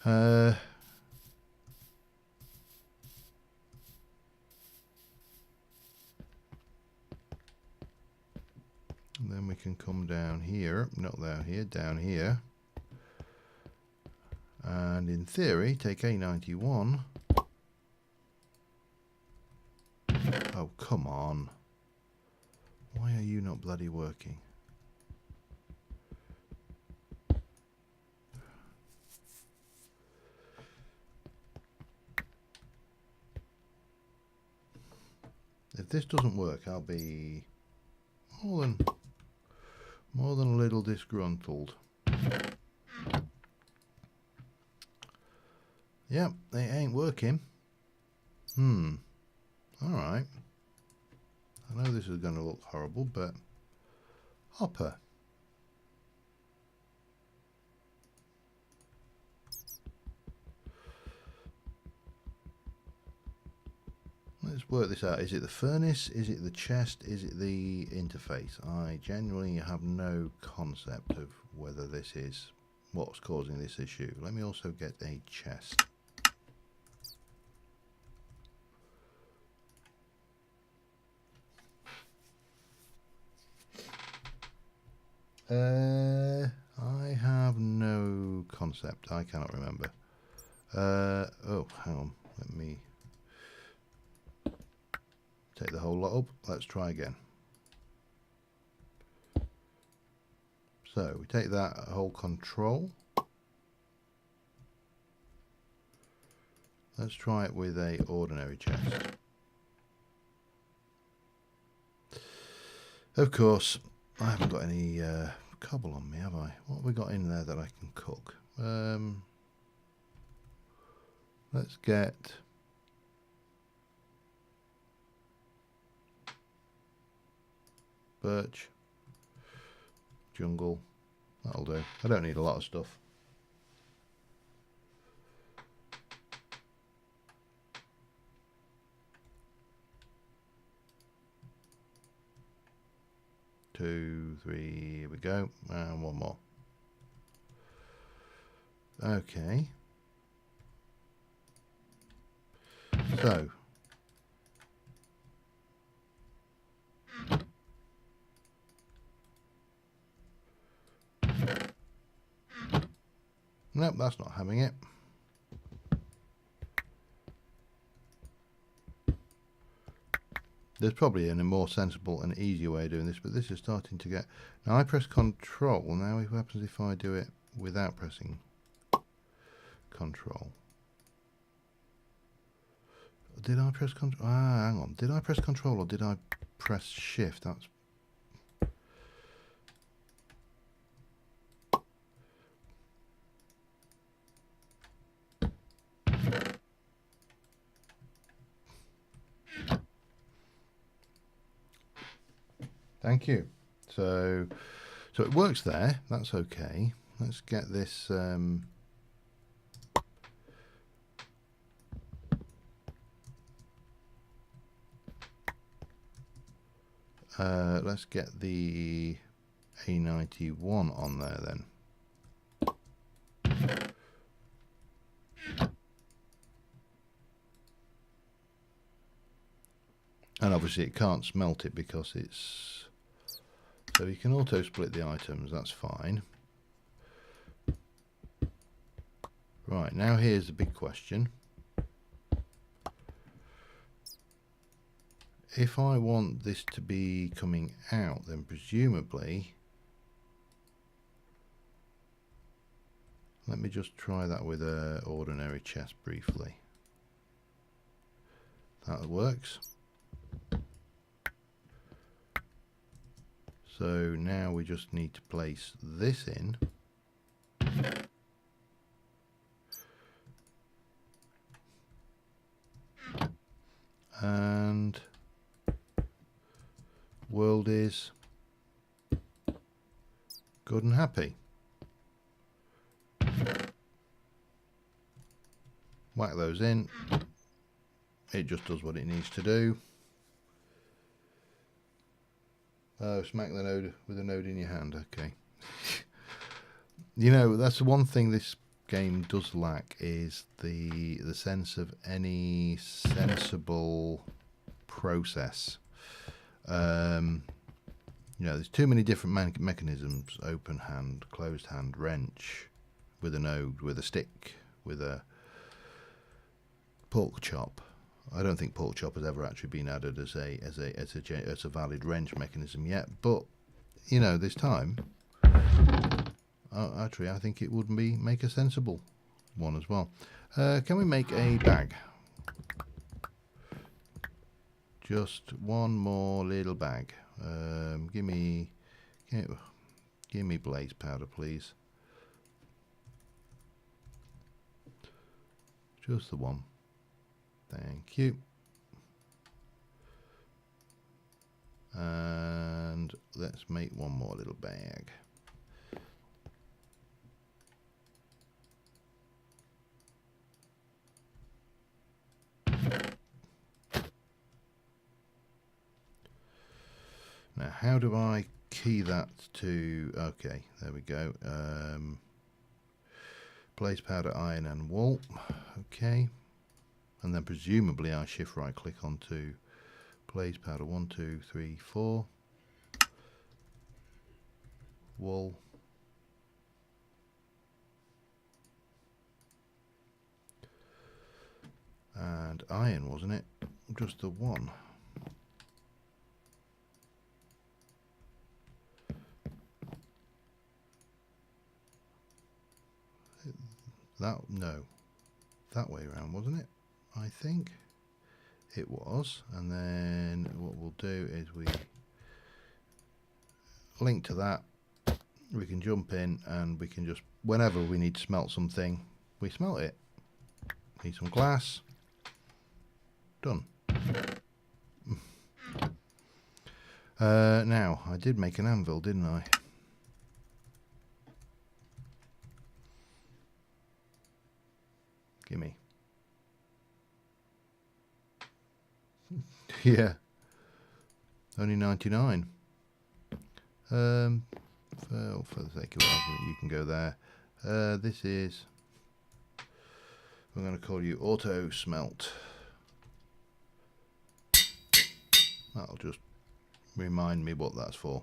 And then we can come down here, not down here, down here. And in theory, take A91. Oh, come on. Why are you not bloody working? If this doesn't work, I'll be more than a little disgruntled. Yep, it ain't working. Alright. I know this is going to look horrible, but hopper. Let's work this out. Is it the furnace? Is it the chest? Is it the interface? I genuinely have no concept of whether this is what's causing this issue. Let me also get a chest. I have no concept. I cannot remember. Oh, hang on. Let me take the whole lot up. Let's try again. So we take that whole control. Let's try it with a ordinary chest. Of course, I haven't got any cobble on me, have I? What have we got in there that I can cook? Let's get birch, jungle. That'll do. I don't need a lot of stuff. Two, three, here we go, and one more. Okay. So. Nope, that's not having it. There's probably a more sensible and easier way of doing this, but this is starting to get... Now I press control. Now what happens if I do it without pressing control? Did I press control? Ah, hang on. Did I press control or did I press shift? That's... Thank you. So it works there. That's okay. Let's get this. Let's get the A91 on there then. And obviously it can't smelt it because it's... So you can auto split the items, that's fine. Right, now here's the big question. if I want this to be coming out, then presumably, let me just try that with an ordinary chest briefly. That works. So now we just need to place this in. And world is good and happy. Whack those in. It just does what it needs to do. Oh, smack the node with a node in your hand. Okay. You know, that's the one thing this game does lack, is the sense of any sensible process. You know, there's too many different mechanisms: open hand, closed hand, wrench, with a node, with a stick, with a pork chop. I don't think pork chop has ever actually been added as a valid wrench mechanism yet, but you know, this time, actually, I think it would make a sensible one as well. Can we make a bag? Just one more little bag. Give me blaze powder, please. Just the one. Thank you. And let's make one more little bag. Now, how do I key that to? Okay, there we go. Blaze powder, iron, and wool. Okay. And then presumably I shift right click onto blaze powder 1, 2, 3, 4, wool, and iron, wasn't it? Just the one. No, that way around, wasn't it? I think it was. And then what we'll do is we link to that. We can jump in and we can just, whenever we need to smelt something, we smelt it. Need some glass. Done. Now, I did make an anvil, didn't I? Gimme. Yeah, only 99. For the sake of argument, you can go there. This is, I'm going to call you auto smelt. That'll just remind me what that's for.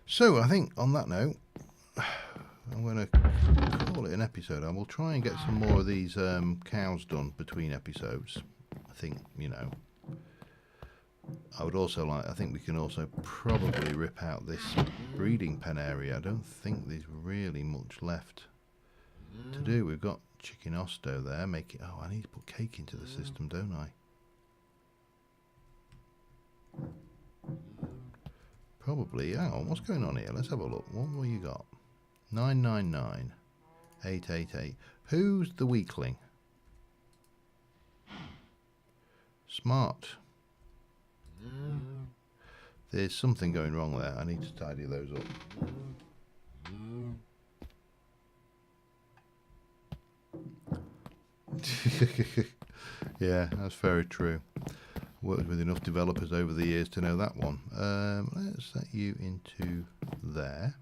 So I think on that note, I'm going to call it an episode. I will try and get some more of these cows done between episodes. I think, you know, I would also like, I think we can also probably rip out this breeding pen area. I don't think there's really much left to do. We've got chicken osto there. Make it, oh, I need to put cake into the system, don't I? Probably. Hang on, what's going on here? Let's have a look. What have you got? 999 888. Who's the weakling? Smart. There's something going wrong there. I need to tidy those up. Yeah, that's very true. Worked with enough developers over the years to know that one. Let's set you into there.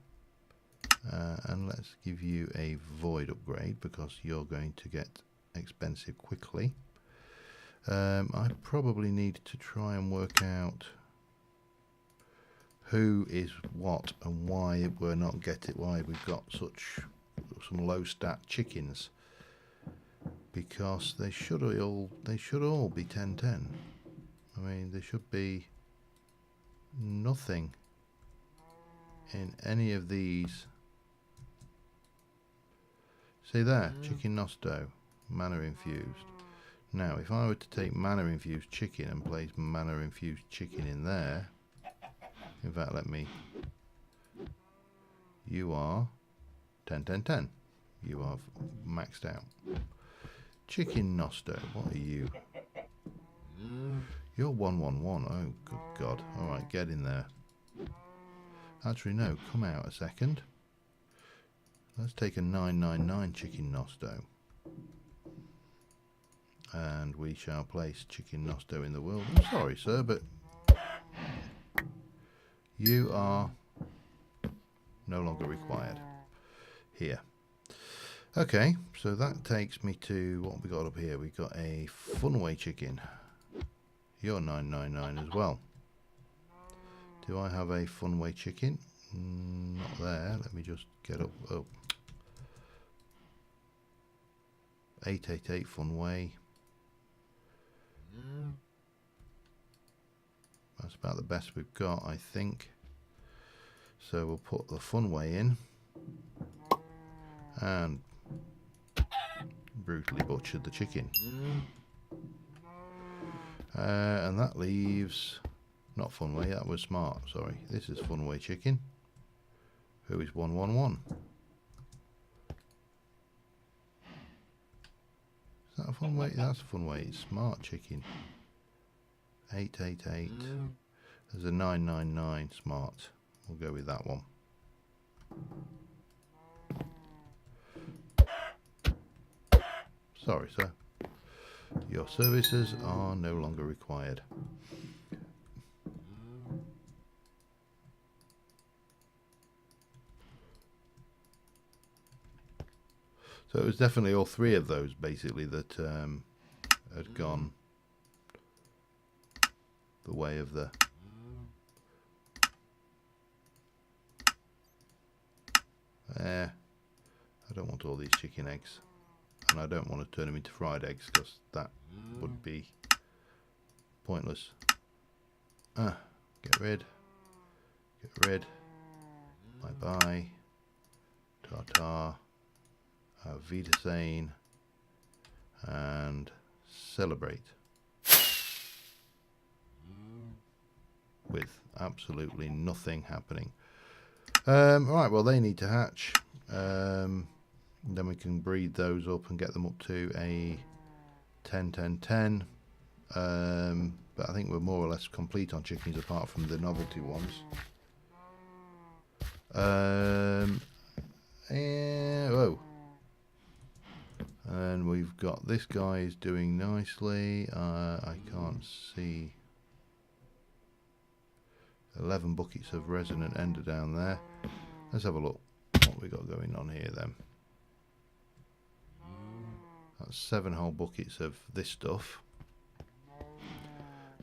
And let's give you a void upgrade because you're going to get expensive quickly. I probably need to try and work out who is what and why we're not getting, why we've got such some low stat chickens. because they should all be 1010. I mean, there should be nothing in any of these. See there, chicken nosto, mana infused. Now, if I were to take mana infused chicken and place mana infused chicken in there, in fact, let me. You are 10, 10, 10. You are maxed out. Chicken nosto, what are you? You're 1, 1, 1. Oh, good God. Alright, get in there. Actually, no, come out a second. Let's take a 999 chicken nosto. And we shall place chicken nosto in the world. I'm sorry, sir, but you are no longer required. Here. Okay, so that takes me to what we got up here. We got a Funway chicken. You're 999 as well. Do I have a Funway chicken? Not there. Let me just get up. Oh. 888 Funway. That's about the best we've got, I think. So we'll put the Funway in. And brutally butchered the chicken. And that leaves... Not Funway, that was smart, sorry. This is Funway chicken. Who is 111? Is that a Funway? That's a Funway. It's smart chicken. 888. There's a 999 smart. We'll go with that one. Sorry, sir. Your services are no longer required. So it was definitely all three of those, basically, that had gone the way of the... I don't want all these chicken eggs. And I don't want to turn them into fried eggs, because that would be pointless. Get rid. Get rid. Bye-bye. Ta-ta. Wiedersehen. And celebrate. With absolutely nothing happening. Right, well, they need to hatch. Then we can breed those up and get them up to a 10, 10, 10. But I think we're more or less complete on chickens apart from the novelty ones. Oh. And we've got this guy is doing nicely. I can't see. 11 buckets of resonant ender down there. Let's have a look what we got going on here then. That's 7 whole buckets of this stuff.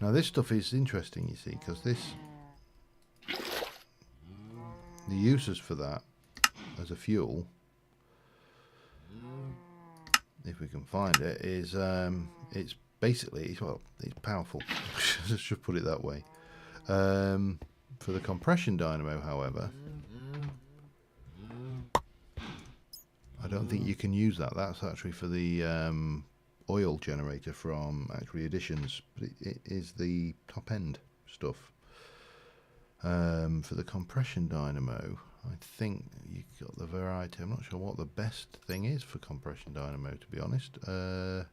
Now this stuff is interesting, you see, because this, the uses for that as a fuel, if we can find it, is it's basically, well, it's powerful. Let's just put it that way. For the compression dynamo, however, I don't think you can use that. That's actually for the oil generator from actually Editions, but it is the top end stuff. For the compression dynamo, I think you got the variety. I'm not sure what the best thing is for compression dynamo, to be honest. Can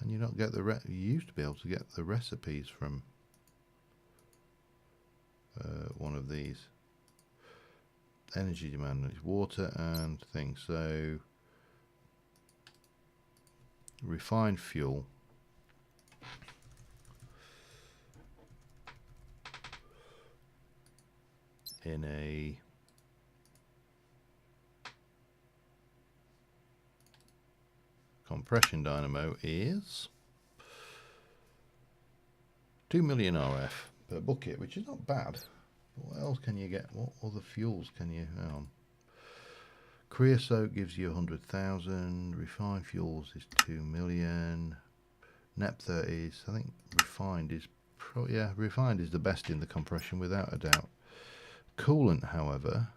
you not get the you used to be able to get the recipes from one of these. Energy demand is water and things. So refined fuel. In a compression dynamo is 2 million RF per bucket, which is not bad. What else can you get? What other fuels can you... Creosote gives you 100,000. Refined fuels is 2 million. Nep 30s. I think refined is refined is the best in the compression without a doubt. Coolant, however,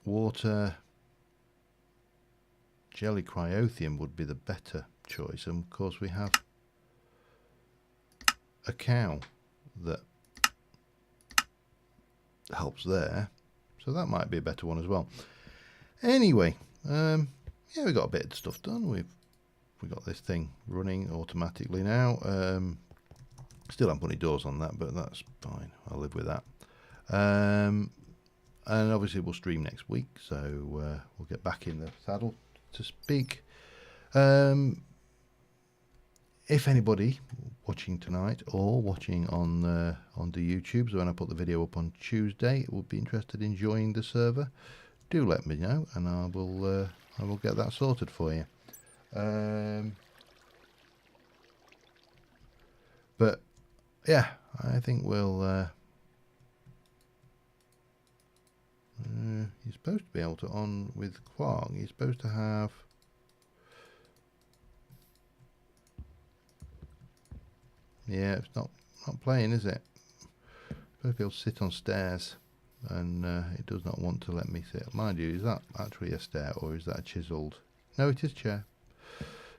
water, jelly cryothium would be the better choice, and of course we have a cow that helps there, so that might be a better one as well. Anyway, yeah, we got a bit of stuff done. We got this thing running automatically now. Still haven't put any doors on that, but that's fine. I'll live with that. And obviously we'll stream next week, so we'll get back in the saddle to speak. If anybody watching tonight or watching on the YouTube, so when I put the video up on Tuesday, would be interested in joining the server, do let me know, and I will get that sorted for you. But yeah, I think we'll. You're supposed to be able to on with Quark. You're supposed to have. Yeah, it's not playing, is it? Supposed to be able to sit on stairs, and it does not want to let me sit. Mind you, is that actually a stair or is that a chiselled? No, it is a chair.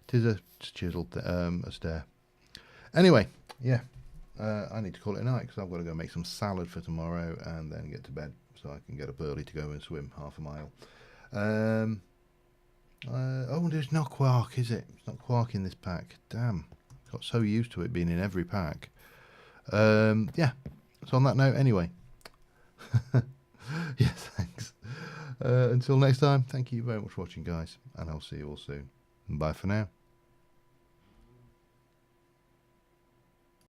It is a chiselled a stair. Anyway, yeah, I need to call it a night because I've got to go make some salad for tomorrow and then get to bed so I can get up early to go and swim half a mile. Oh, there's not Quark, is it? It's not Quark in this pack. Damn. Got so used to it being in every pack. Yeah, so on that note, anyway. Yeah, thanks. Until next time, thank you very much for watching, guys, and I'll see you all soon. Bye for now.